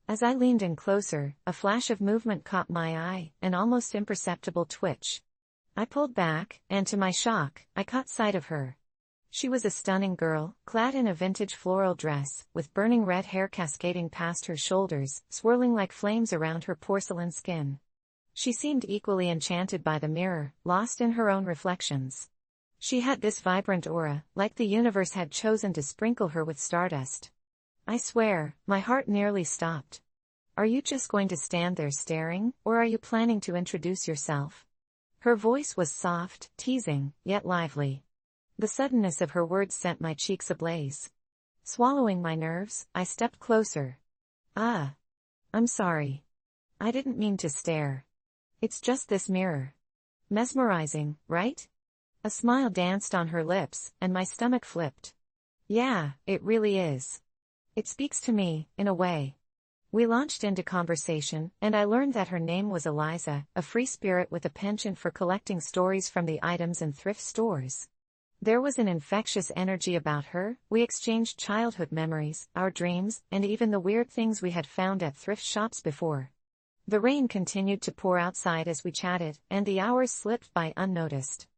As I leaned in closer, a flash of movement caught my eye, an almost imperceptible twitch. I pulled back, and to my shock, I caught sight of her. She was a stunning girl, clad in a vintage floral dress, with burning red hair cascading past her shoulders, swirling like flames around her porcelain skin. She seemed equally enchanted by the mirror, lost in her own reflections. She had this vibrant aura, like the universe had chosen to sprinkle her with stardust. I swear, my heart nearly stopped. "Are you just going to stand there staring, or are you planning to introduce yourself?" Her voice was soft, teasing, yet lively. The suddenness of her words sent my cheeks ablaze. Swallowing my nerves, I stepped closer. I'm sorry. I didn't mean to stare. It's just this mirror." "Mesmerizing, right?" A smile danced on her lips, and my stomach flipped. "Yeah, it really is. It speaks to me, in a way." We launched into conversation, and I learned that her name was Eliza, a free spirit with a penchant for collecting stories from the items in thrift stores. There was an infectious energy about her. We exchanged childhood memories, our dreams, and even the weird things we had found at thrift shops before. The rain continued to pour outside as we chatted, and the hours slipped by unnoticed.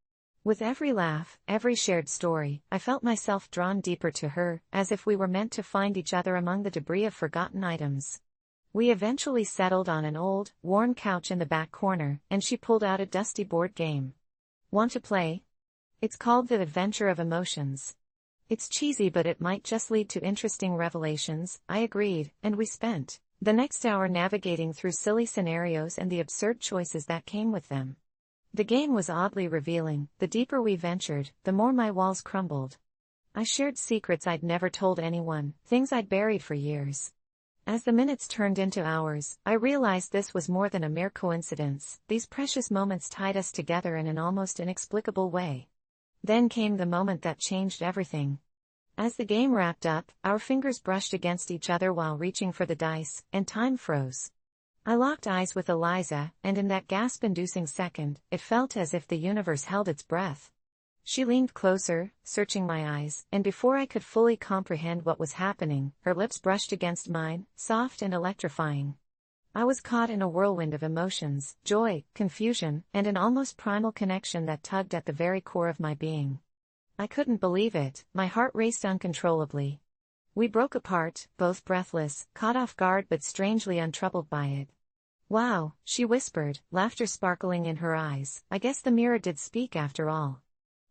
With every laugh, every shared story, I felt myself drawn deeper to her, as if we were meant to find each other among the debris of forgotten items. We eventually settled on an old, worn couch in the back corner, and she pulled out a dusty board game. "Want to play? It's called The Adventure of Emotions." "It's cheesy, but it might just lead to interesting revelations," I agreed, and we spent the next hour navigating through silly scenarios and the absurd choices that came with them. The game was oddly revealing. The deeper we ventured, the more my walls crumbled. I shared secrets I'd never told anyone, things I'd buried for years. As the minutes turned into hours, I realized this was more than a mere coincidence. These precious moments tied us together in an almost inexplicable way. Then came the moment that changed everything. As the game wrapped up, our fingers brushed against each other while reaching for the dice, and time froze. I locked eyes with Eliza, and in that gasp-inducing second, it felt as if the universe held its breath. She leaned closer, searching my eyes, and before I could fully comprehend what was happening, her lips brushed against mine, soft and electrifying. I was caught in a whirlwind of emotions, joy, confusion, and an almost primal connection that tugged at the very core of my being. I couldn't believe it, my heart raced uncontrollably. We broke apart, both breathless, caught off guard but strangely untroubled by it. "Wow," she whispered, laughter sparkling in her eyes. "I guess the mirror did speak after all."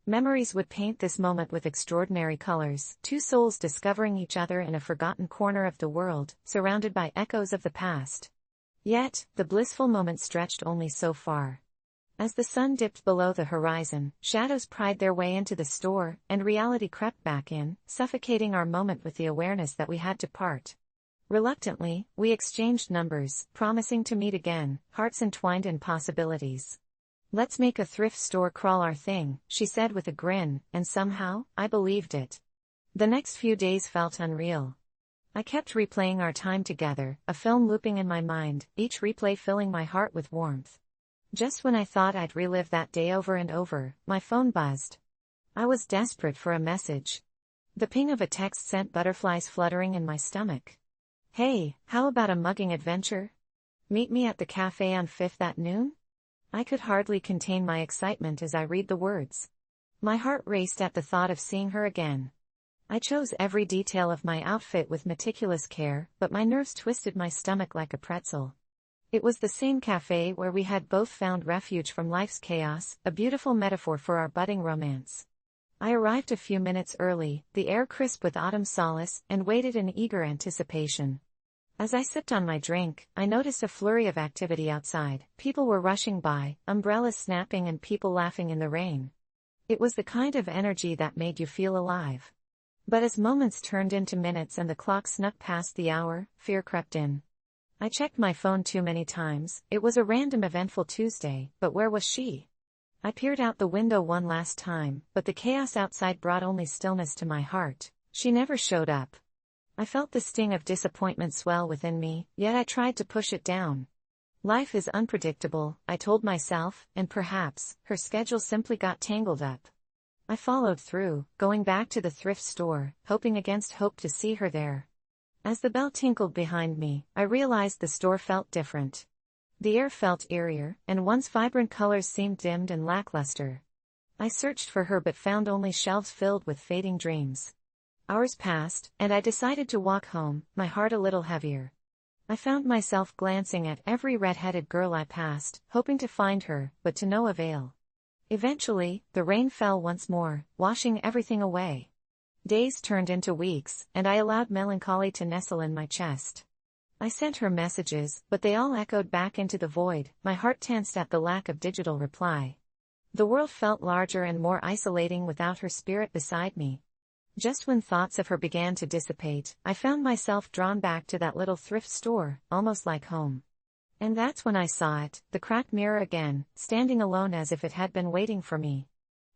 Memories would paint this moment with extraordinary colors, two souls discovering each other in a forgotten corner of the world, surrounded by echoes of the past. Yet, the blissful moment stretched only so far. As the sun dipped below the horizon, shadows pried their way into the store, and reality crept back in, suffocating our moment with the awareness that we had to part. Reluctantly, we exchanged numbers, promising to meet again, hearts entwined in possibilities. "Let's make a thrift store crawl our thing," she said with a grin, and somehow, I believed it. The next few days felt unreal. I kept replaying our time together, a film looping in my mind, each replay filling my heart with warmth. Just when I thought I'd relive that day over and over, my phone buzzed. I was desperate for a message. The ping of a text sent butterflies fluttering in my stomach. "Hey, how about a mugging adventure? Meet me at the cafe on 5th at noon?" I could hardly contain my excitement as I read the words. My heart raced at the thought of seeing her again. I chose every detail of my outfit with meticulous care, but my nerves twisted my stomach like a pretzel. It was the same cafe where we had both found refuge from life's chaos, a beautiful metaphor for our budding romance. I arrived a few minutes early, the air crisp with autumn solace, and waited in eager anticipation. As I sipped on my drink, I noticed a flurry of activity outside. People were rushing by, umbrellas snapping and people laughing in the rain. It was the kind of energy that made you feel alive. But as moments turned into minutes and the clock snuck past the hour, fear crept in. I checked my phone too many times. It was a random eventful Tuesday, but where was she? I peered out the window one last time, but the chaos outside brought only stillness to my heart. She never showed up. I felt the sting of disappointment swell within me, yet I tried to push it down. Life is unpredictable, I told myself, and perhaps, her schedule simply got tangled up. I followed through, going back to the thrift store, hoping against hope to see her there. As the bell tinkled behind me, I realized the store felt different. The air felt eerier, and once vibrant colors seemed dimmed and lackluster. I searched for her but found only shelves filled with fading dreams. Hours passed, and I decided to walk home, my heart a little heavier. I found myself glancing at every red-headed girl I passed, hoping to find her, but to no avail. Eventually, the rain fell once more, washing everything away. Days turned into weeks, and I allowed melancholy to nestle in my chest. I sent her messages, but they all echoed back into the void, my heart tensed at the lack of digital reply. The world felt larger and more isolating without her spirit beside me. Just when thoughts of her began to dissipate, I found myself drawn back to that little thrift store, almost like home. And that's when I saw it, the cracked mirror again, standing alone as if it had been waiting for me.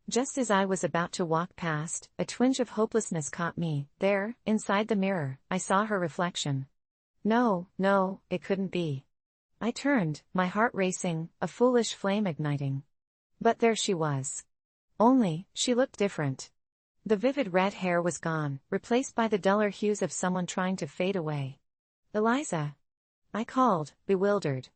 Just as I was about to walk past, a twinge of hopelessness caught me. There, inside the mirror, I saw her reflection. No, it couldn't be. I turned, my heart racing, a foolish flame igniting. But there she was. Only, she looked different. The vivid red hair was gone, replaced by the duller hues of someone trying to fade away. "Eliza?" I called, bewildered.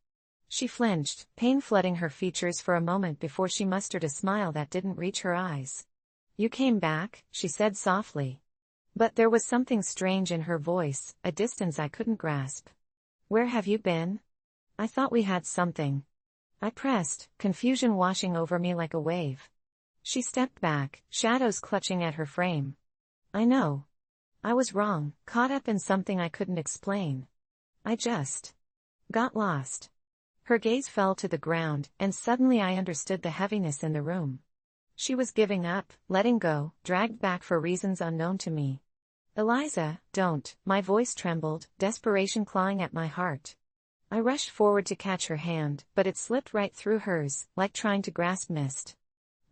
She flinched, pain flooding her features for a moment before she mustered a smile that didn't reach her eyes. "You came back," she said softly. But there was something strange in her voice, a distance I couldn't grasp. "Where have you been? I thought we had something." I pressed, confusion washing over me like a wave. She stepped back, shadows clutching at her frame. "I know. I was wrong, caught up in something I couldn't explain. I just got lost." Her gaze fell to the ground, and suddenly I understood the heaviness in the room. She was giving up, letting go, dragged back for reasons unknown to me. "Eliza, don't," my voice trembled, desperation clawing at my heart. I rushed forward to catch her hand, but it slipped right through hers, like trying to grasp mist.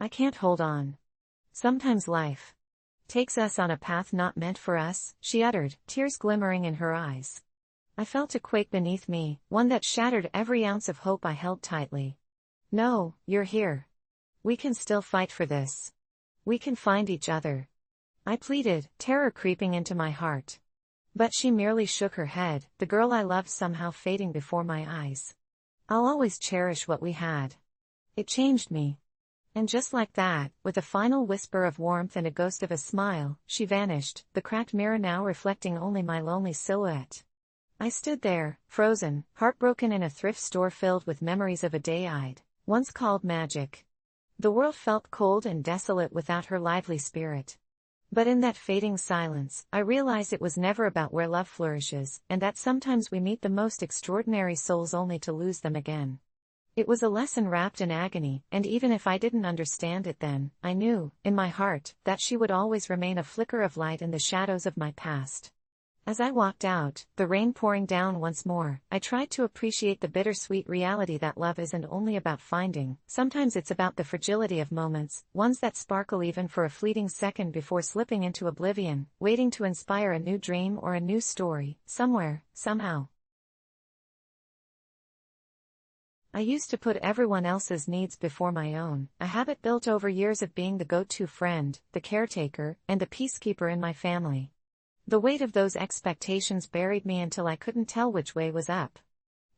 "I can't hold on. Sometimes life takes us on a path not meant for us," she uttered, tears glimmering in her eyes. I felt a quake beneath me, one that shattered every ounce of hope I held tightly. "No, you're here. We can still fight for this. We can find each other," I pleaded, terror creeping into my heart. But she merely shook her head, the girl I loved somehow fading before my eyes. "I'll always cherish what we had. It changed me." And just like that, with a final whisper of warmth and a ghost of a smile, she vanished, the cracked mirror now reflecting only my lonely silhouette. I stood there, frozen, heartbroken in a thrift store filled with memories of a day I'd once called magic. The world felt cold and desolate without her lively spirit. But in that fading silence, I realized it was never about where love flourishes, and that sometimes we meet the most extraordinary souls only to lose them again. It was a lesson wrapped in agony, and even if I didn't understand it then, I knew, in my heart, that she would always remain a flicker of light in the shadows of my past. As I walked out, the rain pouring down once more, I tried to appreciate the bittersweet reality that love isn't only about finding, sometimes it's about the fragility of moments, ones that sparkle even for a fleeting second before slipping into oblivion, waiting to inspire a new dream or a new story, somewhere, somehow. I used to put everyone else's needs before my own, a habit built over years of being the go-to friend, the caretaker, and the peacekeeper in my family. The weight of those expectations buried me until I couldn't tell which way was up.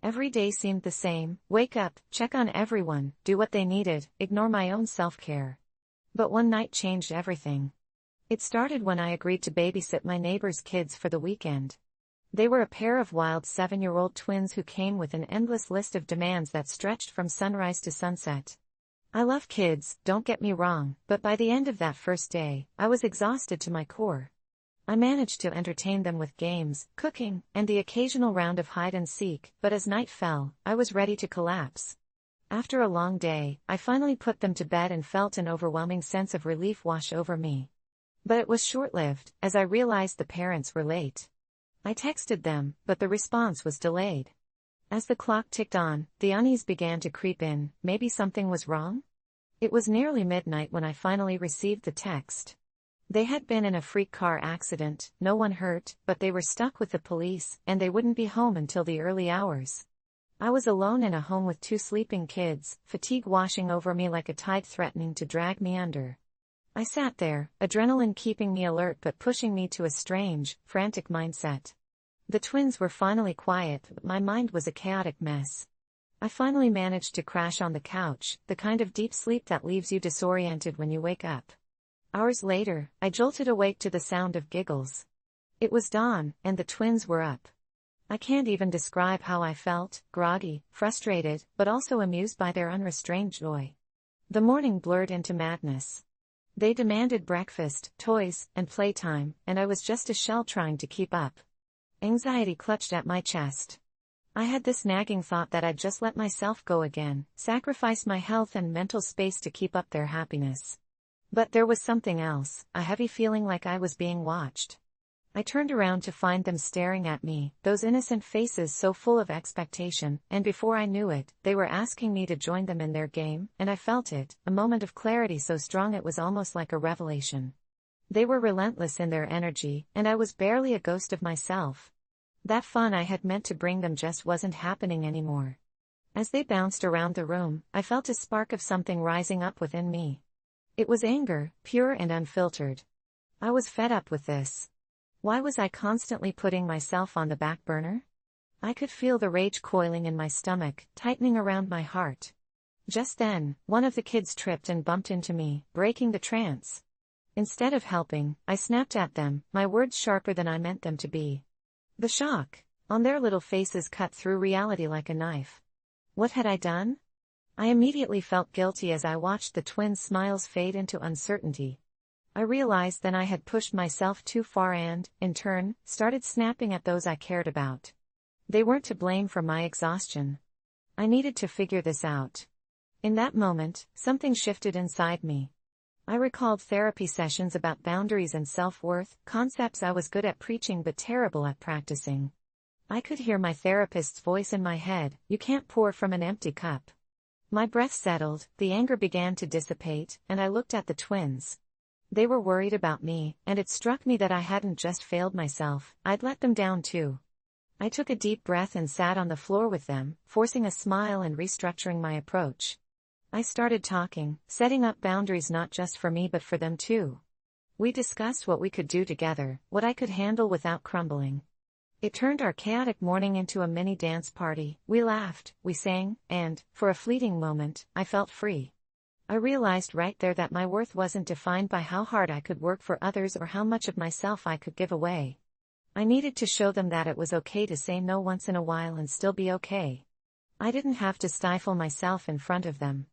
Every day seemed the same: wake up, check on everyone, do what they needed, ignore my own self-care. But one night changed everything. It started when I agreed to babysit my neighbor's kids for the weekend. They were a pair of wild 7-year-old twins who came with an endless list of demands that stretched from sunrise to sunset. I love kids, don't get me wrong, but by the end of that first day, I was exhausted to my core. I managed to entertain them with games, cooking, and the occasional round of hide and seek, but as night fell, I was ready to collapse. After a long day, I finally put them to bed and felt an overwhelming sense of relief wash over me. But it was short-lived, as I realized the parents were late. I texted them, but the response was delayed. As the clock ticked on, the unease began to creep in. Maybe something was wrong? It was nearly midnight when I finally received the text. They had been in a freak car accident, no one hurt, but they were stuck with the police, and they wouldn't be home until the early hours. I was alone in a home with 2 sleeping kids, fatigue washing over me like a tide threatening to drag me under. I sat there, adrenaline keeping me alert but pushing me to a strange, frantic mindset. The twins were finally quiet, but my mind was a chaotic mess. I finally managed to crash on the couch, the kind of deep sleep that leaves you disoriented when you wake up. Hours later, I jolted awake to the sound of giggles. It was dawn, and the twins were up. I can't even describe how I felt: groggy, frustrated, but also amused by their unrestrained joy. The morning blurred into madness. They demanded breakfast, toys, and playtime, and I was just a shell trying to keep up. Anxiety clutched at my chest. I had this nagging thought that I'd just let myself go again, sacrifice my health and mental space to keep up their happiness. But there was something else, a heavy feeling like I was being watched. I turned around to find them staring at me, those innocent faces so full of expectation, and before I knew it, they were asking me to join them in their game, and I felt it, a moment of clarity so strong it was almost like a revelation. They were relentless in their energy, and I was barely a ghost of myself. That fun I had meant to bring them just wasn't happening anymore. As they bounced around the room, I felt a spark of something rising up within me. It was anger, pure and unfiltered. I was fed up with this. Why was I constantly putting myself on the back burner? I could feel the rage coiling in my stomach, tightening around my heart. Just then, one of the kids tripped and bumped into me, breaking the trance. Instead of helping, I snapped at them, my words sharper than I meant them to be. The shock on their little faces cut through reality like a knife. What had I done? I immediately felt guilty as I watched the twins' smiles fade into uncertainty. I realized then I had pushed myself too far and, in turn, started snapping at those I cared about. They weren't to blame for my exhaustion. I needed to figure this out. In that moment, something shifted inside me. I recalled therapy sessions about boundaries and self-worth, concepts I was good at preaching but terrible at practicing. I could hear my therapist's voice in my head, "You can't pour from an empty cup." My breath settled, the anger began to dissipate, and I looked at the twins. They were worried about me, and it struck me that I hadn't just failed myself, I'd let them down too. I took a deep breath and sat on the floor with them, forcing a smile and restructuring my approach. I started talking, setting up boundaries not just for me but for them too. We discussed what we could do together, what I could handle without crumbling. It turned our chaotic morning into a mini dance party. We laughed, we sang, and, for a fleeting moment, I felt free. I realized right there that my worth wasn't defined by how hard I could work for others or how much of myself I could give away. I needed to show them that it was okay to say no once in a while and still be okay. I didn't have to stifle myself in front of them.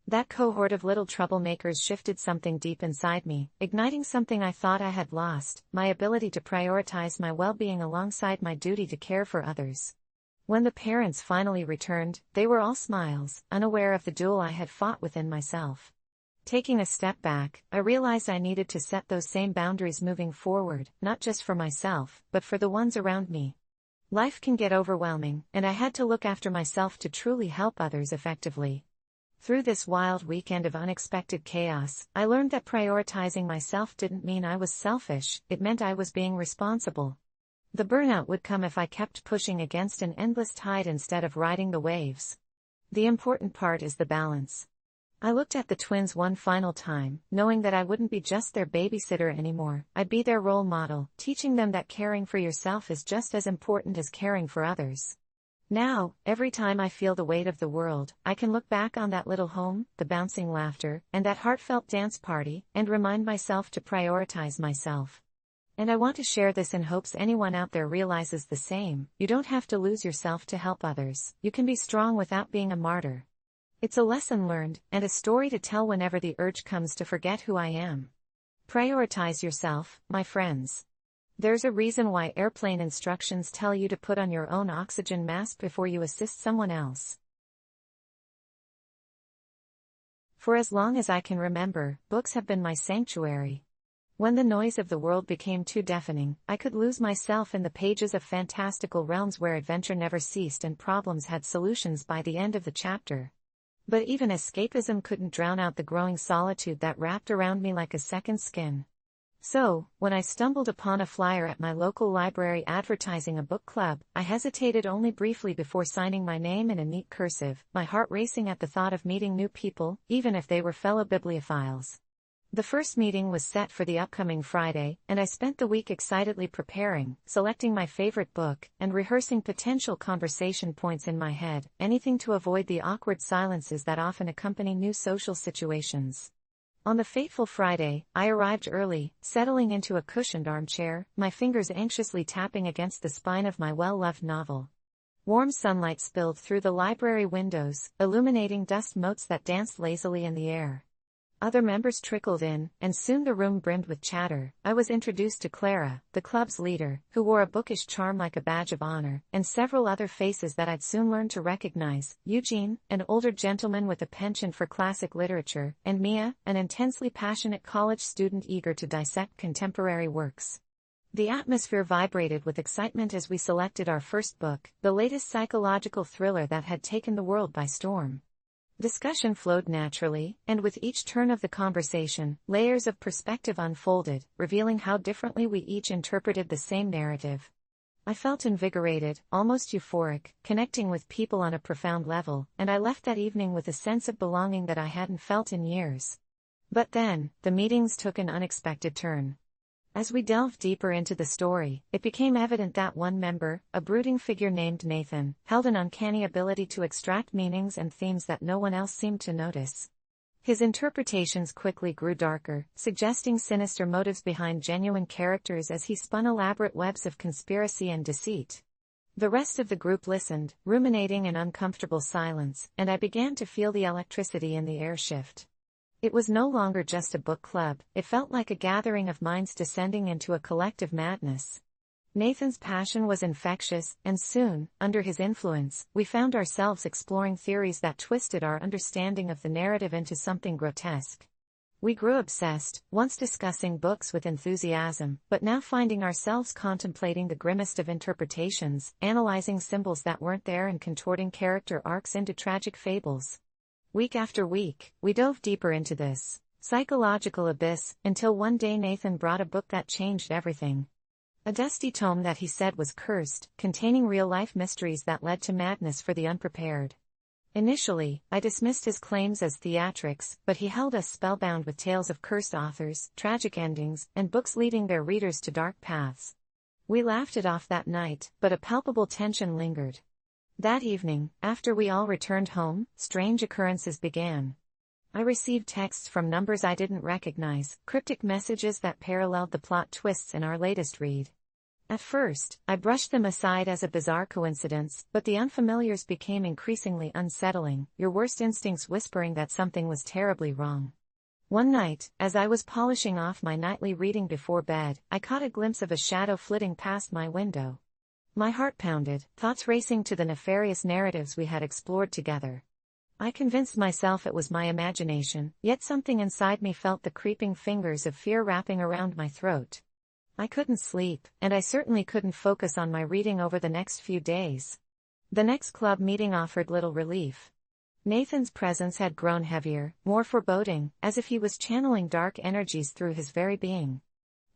That cohort of little troublemakers shifted something deep inside me, igniting something I thought I had lost, my ability to prioritize my well-being alongside my duty to care for others. When the parents finally returned, they were all smiles, unaware of the duel I had fought within myself. Taking a step back, I realized I needed to set those same boundaries moving forward, not just for myself, but for the ones around me. Life can get overwhelming, and I had to look after myself to truly help others effectively. Through this wild weekend of unexpected chaos, I learned that prioritizing myself didn't mean I was selfish, it meant I was being responsible. The burnout would come if I kept pushing against an endless tide instead of riding the waves. The important part is the balance. I looked at the twins one final time, knowing that I wouldn't be just their babysitter anymore, I'd be their role model, teaching them that caring for yourself is just as important as caring for others. Now, every time I feel the weight of the world, I can look back on that little home, the bouncing laughter, and that heartfelt dance party, and remind myself to prioritize myself. And I want to share this in hopes anyone out there realizes the same. You don't have to lose yourself to help others. You can be strong without being a martyr. It's a lesson learned, and a story to tell whenever the urge comes to forget who I am. Prioritize yourself, my friends. There's a reason why airplane instructions tell you to put on your own oxygen mask before you assist someone else. For as long as I can remember, books have been my sanctuary. When the noise of the world became too deafening, I could lose myself in the pages of fantastical realms where adventure never ceased and problems had solutions by the end of the chapter. But even escapism couldn't drown out the growing solitude that wrapped around me like a second skin. So, when I stumbled upon a flyer at my local library advertising a book club, I hesitated only briefly before signing my name in a neat cursive, my heart racing at the thought of meeting new people, even if they were fellow bibliophiles. The first meeting was set for the upcoming Friday, and I spent the week excitedly preparing, selecting my favorite book, and rehearsing potential conversation points in my head, anything to avoid the awkward silences that often accompany new social situations. On the fateful Friday, I arrived early, settling into a cushioned armchair, my fingers anxiously tapping against the spine of my well-loved novel. Warm sunlight spilled through the library windows, illuminating dust motes that danced lazily in the air. Other members trickled in, and soon the room brimmed with chatter. I was introduced to Clara, the club's leader, who wore a bookish charm like a badge of honor, and several other faces that I'd soon learn to recognize: Eugene, an older gentleman with a penchant for classic literature, and Mia, an intensely passionate college student eager to dissect contemporary works. The atmosphere vibrated with excitement as we selected our first book, the latest psychological thriller that had taken the world by storm. Discussion flowed naturally, and with each turn of the conversation, layers of perspective unfolded, revealing how differently we each interpreted the same narrative. I felt invigorated, almost euphoric, connecting with people on a profound level, and I left that evening with a sense of belonging that I hadn't felt in years. But then, the meetings took an unexpected turn. As we delved deeper into the story, it became evident that one member, a brooding figure named Nathan, held an uncanny ability to extract meanings and themes that no one else seemed to notice. His interpretations quickly grew darker, suggesting sinister motives behind genuine characters as he spun elaborate webs of conspiracy and deceit. The rest of the group listened, ruminating in uncomfortable silence, and I began to feel the electricity in the air shift. It was no longer just a book club, it felt like a gathering of minds descending into a collective madness. Nathan's passion was infectious, and soon, under his influence, we found ourselves exploring theories that twisted our understanding of the narrative into something grotesque. We grew obsessed, once discussing books with enthusiasm, but now finding ourselves contemplating the grimmest of interpretations, analyzing symbols that weren't there and contorting character arcs into tragic fables. Week after week, we dove deeper into this psychological abyss, until one day Nathan brought a book that changed everything. A dusty tome that he said was cursed, containing real-life mysteries that led to madness for the unprepared. Initially, I dismissed his claims as theatrics, but he held us spellbound with tales of cursed authors, tragic endings, and books leading their readers to dark paths. We laughed it off that night, but a palpable tension lingered. That evening, after we all returned home, strange occurrences began. I received texts from numbers I didn't recognize, cryptic messages that paralleled the plot twists in our latest read. At first, I brushed them aside as a bizarre coincidence, but the unfamiliars became increasingly unsettling, your worst instincts whispering that something was terribly wrong. One night, as I was polishing off my nightly reading before bed, I caught a glimpse of a shadow flitting past my window. My heart pounded, thoughts racing to the nefarious narratives we had explored together. I convinced myself it was my imagination, yet something inside me felt the creeping fingers of fear wrapping around my throat. I couldn't sleep, and I certainly couldn't focus on my reading over the next few days. The next club meeting offered little relief. Nathan's presence had grown heavier, more foreboding, as if he was channeling dark energies through his very being.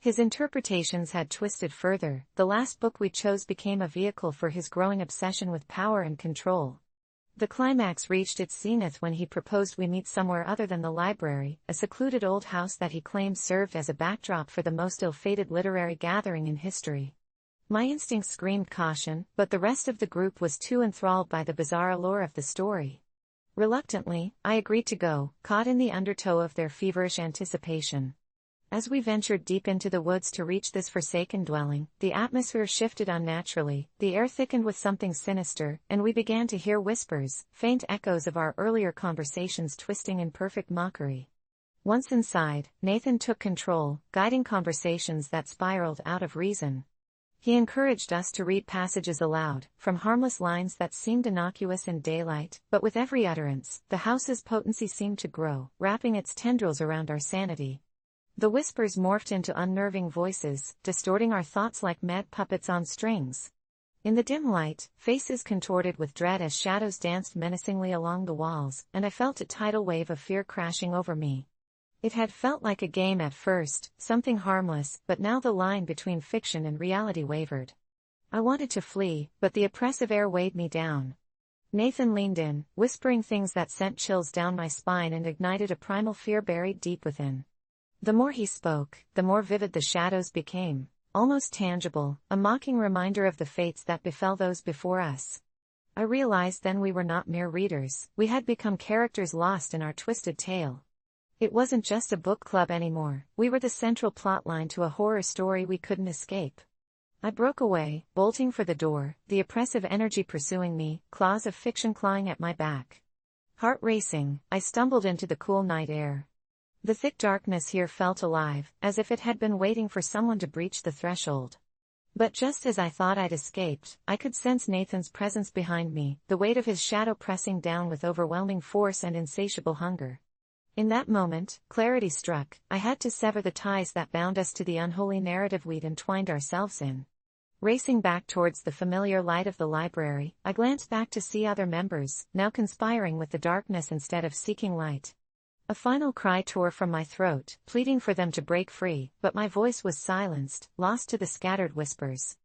His interpretations had twisted further. The last book we chose became a vehicle for his growing obsession with power and control. The climax reached its zenith when he proposed we meet somewhere other than the library, a secluded old house that he claimed served as a backdrop for the most ill-fated literary gathering in history. My instincts screamed caution, but the rest of the group was too enthralled by the bizarre allure of the story. Reluctantly, I agreed to go, caught in the undertow of their feverish anticipation. As we ventured deep into the woods to reach this forsaken dwelling, the atmosphere shifted unnaturally, the air thickened with something sinister, and we began to hear whispers, faint echoes of our earlier conversations twisting in perfect mockery. Once inside, Nathan took control, guiding conversations that spiraled out of reason. He encouraged us to read passages aloud, from harmless lines that seemed innocuous in daylight, but with every utterance, the house's potency seemed to grow, wrapping its tendrils around our sanity. The whispers morphed into unnerving voices, distorting our thoughts like mad puppets on strings. In the dim light, faces contorted with dread as shadows danced menacingly along the walls, and I felt a tidal wave of fear crashing over me. It had felt like a game at first, something harmless, but now the line between fiction and reality wavered. I wanted to flee, but the oppressive air weighed me down. Nathan leaned in, whispering things that sent chills down my spine and ignited a primal fear buried deep within. The more he spoke, the more vivid the shadows became, almost tangible, a mocking reminder of the fates that befell those before us. I realized then we were not mere readers, we had become characters lost in our twisted tale. It wasn't just a book club anymore, we were the central plotline to a horror story we couldn't escape. I broke away, bolting for the door, the oppressive energy pursuing me, claws of fiction clawing at my back. Heart racing, I stumbled into the cool night air. The thick darkness here felt alive, as if it had been waiting for someone to breach the threshold. But just as I thought I'd escaped, I could sense Nathan's presence behind me, the weight of his shadow pressing down with overwhelming force and insatiable hunger. In that moment, clarity struck. I had to sever the ties that bound us to the unholy narrative we'd entwined ourselves in. Racing back towards the familiar light of the library, I glanced back to see other members, now conspiring with the darkness instead of seeking light. A final cry tore from my throat, pleading for them to break free, but my voice was silenced, lost to the scattered whispers.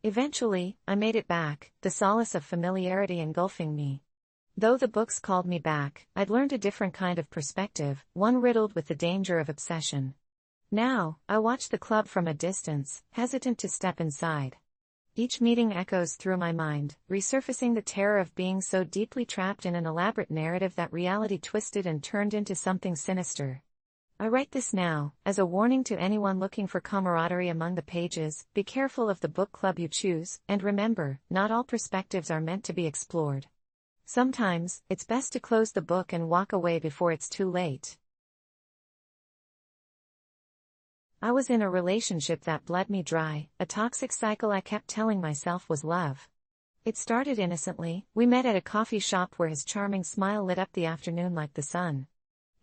Eventually, I made it back, the solace of familiarity engulfing me. Though the books called me back, I'd learned a different kind of perspective, one riddled with the danger of obsession. Now, I watched the club from a distance, hesitant to step inside. Each meeting echoes through my mind, resurfacing the terror of being so deeply trapped in an elaborate narrative that reality twisted and turned into something sinister. I write this now, as a warning to anyone looking for camaraderie among the pages. Be careful of the book club you choose, and remember, not all perspectives are meant to be explored. Sometimes, it's best to close the book and walk away before it's too late. I was in a relationship that bled me dry, a toxic cycle I kept telling myself was love. It started innocently. We met at a coffee shop where his charming smile lit up the afternoon like the sun.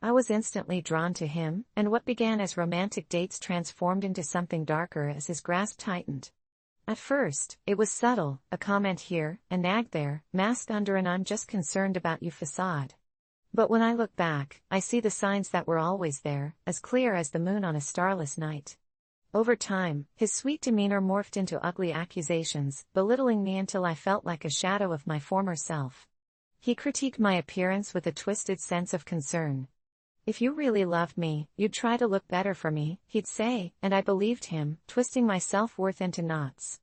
I was instantly drawn to him, and what began as romantic dates transformed into something darker as his grasp tightened. At first, it was subtle, a comment here, a nag there, masked under an "I'm just concerned about you" facade. But when I look back, I see the signs that were always there, as clear as the moon on a starless night. Over time, his sweet demeanor morphed into ugly accusations, belittling me until I felt like a shadow of my former self. He critiqued my appearance with a twisted sense of concern. "If you really loved me, you'd try to look better for me," he'd say, and I believed him, twisting my self-worth into knots.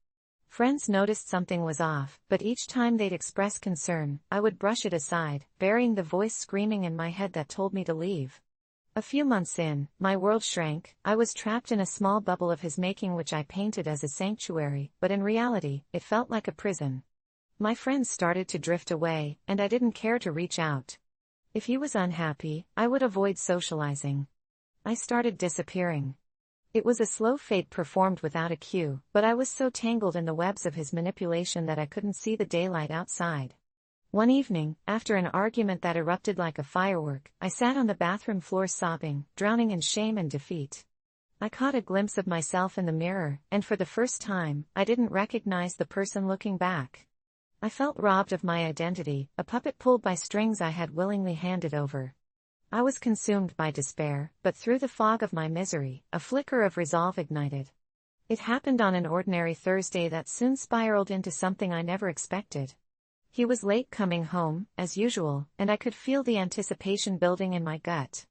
Friends noticed something was off, but each time they'd express concern, I would brush it aside, burying the voice screaming in my head that told me to leave. A few months in, my world shrank. I was trapped in a small bubble of his making which I painted as a sanctuary, but in reality, it felt like a prison. My friends started to drift away, and I didn't care to reach out. If he was unhappy, I would avoid socializing. I started disappearing. It was a slow fade performed without a cue, but I was so tangled in the webs of his manipulation that I couldn't see the daylight outside. One evening, after an argument that erupted like a firework, I sat on the bathroom floor sobbing, drowning in shame and defeat. I caught a glimpse of myself in the mirror, and for the first time, I didn't recognize the person looking back. I felt robbed of my identity, a puppet pulled by strings I had willingly handed over. I was consumed by despair, but through the fog of my misery, a flicker of resolve ignited. It happened on an ordinary Thursday that soon spiraled into something I never expected. He was late coming home, as usual, and I could feel the anticipation building in my gut.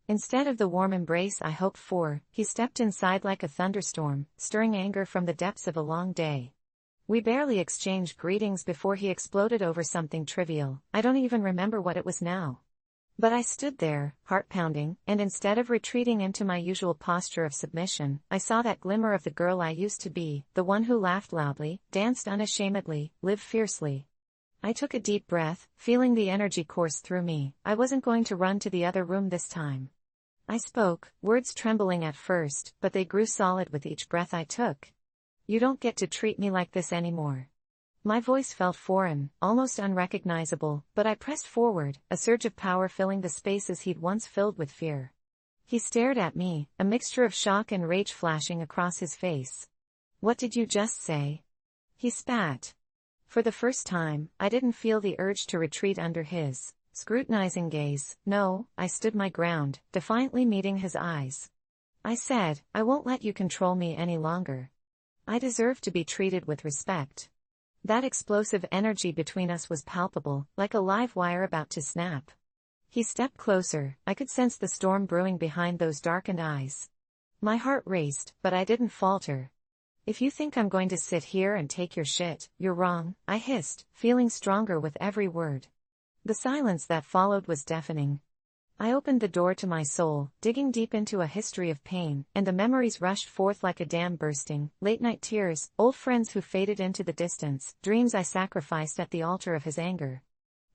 Instead of the warm embrace I hoped for, he stepped inside like a thunderstorm, stirring anger from the depths of a long day. We barely exchanged greetings before he exploded over something trivial. I don't even remember what it was now. But I stood there, heart pounding, and instead of retreating into my usual posture of submission, I saw that glimmer of the girl I used to be, the one who laughed loudly, danced unashamedly, lived fiercely. I took a deep breath, feeling the energy course through me. I wasn't going to run to the other room this time. I spoke, words trembling at first, but they grew solid with each breath I took. "You don't get to treat me like this anymore." My voice felt foreign, almost unrecognizable, but I pressed forward, a surge of power filling the spaces he'd once filled with fear. He stared at me, a mixture of shock and rage flashing across his face. "What did you just say?" He spat. For the first time, I didn't feel the urge to retreat under his scrutinizing gaze. No, I stood my ground, defiantly meeting his eyes. I said, "I won't let you control me any longer. I deserve to be treated with respect." That explosive energy between us was palpable, like a live wire about to snap. He stepped closer. I could sense the storm brewing behind those darkened eyes. My heart raced, but I didn't falter. "If you think I'm going to sit here and take your shit, you're wrong," I hissed, feeling stronger with every word. The silence that followed was deafening. I opened the door to my soul, digging deep into a history of pain, and the memories rushed forth like a dam bursting. Late-night tears, old friends who faded into the distance, dreams I sacrificed at the altar of his anger.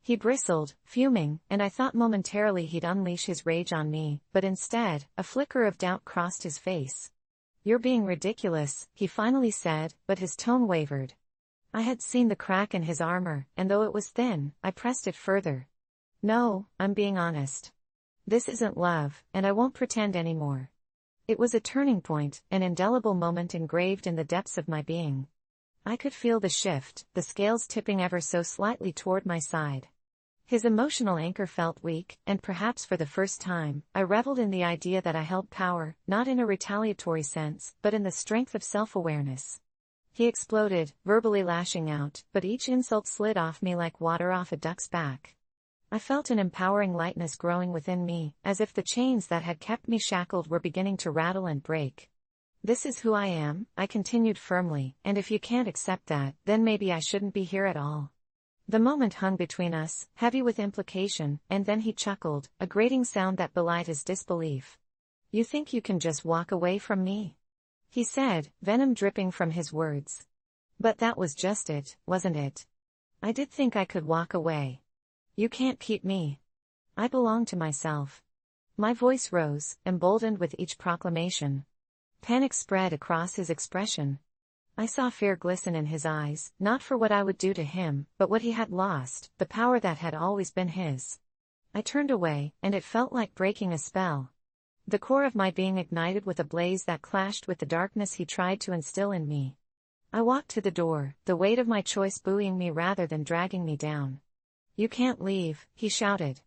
He bristled, fuming, and I thought momentarily he'd unleash his rage on me, but instead, a flicker of doubt crossed his face. "You're being ridiculous," he finally said, but his tone wavered. I had seen the crack in his armor, and though it was thin, I pressed it further. "No, I'm being honest. This isn't love, and I won't pretend anymore." It was a turning point, an indelible moment engraved in the depths of my being. I could feel the shift, the scales tipping ever so slightly toward my side. His emotional anchor felt weak, and perhaps for the first time, I reveled in the idea that I held power, not in a retaliatory sense, but in the strength of self-awareness. He exploded, verbally lashing out, but each insult slid off me like water off a duck's back. I felt an empowering lightness growing within me, as if the chains that had kept me shackled were beginning to rattle and break. "This is who I am," I continued firmly, "and if you can't accept that, then maybe I shouldn't be here at all." The moment hung between us, heavy with implication, and then he chuckled, a grating sound that belied his disbelief. "You think you can just walk away from me?" he said, venom dripping from his words. But that was just it, wasn't it? I did think I could walk away. "You can't keep me. I belong to myself." My voice rose, emboldened with each proclamation. Panic spread across his expression. I saw fear glisten in his eyes, not for what I would do to him, but what he had lost, the power that had always been his. I turned away, and it felt like breaking a spell. The core of my being ignited with a blaze that clashed with the darkness he tried to instill in me. I walked to the door, the weight of my choice buoying me rather than dragging me down. "You can't leave," he shouted.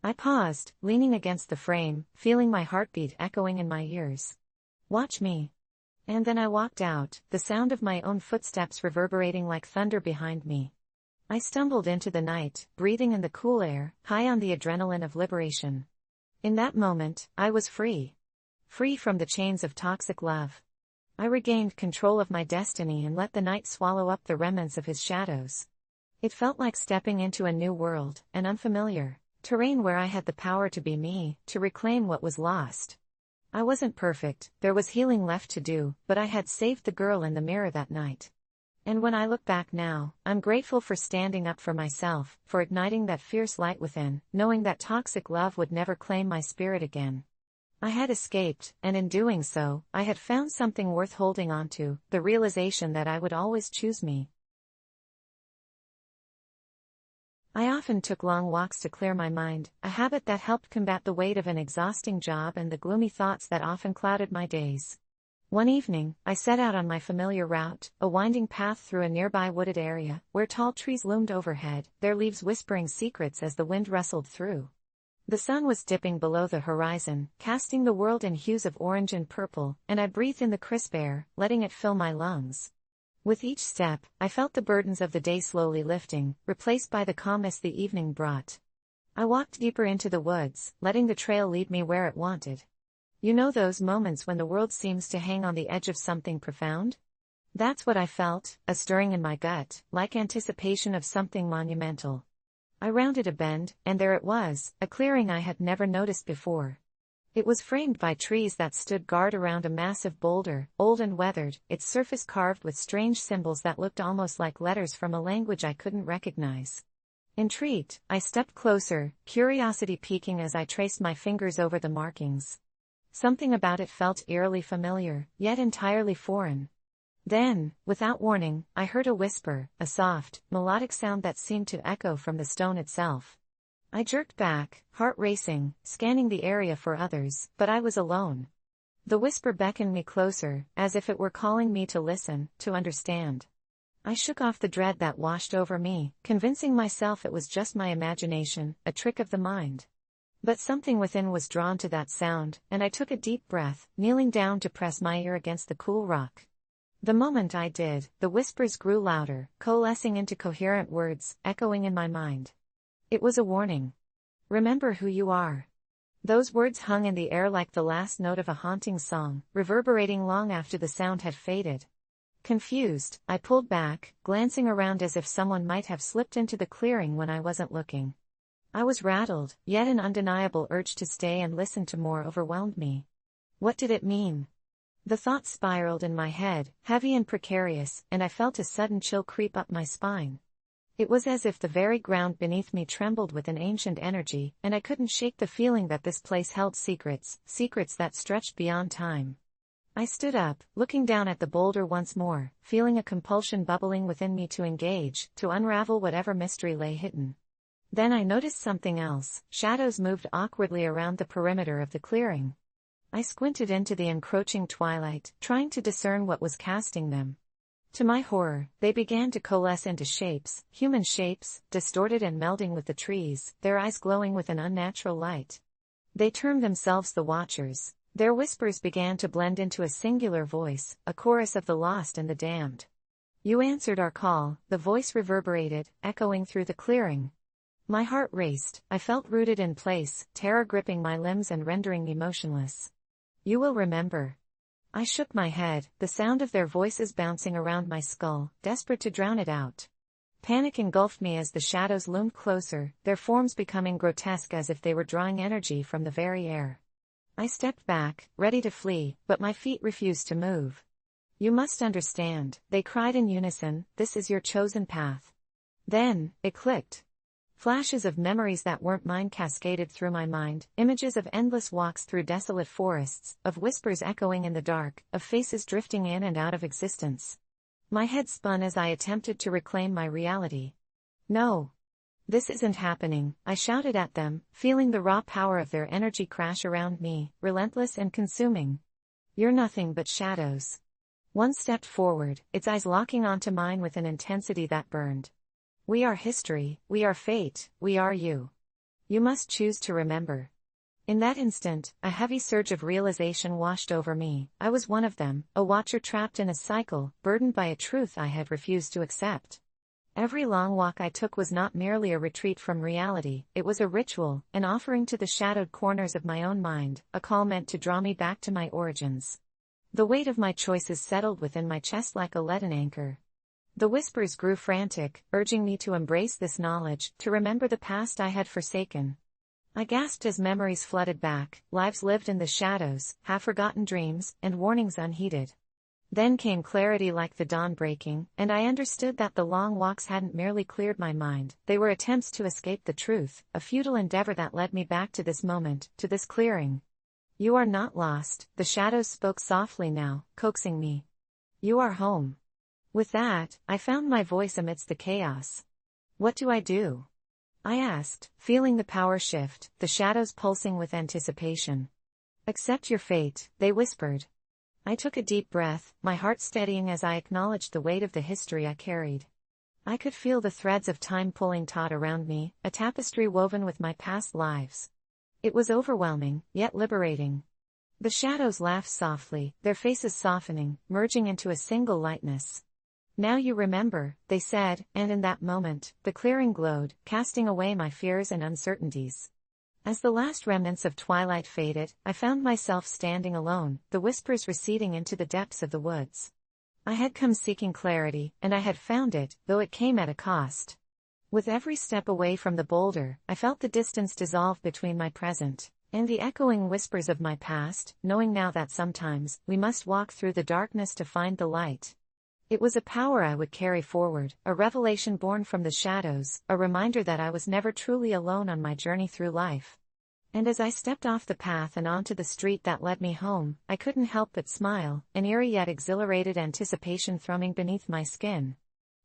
I paused, leaning against the frame, feeling my heartbeat echoing in my ears. "Watch me." And then I walked out, the sound of my own footsteps reverberating like thunder behind me. I stumbled into the night, breathing in the cool air, high on the adrenaline of liberation. In that moment, I was free. Free from the chains of toxic love. I regained control of my destiny and let the night swallow up the remnants of his shadows. It felt like stepping into a new world, an unfamiliar terrain where I had the power to be me, to reclaim what was lost. I wasn't perfect, there was healing left to do, but I had saved the girl in the mirror that night. And when I look back now, I'm grateful for standing up for myself, for igniting that fierce light within, knowing that toxic love would never claim my spirit again. I had escaped, and in doing so, I had found something worth holding on to, the realization that I would always choose me. I often took long walks to clear my mind, a habit that helped combat the weight of an exhausting job and the gloomy thoughts that often clouded my days. One evening, I set out on my familiar route, a winding path through a nearby wooded area, where tall trees loomed overhead, their leaves whispering secrets as the wind rustled through. The sun was dipping below the horizon, casting the world in hues of orange and purple, and I breathed in the crisp air, letting it fill my lungs. With each step, I felt the burdens of the day slowly lifting, replaced by the calmness the evening brought. I walked deeper into the woods, letting the trail lead me where it wanted. You know those moments when the world seems to hang on the edge of something profound? That's what I felt, a stirring in my gut, like anticipation of something monumental. I rounded a bend, and there it was, a clearing I had never noticed before. It was framed by trees that stood guard around a massive boulder, old and weathered, its surface carved with strange symbols that looked almost like letters from a language I couldn't recognize. Intrigued, I stepped closer, curiosity piquing as I traced my fingers over the markings. Something about it felt eerily familiar, yet entirely foreign. Then, without warning, I heard a whisper, a soft, melodic sound that seemed to echo from the stone itself. I jerked back, heart racing, scanning the area for others, but I was alone. The whisper beckoned me closer, as if it were calling me to listen, to understand. I shook off the dread that washed over me, convincing myself it was just my imagination, a trick of the mind. But something within was drawn to that sound, and I took a deep breath, kneeling down to press my ear against the cool rock. The moment I did, the whispers grew louder, coalescing into coherent words, echoing in my mind. It was a warning. Remember who you are. Those words hung in the air like the last note of a haunting song, reverberating long after the sound had faded. Confused, I pulled back, glancing around as if someone might have slipped into the clearing when I wasn't looking. I was rattled, yet an undeniable urge to stay and listen to more overwhelmed me. What did it mean? The thoughts spiraled in my head, heavy and precarious, and I felt a sudden chill creep up my spine. It was as if the very ground beneath me trembled with an ancient energy, and I couldn't shake the feeling that this place held secrets, secrets that stretched beyond time. I stood up, looking down at the boulder once more, feeling a compulsion bubbling within me to engage, to unravel whatever mystery lay hidden. Then I noticed something else. Shadows moved awkwardly around the perimeter of the clearing. I squinted into the encroaching twilight, trying to discern what was casting them. To my horror, they began to coalesce into shapes, human shapes, distorted and melding with the trees, their eyes glowing with an unnatural light. They termed themselves the Watchers. Their whispers began to blend into a singular voice, a chorus of the lost and the damned. You answered our call, the voice reverberated, echoing through the clearing. My heart raced, I felt rooted in place, terror gripping my limbs and rendering me motionless. You will remember. I shook my head, the sound of their voices bouncing around my skull, desperate to drown it out. Panic engulfed me as the shadows loomed closer, their forms becoming grotesque as if they were drawing energy from the very air. I stepped back, ready to flee, but my feet refused to move. You must understand, they cried in unison, this is your chosen path. Then, it clicked. Flashes of memories that weren't mine cascaded through my mind, images of endless walks through desolate forests, of whispers echoing in the dark, of faces drifting in and out of existence. My head spun as I attempted to reclaim my reality. No. This isn't happening, I shouted at them, feeling the raw power of their energy crash around me, relentless and consuming. You're nothing but shadows. One stepped forward, its eyes locking onto mine with an intensity that burned. We are history, we are fate, we are you. You must choose to remember. In that instant, a heavy surge of realization washed over me. I was one of them, a watcher trapped in a cycle, burdened by a truth I had refused to accept. Every long walk I took was not merely a retreat from reality, it was a ritual, an offering to the shadowed corners of my own mind, a call meant to draw me back to my origins. The weight of my choices settled within my chest like a leaden anchor. The whispers grew frantic, urging me to embrace this knowledge, to remember the past I had forsaken. I gasped as memories flooded back, lives lived in the shadows, half-forgotten dreams, and warnings unheeded. Then came clarity like the dawn breaking, and I understood that the long walks hadn't merely cleared my mind, they were attempts to escape the truth, a futile endeavor that led me back to this moment, to this clearing. You are not lost, the shadows spoke softly now, coaxing me. You are home. With that, I found my voice amidst the chaos. What do I do? I asked, feeling the power shift, the shadows pulsing with anticipation. Accept your fate, they whispered. I took a deep breath, my heart steadying as I acknowledged the weight of the history I carried. I could feel the threads of time pulling taut around me, a tapestry woven with my past lives. It was overwhelming, yet liberating. The shadows laughed softly, their faces softening, merging into a single lightness. Now you remember, they said, and in that moment, the clearing glowed, casting away my fears and uncertainties. As the last remnants of twilight faded, I found myself standing alone, the whispers receding into the depths of the woods. I had come seeking clarity, and I had found it, though it came at a cost. With every step away from the boulder, I felt the distance dissolve between my present and the echoing whispers of my past, knowing now that sometimes, we must walk through the darkness to find the light. It was a power I would carry forward, a revelation born from the shadows, a reminder that I was never truly alone on my journey through life. And as I stepped off the path and onto the street that led me home, I couldn't help but smile, an eerie yet exhilarated anticipation thrumming beneath my skin.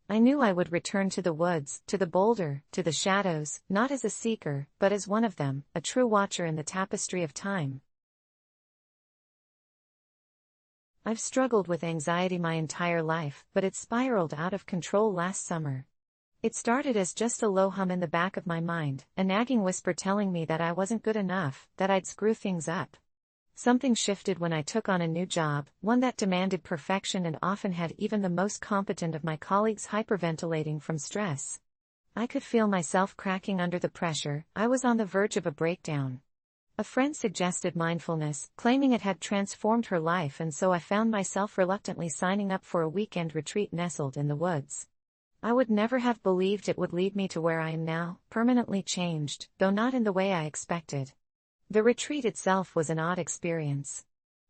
I knew I would return to the woods, to the boulder, to the shadows, not as a seeker, but as one of them, a true watcher in the tapestry of time. I've struggled with anxiety my entire life, but it spiraled out of control last summer. It started as just a low hum in the back of my mind, a nagging whisper telling me that I wasn't good enough, that I'd screw things up. Something shifted when I took on a new job, one that demanded perfection and often had even the most competent of my colleagues hyperventilating from stress. I could feel myself cracking under the pressure, I was on the verge of a breakdown. A friend suggested mindfulness, claiming it had transformed her life, and so I found myself reluctantly signing up for a weekend retreat nestled in the woods. I would never have believed it would lead me to where I am now, permanently changed, though not in the way I expected. The retreat itself was an odd experience.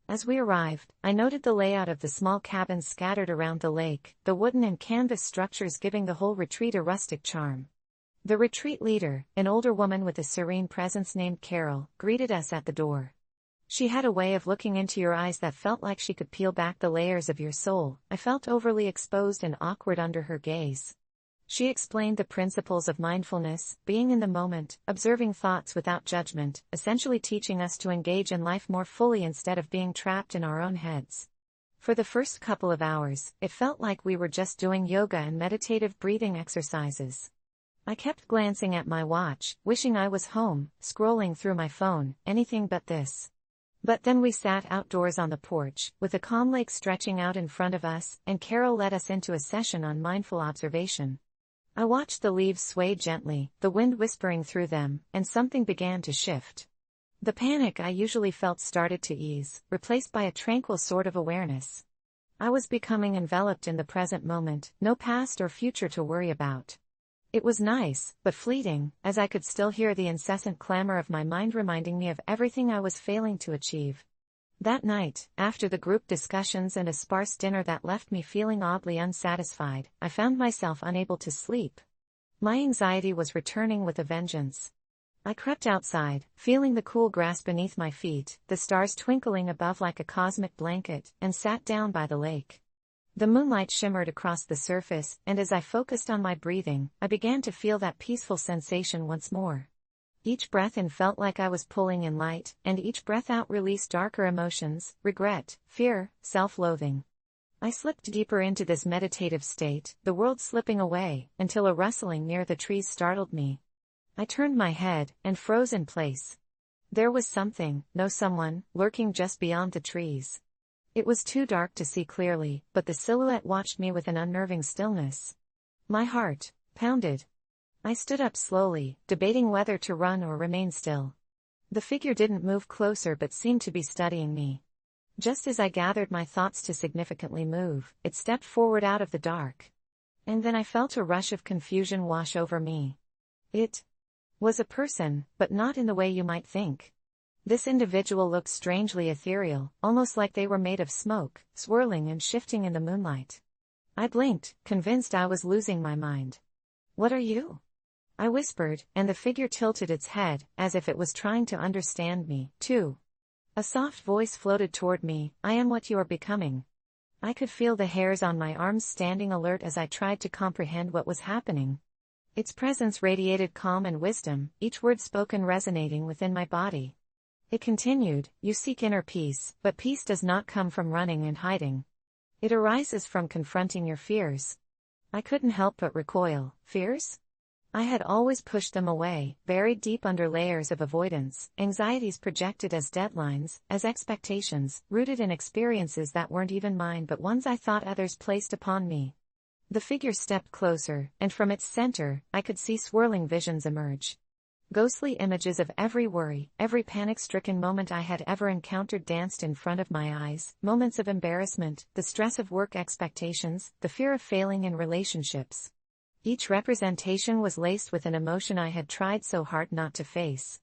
As we arrived, I noted the layout of the small cabins scattered around the lake, the wooden and canvas structures giving the whole retreat a rustic charm. The retreat leader, an older woman with a serene presence named Carol, greeted us at the door. She had a way of looking into your eyes that felt like she could peel back the layers of your soul. I felt overly exposed and awkward under her gaze. She explained the principles of mindfulness, being in the moment, observing thoughts without judgment, essentially teaching us to engage in life more fully instead of being trapped in our own heads. For the first couple of hours, it felt like we were just doing yoga and meditative breathing exercises. I kept glancing at my watch, wishing I was home, scrolling through my phone, anything but this. But then we sat outdoors on the porch, with a calm lake stretching out in front of us, and Carol led us into a session on mindful observation. I watched the leaves sway gently, the wind whispering through them, and something began to shift. The panic I usually felt started to ease, replaced by a tranquil sort of awareness. I was becoming enveloped in the present moment, no past or future to worry about. It was nice, but fleeting, as I could still hear the incessant clamor of my mind reminding me of everything I was failing to achieve. That night, after the group discussions and a sparse dinner that left me feeling oddly unsatisfied, I found myself unable to sleep. My anxiety was returning with a vengeance. I crept outside, feeling the cool grass beneath my feet, the stars twinkling above like a cosmic blanket, and sat down by the lake. The moonlight shimmered across the surface, and as I focused on my breathing, I began to feel that peaceful sensation once more. Each breath in felt like I was pulling in light, and each breath out released darker emotions, regret, fear, self-loathing. I slipped deeper into this meditative state, the world slipping away, until a rustling near the trees startled me. I turned my head, and froze in place. There was something, no someone, lurking just beyond the trees. It was too dark to see clearly, but the silhouette watched me with an unnerving stillness. My heart pounded. I stood up slowly, debating whether to run or remain still. The figure didn't move closer but seemed to be studying me. Just as I gathered my thoughts to significantly move, it stepped forward out of the dark. And then I felt a rush of confusion wash over me. It was a person, but not in the way you might think. This individual looked strangely ethereal, almost like they were made of smoke, swirling and shifting in the moonlight. I blinked, convinced I was losing my mind. "What are you?" I whispered, and the figure tilted its head, as if it was trying to understand me, too. A soft voice floated toward me, "I am what you are becoming." I could feel the hairs on my arms standing alert as I tried to comprehend what was happening. Its presence radiated calm and wisdom, each word spoken resonating within my body. It continued, "You seek inner peace, but peace does not come from running and hiding. It arises from confronting your fears." I couldn't help but recoil. Fears? I had always pushed them away, buried deep under layers of avoidance, anxieties projected as deadlines, as expectations, rooted in experiences that weren't even mine but ones I thought others placed upon me. The figure stepped closer, and from its center, I could see swirling visions emerge. Ghostly images of every worry, every panic-stricken moment I had ever encountered danced in front of my eyes, moments of embarrassment, the stress of work expectations, the fear of failing in relationships. Each representation was laced with an emotion I had tried so hard not to face.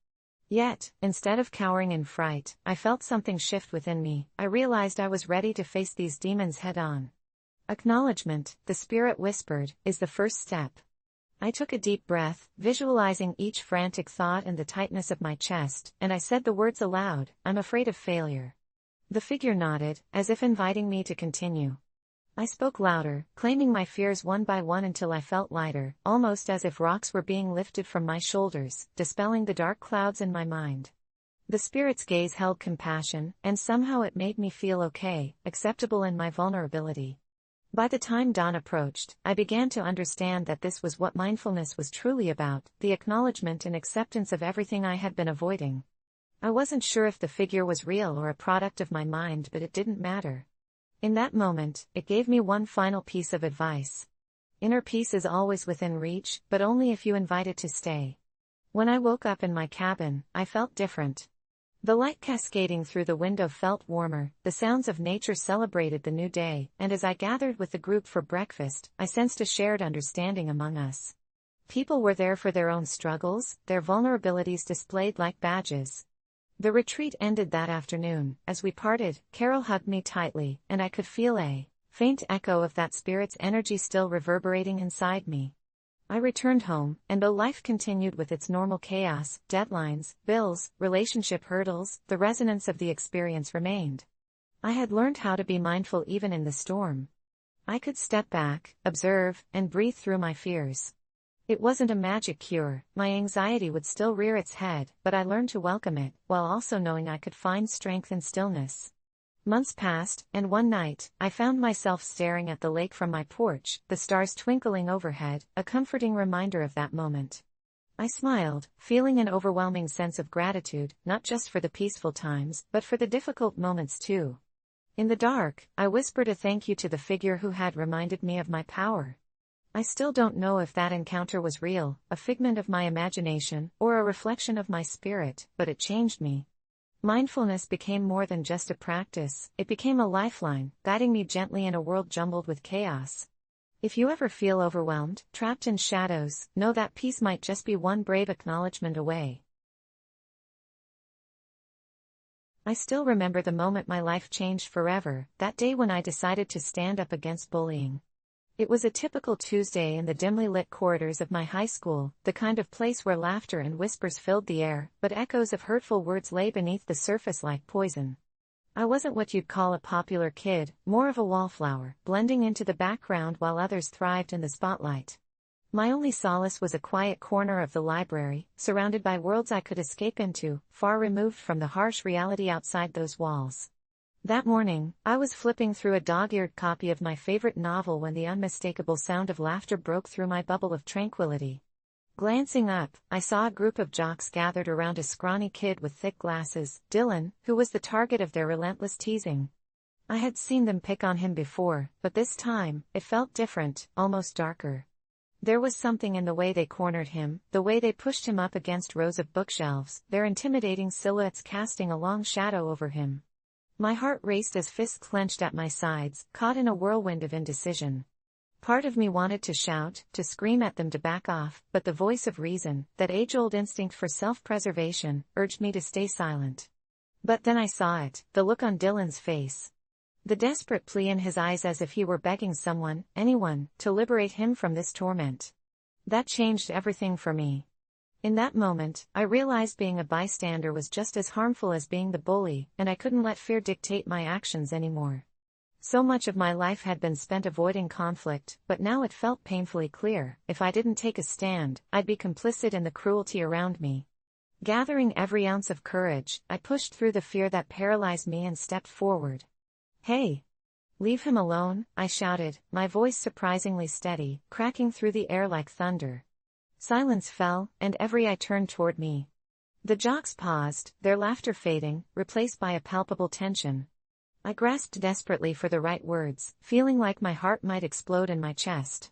Yet, instead of cowering in fright, I felt something shift within me. I realized I was ready to face these demons head-on. "Acknowledgement," the spirit whispered, "is the first step." I took a deep breath, visualizing each frantic thought in the tightness of my chest, and I said the words aloud, "I'm afraid of failure." The figure nodded, as if inviting me to continue. I spoke louder, claiming my fears one by one until I felt lighter, almost as if rocks were being lifted from my shoulders, dispelling the dark clouds in my mind. The spirit's gaze held compassion, and somehow it made me feel okay, acceptable in my vulnerability. By the time dawn approached, I began to understand that this was what mindfulness was truly about, the acknowledgement and acceptance of everything I had been avoiding. I wasn't sure if the figure was real or a product of my mind, but it didn't matter. In that moment, it gave me one final piece of advice. Inner peace is always within reach, but only if you invite it to stay. When I woke up in my cabin, I felt different. The light cascading through the window felt warmer, the sounds of nature celebrated the new day, and as I gathered with the group for breakfast, I sensed a shared understanding among us. People were there for their own struggles, their vulnerabilities displayed like badges. The retreat ended that afternoon. As we parted, Carol hugged me tightly, and I could feel a faint echo of that spirit's energy still reverberating inside me. I returned home, and though life continued with its normal chaos, deadlines, bills, relationship hurdles, the resonance of the experience remained. I had learned how to be mindful even in the storm. I could step back, observe, and breathe through my fears. It wasn't a magic cure, my anxiety would still rear its head, but I learned to welcome it, while also knowing I could find strength in stillness. Months passed, and one night, I found myself staring at the lake from my porch, the stars twinkling overhead, a comforting reminder of that moment. I smiled, feeling an overwhelming sense of gratitude, not just for the peaceful times, but for the difficult moments too. In the dark, I whispered a thank you to the figure who had reminded me of my power. I still don't know if that encounter was real, a figment of my imagination, or a reflection of my spirit, but it changed me. Mindfulness became more than just a practice, it became a lifeline, guiding me gently in a world jumbled with chaos. If you ever feel overwhelmed, trapped in shadows, know that peace might just be one brave acknowledgement away. I still remember the moment my life changed forever, that day when I decided to stand up against bullying. It was a typical Tuesday in the dimly lit corridors of my high school, the kind of place where laughter and whispers filled the air, but echoes of hurtful words lay beneath the surface like poison. I wasn't what you'd call a popular kid, more of a wallflower, blending into the background while others thrived in the spotlight. My only solace was a quiet corner of the library, surrounded by worlds I could escape into, far removed from the harsh reality outside those walls. That morning, I was flipping through a dog-eared copy of my favorite novel when the unmistakable sound of laughter broke through my bubble of tranquility. Glancing up, I saw a group of jocks gathered around a scrawny kid with thick glasses, Dylan, who was the target of their relentless teasing. I had seen them pick on him before, but this time, it felt different, almost darker. There was something in the way they cornered him, the way they pushed him up against rows of bookshelves, their intimidating silhouettes casting a long shadow over him. My heart raced as fists clenched at my sides, caught in a whirlwind of indecision. Part of me wanted to shout, to scream at them to back off, but the voice of reason, that age-old instinct for self-preservation, urged me to stay silent. But then I saw it, the look on Dylan's face. The desperate plea in his eyes as if he were begging someone, anyone, to liberate him from this torment. That changed everything for me. In that moment, I realized being a bystander was just as harmful as being the bully, and I couldn't let fear dictate my actions anymore. So much of my life had been spent avoiding conflict, but now it felt painfully clear, if I didn't take a stand, I'd be complicit in the cruelty around me. Gathering every ounce of courage, I pushed through the fear that paralyzed me and stepped forward. "Hey! Leave him alone," I shouted, my voice surprisingly steady, cracking through the air like thunder. Silence fell, and every eye turned toward me. The jocks paused, their laughter fading, replaced by a palpable tension. I grasped desperately for the right words, feeling like my heart might explode in my chest.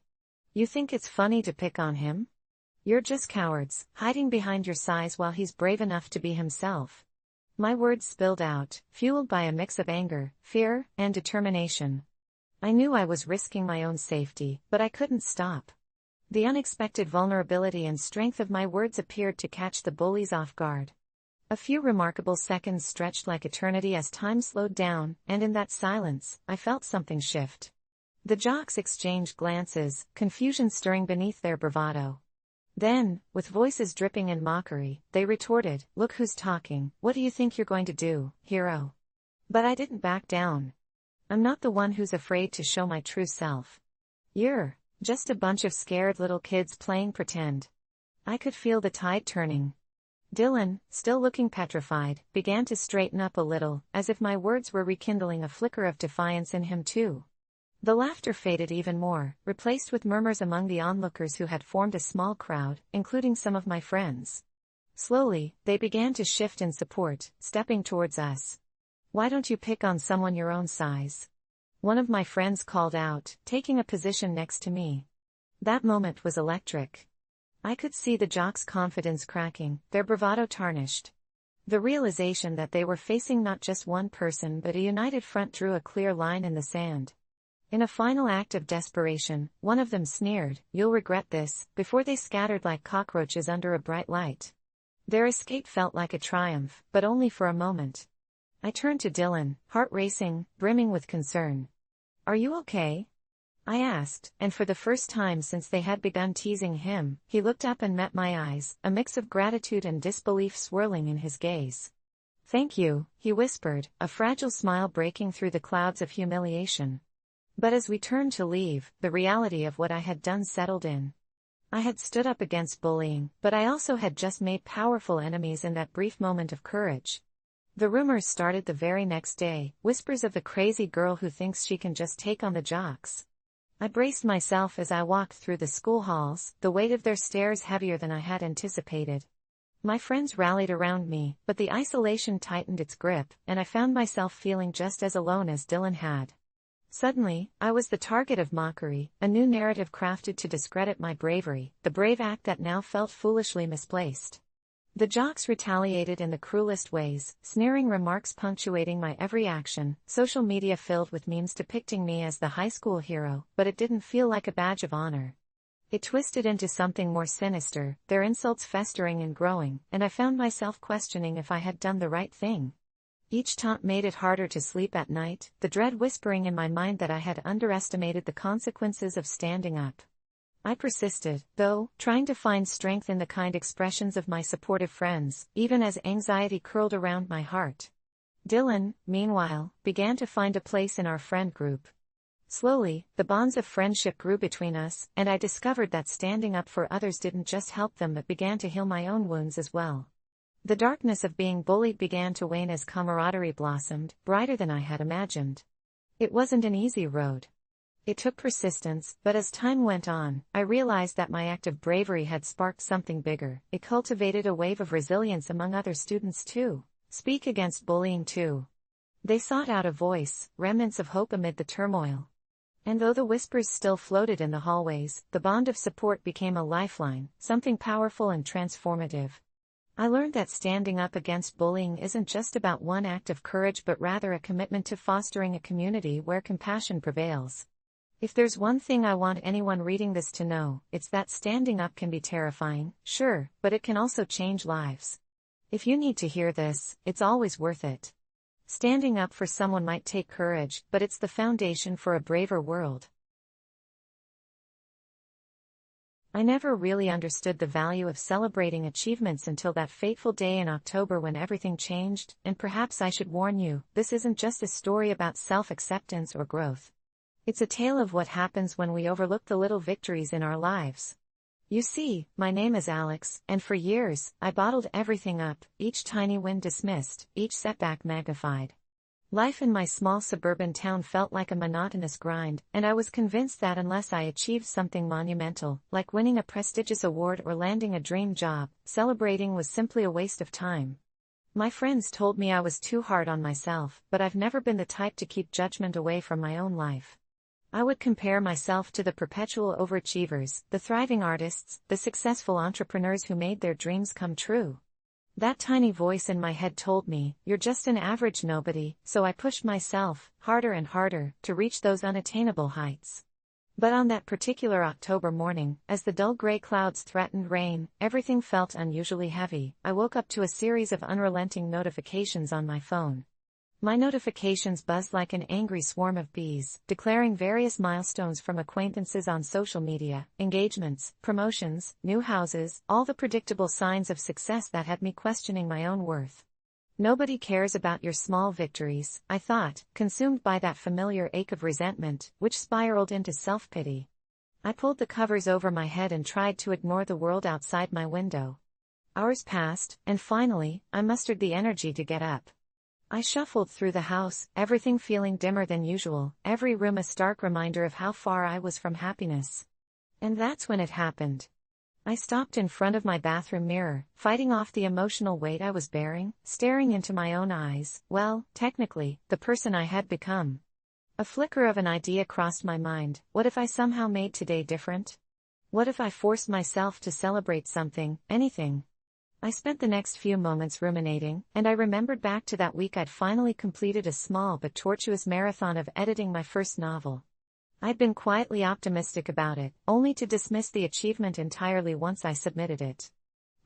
"You think it's funny to pick on him? You're just cowards, hiding behind your size while he's brave enough to be himself." My words spilled out, fueled by a mix of anger, fear, and determination. I knew I was risking my own safety, but I couldn't stop. The unexpected vulnerability and strength of my words appeared to catch the bullies off guard. A few remarkable seconds stretched like eternity as time slowed down, and in that silence, I felt something shift. The jocks exchanged glances, confusion stirring beneath their bravado. Then, with voices dripping in mockery, they retorted, "Look who's talking, what do you think you're going to do, hero?" But I didn't back down. I'm not the one who's afraid to show my true self. You're just a bunch of scared little kids playing pretend. I could feel the tide turning. Dylan, still looking petrified, began to straighten up a little, as if my words were rekindling a flicker of defiance in him too. The laughter faded even more, replaced with murmurs among the onlookers who had formed a small crowd, including some of my friends. Slowly, they began to shift in support, stepping towards us. "Why don't you pick on someone your own size?" One of my friends called out, taking a position next to me. That moment was electric. I could see the jocks' confidence cracking, their bravado tarnished. The realization that they were facing not just one person but a united front drew a clear line in the sand. In a final act of desperation, one of them sneered, "You'll regret this," before they scattered like cockroaches under a bright light. Their escape felt like a triumph, but only for a moment. I turned to Dylan, heart racing, brimming with concern. "Are you okay?" I asked, and for the first time since they had begun teasing him, he looked up and met my eyes, a mix of gratitude and disbelief swirling in his gaze. "Thank you," he whispered, a fragile smile breaking through the clouds of humiliation. But as we turned to leave, the reality of what I had done settled in. I had stood up against bullying, but I also had just made powerful enemies in that brief moment of courage. The rumors started the very next day, whispers of the crazy girl who thinks she can just take on the jocks. I braced myself as I walked through the school halls, the weight of their stares heavier than I had anticipated. My friends rallied around me, but the isolation tightened its grip, and I found myself feeling just as alone as Dylan had. Suddenly, I was the target of mockery, a new narrative crafted to discredit my bravery, the brave act that now felt foolishly misplaced. The jocks retaliated in the cruelest ways, sneering remarks punctuating my every action, social media filled with memes depicting me as the high school hero, but it didn't feel like a badge of honor. It twisted into something more sinister, their insults festering and growing, and I found myself questioning if I had done the right thing. Each taunt made it harder to sleep at night, the dread whispering in my mind that I had underestimated the consequences of standing up. I persisted, though, trying to find strength in the kind expressions of my supportive friends, even as anxiety curled around my heart. Dylan, meanwhile, began to find a place in our friend group. Slowly, the bonds of friendship grew between us, and I discovered that standing up for others didn't just help them but began to heal my own wounds as well. The darkness of being bullied began to wane as camaraderie blossomed, brighter than I had imagined. It wasn't an easy road. It took persistence, but as time went on, I realized that my act of bravery had sparked something bigger. It cultivated a wave of resilience among other students too. Speak against bullying too. They sought out a voice, remnants of hope amid the turmoil. And though the whispers still floated in the hallways, the bond of support became a lifeline, something powerful and transformative. I learned that standing up against bullying isn't just about one act of courage but rather a commitment to fostering a community where compassion prevails. If there's one thing I want anyone reading this to know, it's that standing up can be terrifying, sure, but it can also change lives. If you need to hear this, it's always worth it. Standing up for someone might take courage, but it's the foundation for a braver world. I never really understood the value of celebrating achievements until that fateful day in October when everything changed, and perhaps I should warn you, this isn't just a story about self-acceptance or growth. It's a tale of what happens when we overlook the little victories in our lives. You see, my name is Alex, and for years, I bottled everything up, each tiny win dismissed, each setback magnified. Life in my small suburban town felt like a monotonous grind, and I was convinced that unless I achieved something monumental, like winning a prestigious award or landing a dream job, celebrating was simply a waste of time. My friends told me I was too hard on myself, but I've never been the type to keep judgment away from my own life. I would compare myself to the perpetual overachievers, the thriving artists, the successful entrepreneurs who made their dreams come true. That tiny voice in my head told me, you're just an average nobody, so I pushed myself, harder and harder, to reach those unattainable heights. But on that particular October morning, as the dull gray clouds threatened rain, everything felt unusually heavy. I woke up to a series of unrelenting notifications on my phone. My notifications buzzed like an angry swarm of bees, declaring various milestones from acquaintances on social media, engagements, promotions, new houses, all the predictable signs of success that had me questioning my own worth. Nobody cares about your small victories, I thought, consumed by that familiar ache of resentment, which spiraled into self-pity. I pulled the covers over my head and tried to ignore the world outside my window. Hours passed, and finally, I mustered the energy to get up. I shuffled through the house, everything feeling dimmer than usual, every room a stark reminder of how far I was from happiness. And that's when it happened. I stopped in front of my bathroom mirror, fighting off the emotional weight I was bearing, staring into my own eyes, well, technically, the person I had become. A flicker of an idea crossed my mind. What if I somehow made today different? What if I forced myself to celebrate something, anything? I spent the next few moments ruminating, and I remembered back to that week I'd finally completed a small but tortuous marathon of editing my first novel. I'd been quietly optimistic about it, only to dismiss the achievement entirely once I submitted it.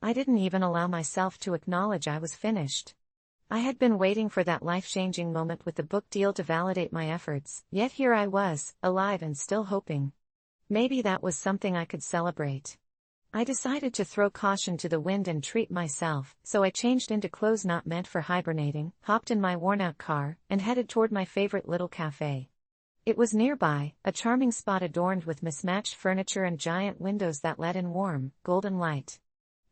I didn't even allow myself to acknowledge I was finished. I had been waiting for that life-changing moment with the book deal to validate my efforts, yet here I was, alive and still hoping. Maybe that was something I could celebrate. I decided to throw caution to the wind and treat myself, so I changed into clothes not meant for hibernating, hopped in my worn-out car, and headed toward my favorite little cafe. It was nearby, a charming spot adorned with mismatched furniture and giant windows that let in warm, golden light.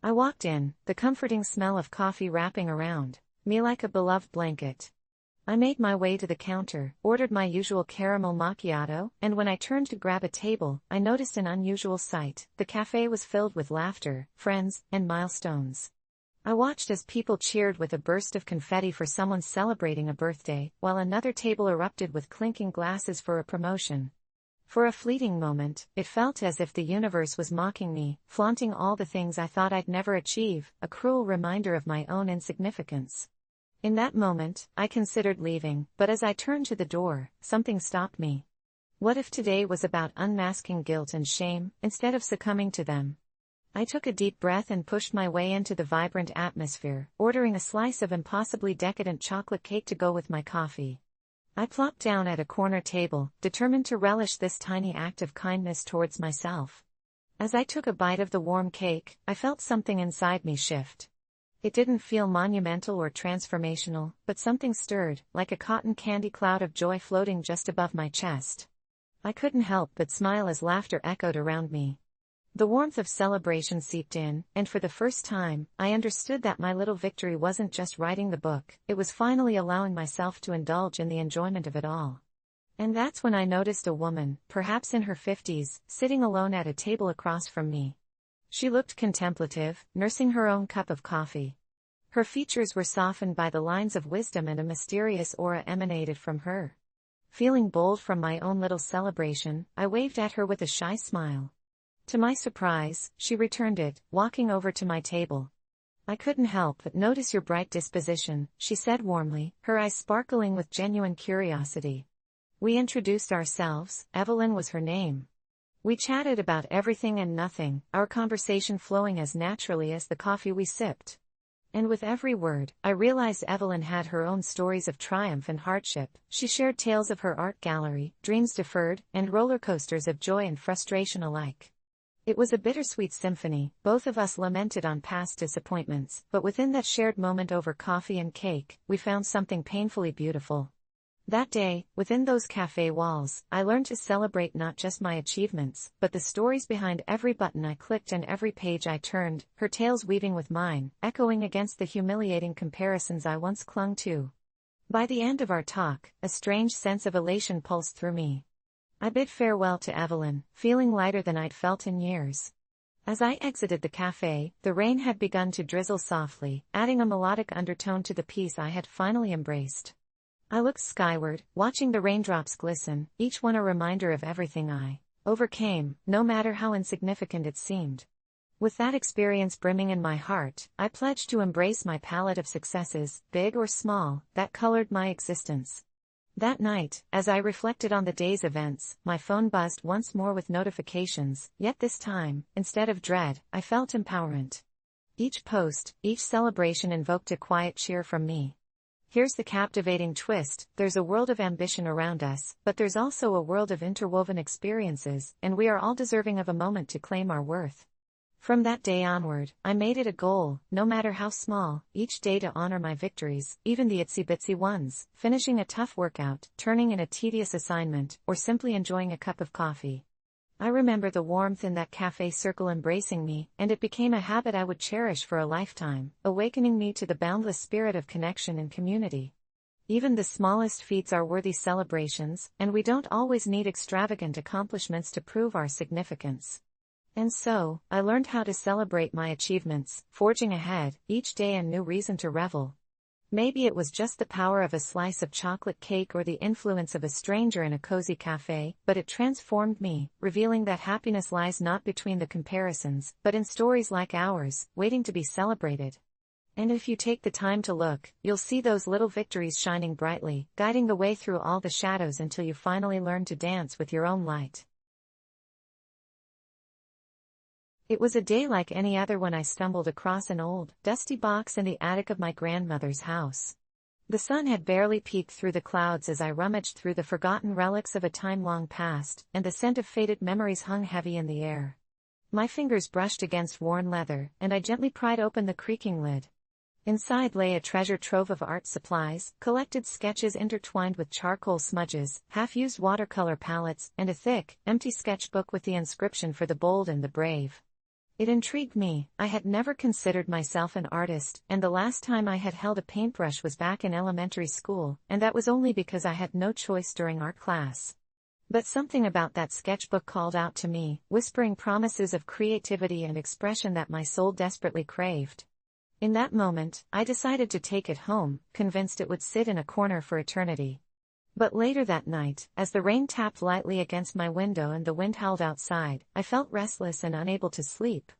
I walked in, the comforting smell of coffee wrapping around me like a beloved blanket. I made my way to the counter, ordered my usual caramel macchiato, and when I turned to grab a table, I noticed an unusual sight. The cafe was filled with laughter, friends, and milestones. I watched as people cheered with a burst of confetti for someone celebrating a birthday, while another table erupted with clinking glasses for a promotion. For a fleeting moment, it felt as if the universe was mocking me, flaunting all the things I thought I'd never achieve, a cruel reminder of my own insignificance. In that moment, I considered leaving, but as I turned to the door, something stopped me. What if today was about unmasking guilt and shame, instead of succumbing to them? I took a deep breath and pushed my way into the vibrant atmosphere, ordering a slice of impossibly decadent chocolate cake to go with my coffee. I plopped down at a corner table, determined to relish this tiny act of kindness towards myself. As I took a bite of the warm cake, I felt something inside me shift. It didn't feel monumental or transformational, but something stirred, like a cotton candy cloud of joy floating just above my chest. I couldn't help but smile as laughter echoed around me. The warmth of celebration seeped in, and for the first time, I understood that my little victory wasn't just writing the book, it was finally allowing myself to indulge in the enjoyment of it all. And that's when I noticed a woman, perhaps in her 50s, sitting alone at a table across from me. She looked contemplative, nursing her own cup of coffee. Her features were softened by the lines of wisdom, and a mysterious aura emanated from her. Feeling bold from my own little celebration, I waved at her with a shy smile. To my surprise, she returned it, walking over to my table. "I couldn't help but notice your bright disposition," she said warmly, her eyes sparkling with genuine curiosity. We introduced ourselves. Evelyn was her name. We chatted about everything and nothing, our conversation flowing as naturally as the coffee we sipped. And with every word, I realized Evelyn had her own stories of triumph and hardship. She shared tales of her art gallery, dreams deferred, and roller coasters of joy and frustration alike. It was a bittersweet symphony. Both of us lamented on past disappointments, but within that shared moment over coffee and cake, we found something painfully beautiful. That day, within those cafe walls, I learned to celebrate not just my achievements, but the stories behind every button I clicked and every page I turned, her tales weaving with mine, echoing against the humiliating comparisons I once clung to. By the end of our talk, a strange sense of elation pulsed through me. I bid farewell to Evelyn, feeling lighter than I'd felt in years. As I exited the cafe, the rain had begun to drizzle softly, adding a melodic undertone to the peace I had finally embraced. I looked skyward, watching the raindrops glisten, each one a reminder of everything I overcame, no matter how insignificant it seemed. With that experience brimming in my heart, I pledged to embrace my palette of successes, big or small, that colored my existence. That night, as I reflected on the day's events, my phone buzzed once more with notifications, yet this time, instead of dread, I felt empowerment. Each post, each celebration invoked a quiet cheer from me. Here's the captivating twist: there's a world of ambition around us, but there's also a world of interwoven experiences, and we are all deserving of a moment to claim our worth. From that day onward, I made it a goal, no matter how small, each day to honor my victories, even the itsy-bitsy ones, finishing a tough workout, turning in a tedious assignment, or simply enjoying a cup of coffee. I remember the warmth in that cafe circle embracing me, and it became a habit I would cherish for a lifetime, awakening me to the boundless spirit of connection and community. Even the smallest feats are worthy celebrations, and we don't always need extravagant accomplishments to prove our significance. And so, I learned how to celebrate my achievements, forging ahead, each day a new reason to revel. Maybe it was just the power of a slice of chocolate cake or the influence of a stranger in a cozy cafe, but it transformed me, revealing that happiness lies not between the comparisons, but in stories like ours, waiting to be celebrated. And if you take the time to look, you'll see those little victories shining brightly, guiding the way through all the shadows until you finally learn to dance with your own light. It was a day like any other when I stumbled across an old, dusty box in the attic of my grandmother's house. The sun had barely peeked through the clouds as I rummaged through the forgotten relics of a time long past, and the scent of faded memories hung heavy in the air. My fingers brushed against worn leather, and I gently pried open the creaking lid. Inside lay a treasure trove of art supplies, collected sketches intertwined with charcoal smudges, half-used watercolor palettes, and a thick, empty sketchbook with the inscription "For the bold and the brave." It intrigued me. I had never considered myself an artist, and the last time I had held a paintbrush was back in elementary school, and that was only because I had no choice during art class. But something about that sketchbook called out to me, whispering promises of creativity and expression that my soul desperately craved. In that moment, I decided to take it home, convinced it would sit in a corner for eternity. But later that night, as the rain tapped lightly against my window and the wind howled outside, I felt restless and unable to sleep.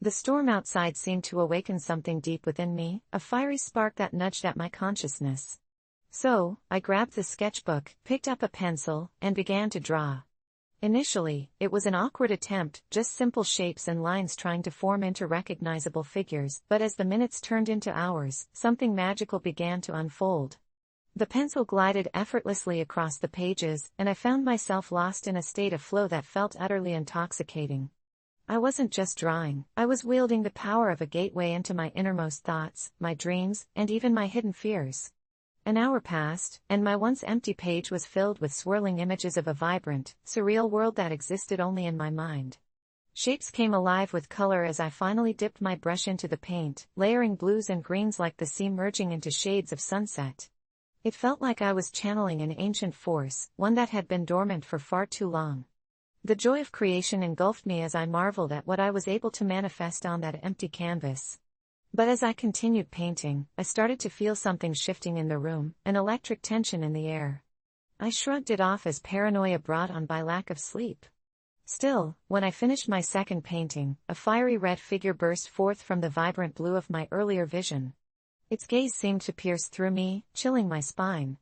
The storm outside seemed to awaken something deep within me, a fiery spark that nudged at my consciousness. So, I grabbed the sketchbook, picked up a pencil, and began to draw. Initially, it was an awkward attempt, just simple shapes and lines trying to form into recognizable figures, but as the minutes turned into hours, something magical began to unfold. The pencil glided effortlessly across the pages, and I found myself lost in a state of flow that felt utterly intoxicating. I wasn't just drawing, I was wielding the power of a gateway into my innermost thoughts, my dreams, and even my hidden fears. An hour passed, and my once empty page was filled with swirling images of a vibrant, surreal world that existed only in my mind. Shapes came alive with color as I finally dipped my brush into the paint, layering blues and greens like the sea merging into shades of sunset. It felt like I was channeling an ancient force, one that had been dormant for far too long. The joy of creation engulfed me as I marveled at what I was able to manifest on that empty canvas. But as I continued painting, I started to feel something shifting in the room, an electric tension in the air. I shrugged it off as paranoia brought on by lack of sleep. Still, when I finished my second painting, a fiery red figure burst forth from the vibrant blue of my earlier vision. Its gaze seemed to pierce through me, chilling my spine.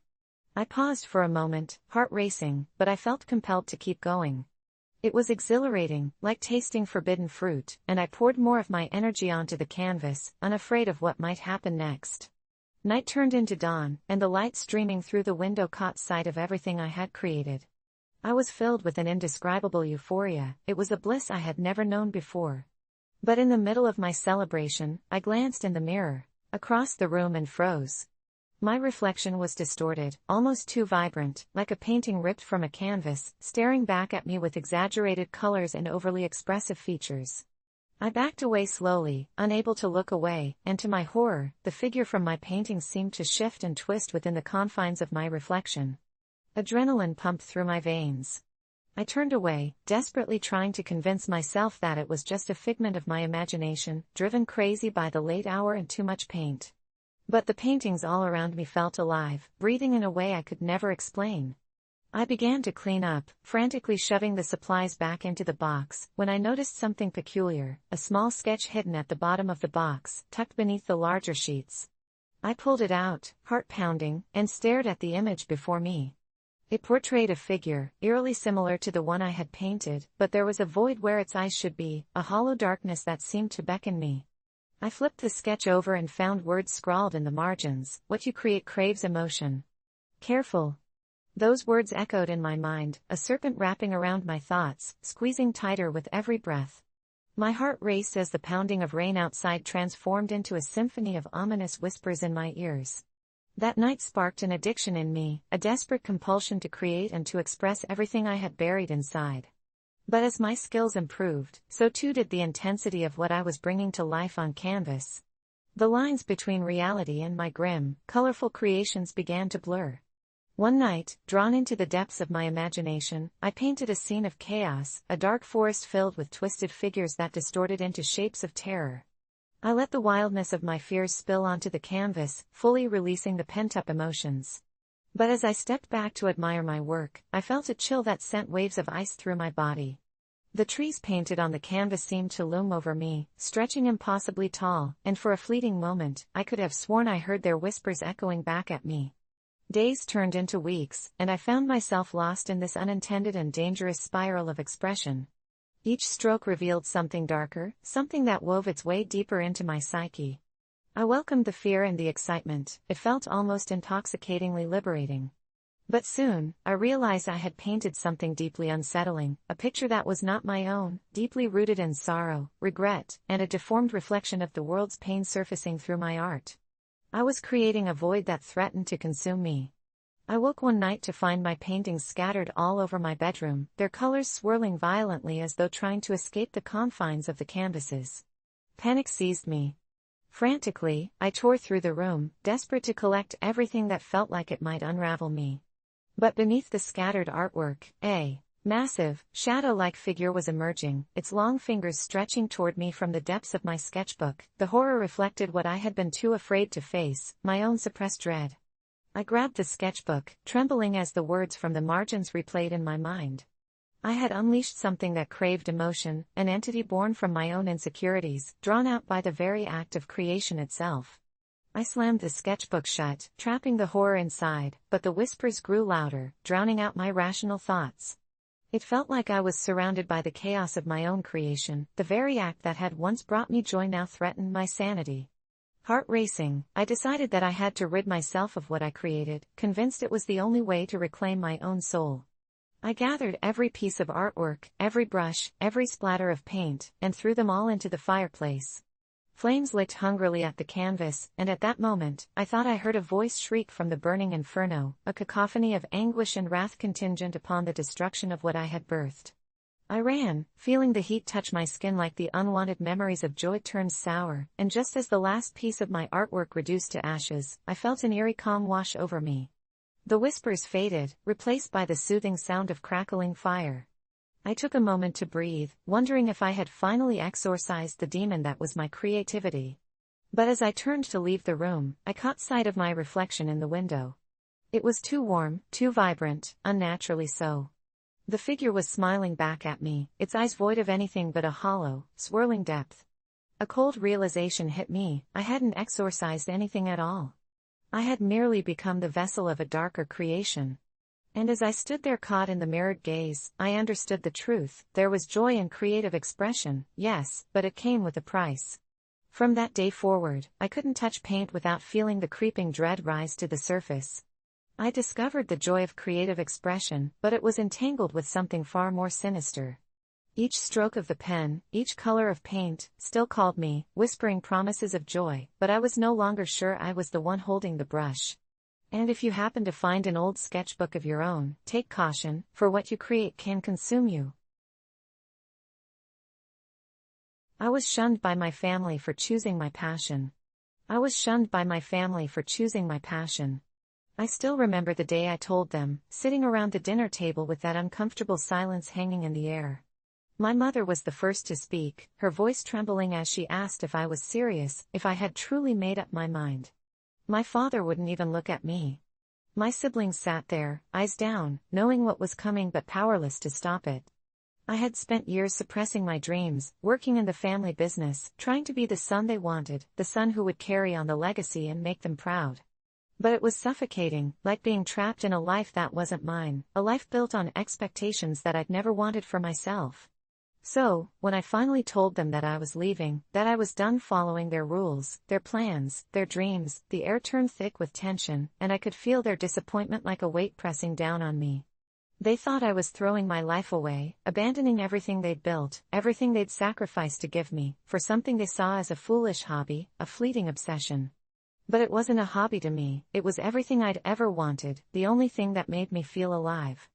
I paused for a moment, heart racing, but I felt compelled to keep going. It was exhilarating, like tasting forbidden fruit, and I poured more of my energy onto the canvas, unafraid of what might happen next. Night turned into dawn, and the light streaming through the window caught sight of everything I had created. I was filled with an indescribable euphoria, it was a bliss I had never known before. But in the middle of my celebration, I glanced in the mirror, across the room and froze. My reflection was distorted, almost too vibrant, like a painting ripped from a canvas, staring back at me with exaggerated colors and overly expressive features. I backed away slowly, unable to look away, and to my horror, the figure from my painting seemed to shift and twist within the confines of my reflection. Adrenaline pumped through my veins. I turned away, desperately trying to convince myself that it was just a figment of my imagination, driven crazy by the late hour and too much paint. But the paintings all around me felt alive, breathing in a way I could never explain. I began to clean up, frantically shoving the supplies back into the box, when I noticed something peculiar, a small sketch hidden at the bottom of the box, tucked beneath the larger sheets. I pulled it out, heart pounding, and stared at the image before me. It portrayed a figure, eerily similar to the one I had painted, but there was a void where its eyes should be, a hollow darkness that seemed to beckon me. I flipped the sketch over and found words scrawled in the margins, "What you create craves emotion. Careful." Those words echoed in my mind, a serpent wrapping around my thoughts, squeezing tighter with every breath. My heart raced as the pounding of rain outside transformed into a symphony of ominous whispers in my ears. That night sparked an addiction in me, a desperate compulsion to create and to express everything I had buried inside. But as my skills improved, so too did the intensity of what I was bringing to life on canvas. The lines between reality and my grim, colorful creations began to blur. One night, drawn into the depths of my imagination, I painted a scene of chaos, a dark forest filled with twisted figures that distorted into shapes of terror. I let the wildness of my fears spill onto the canvas, fully releasing the pent-up emotions. But as I stepped back to admire my work, I felt a chill that sent waves of ice through my body. The trees painted on the canvas seemed to loom over me, stretching impossibly tall, and for a fleeting moment, I could have sworn I heard their whispers echoing back at me. Days turned into weeks, and I found myself lost in this unintended and dangerous spiral of expression. Each stroke revealed something darker, something that wove its way deeper into my psyche. I welcomed the fear and the excitement, it felt almost intoxicatingly liberating. But soon, I realized I had painted something deeply unsettling, a picture that was not my own, deeply rooted in sorrow, regret, and a deformed reflection of the world's pain surfacing through my art. I was creating a void that threatened to consume me. I woke one night to find my paintings scattered all over my bedroom, their colors swirling violently as though trying to escape the confines of the canvases. Panic seized me. Frantically, I tore through the room, desperate to collect everything that felt like it might unravel me. But beneath the scattered artwork, a massive, shadow-like figure was emerging, its long fingers stretching toward me from the depths of my sketchbook. The horror reflected what I had been too afraid to face, my own suppressed dread. I grabbed the sketchbook, trembling as the words from the margins replayed in my mind. I had unleashed something that craved emotion, an entity born from my own insecurities, drawn out by the very act of creation itself. I slammed the sketchbook shut, trapping the horror inside, but the whispers grew louder, drowning out my rational thoughts. It felt like I was surrounded by the chaos of my own creation, the very act that had once brought me joy now threatened my sanity. Heart racing, I decided that I had to rid myself of what I created, convinced it was the only way to reclaim my own soul. I gathered every piece of artwork, every brush, every splatter of paint, and threw them all into the fireplace. Flames licked hungrily at the canvas, and at that moment, I thought I heard a voice shriek from the burning inferno, a cacophony of anguish and wrath contingent upon the destruction of what I had birthed. I ran, feeling the heat touch my skin like the unwanted memories of joy turned sour, and just as the last piece of my artwork reduced to ashes, I felt an eerie calm wash over me. The whispers faded, replaced by the soothing sound of crackling fire. I took a moment to breathe, wondering if I had finally exorcised the demon that was my creativity. But as I turned to leave the room, I caught sight of my reflection in the window. It was too warm, too vibrant, unnaturally so. The figure was smiling back at me, its eyes void of anything but a hollow, swirling depth. A cold realization hit me, I hadn't exorcised anything at all. I had merely become the vessel of a darker creation. And as I stood there caught in the mirrored gaze, I understood the truth. There was joy in creative expression, yes, but it came with a price. From that day forward, I couldn't touch paint without feeling the creeping dread rise to the surface. I discovered the joy of creative expression, but it was entangled with something far more sinister. Each stroke of the pen, each color of paint, still called me, whispering promises of joy, but I was no longer sure I was the one holding the brush. And if you happen to find an old sketchbook of your own, take caution, for what you create can consume you. I was shunned by my family for choosing my passion. I was shunned by my family for choosing my passion. I still remember the day I told them, sitting around the dinner table with that uncomfortable silence hanging in the air. My mother was the first to speak, her voice trembling as she asked if I was serious, if I had truly made up my mind. My father wouldn't even look at me. My siblings sat there, eyes down, knowing what was coming but powerless to stop it. I had spent years suppressing my dreams, working in the family business, trying to be the son they wanted, the son who would carry on the legacy and make them proud. But it was suffocating, like being trapped in a life that wasn't mine, a life built on expectations that I'd never wanted for myself. So, when I finally told them that I was leaving, that I was done following their rules, their plans, their dreams, the air turned thick with tension, and I could feel their disappointment like a weight pressing down on me. They thought I was throwing my life away, abandoning everything they'd built, everything they'd sacrificed to give me, for something they saw as a foolish hobby, a fleeting obsession. But it wasn't a hobby to me, it was everything I'd ever wanted, the only thing that made me feel alive.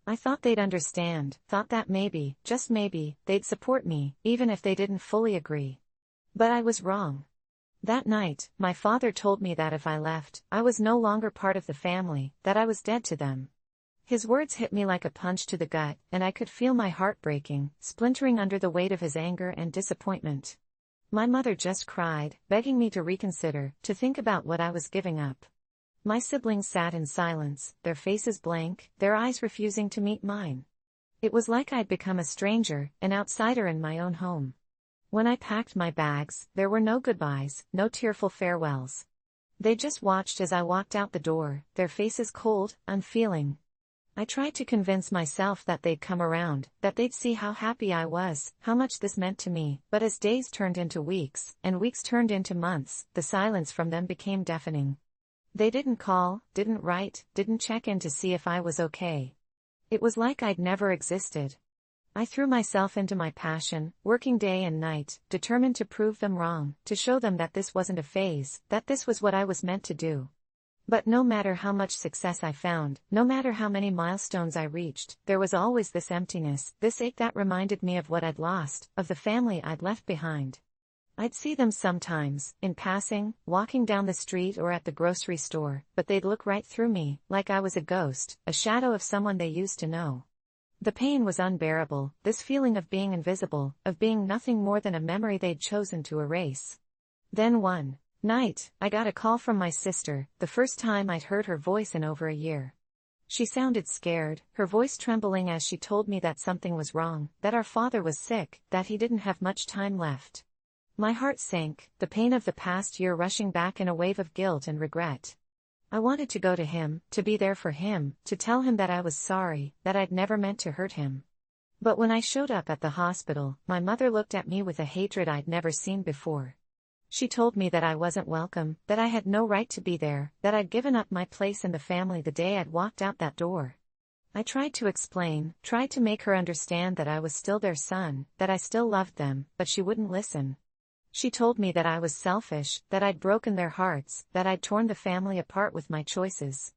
I thought they'd understand, thought that maybe, just maybe, they'd support me, even if they didn't fully agree. But I was wrong. That night, my father told me that if I left, I was no longer part of the family, that I was dead to them. His words hit me like a punch to the gut, and I could feel my heart breaking, splintering under the weight of his anger and disappointment. My mother just cried, begging me to reconsider, to think about what I was giving up. My siblings sat in silence, their faces blank, their eyes refusing to meet mine. It was like I'd become a stranger, an outsider in my own home. When I packed my bags, there were no goodbyes, no tearful farewells. They just watched as I walked out the door, their faces cold, unfeeling. I tried to convince myself that they'd come around, that they'd see how happy I was, how much this meant to me, but as days turned into weeks, and weeks turned into months, the silence from them became deafening. They didn't call, didn't write, didn't check in to see if I was okay. It was like I'd never existed. I threw myself into my passion, working day and night, determined to prove them wrong, to show them that this wasn't a phase, that this was what I was meant to do. But no matter how much success I found, no matter how many milestones I reached, there was always this emptiness, this ache that reminded me of what I'd lost, of the family I'd left behind. I'd see them sometimes, in passing, walking down the street or at the grocery store, but they'd look right through me, like I was a ghost, a shadow of someone they used to know. The pain was unbearable, this feeling of being invisible, of being nothing more than a memory they'd chosen to erase. Then one night, I got a call from my sister, the first time I'd heard her voice in over a year. She sounded scared, her voice trembling as she told me that something was wrong, that our father was sick, that he didn't have much time left. My heart sank, the pain of the past year rushing back in a wave of guilt and regret. I wanted to go to him, to be there for him, to tell him that I was sorry, that I'd never meant to hurt him. But when I showed up at the hospital, my mother looked at me with a hatred I'd never seen before. She told me that I wasn't welcome, that I had no right to be there, that I'd given up my place in the family the day I'd walked out that door. I tried to explain, tried to make her understand that I was still their son, that I still loved them, but she wouldn't listen. She told me that I was selfish, that I'd broken their hearts, that I'd torn the family apart with my choices.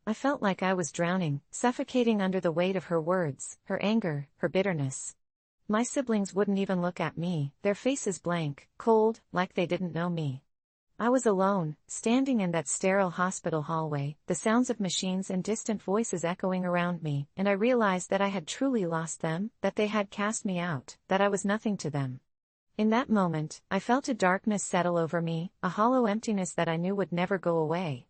I felt like I was drowning, suffocating under the weight of her words, her anger, her bitterness. My siblings wouldn't even look at me, their faces blank, cold, like they didn't know me. I was alone, standing in that sterile hospital hallway, the sounds of machines and distant voices echoing around me, and I realized that I had truly lost them, that they had cast me out, that I was nothing to them. In that moment, I felt a darkness settle over me, a hollow emptiness that I knew would never go away.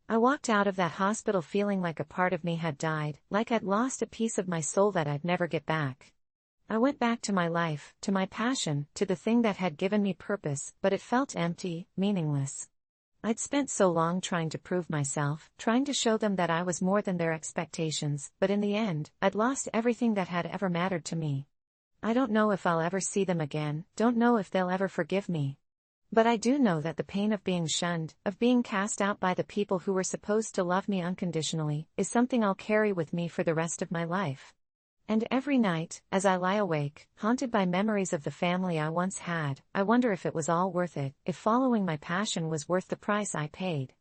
I walked out of that hospital feeling like a part of me had died, like I'd lost a piece of my soul that I'd never get back. I went back to my life, to my passion, to the thing that had given me purpose, but it felt empty, meaningless. I'd spent so long trying to prove myself, trying to show them that I was more than their expectations, but in the end, I'd lost everything that had ever mattered to me. I don't know if I'll ever see them again, don't know if they'll ever forgive me. But I do know that the pain of being shunned, of being cast out by the people who were supposed to love me unconditionally, is something I'll carry with me for the rest of my life. And every night, as I lie awake, haunted by memories of the family I once had, I wonder if it was all worth it, if following my passion was worth the price I paid.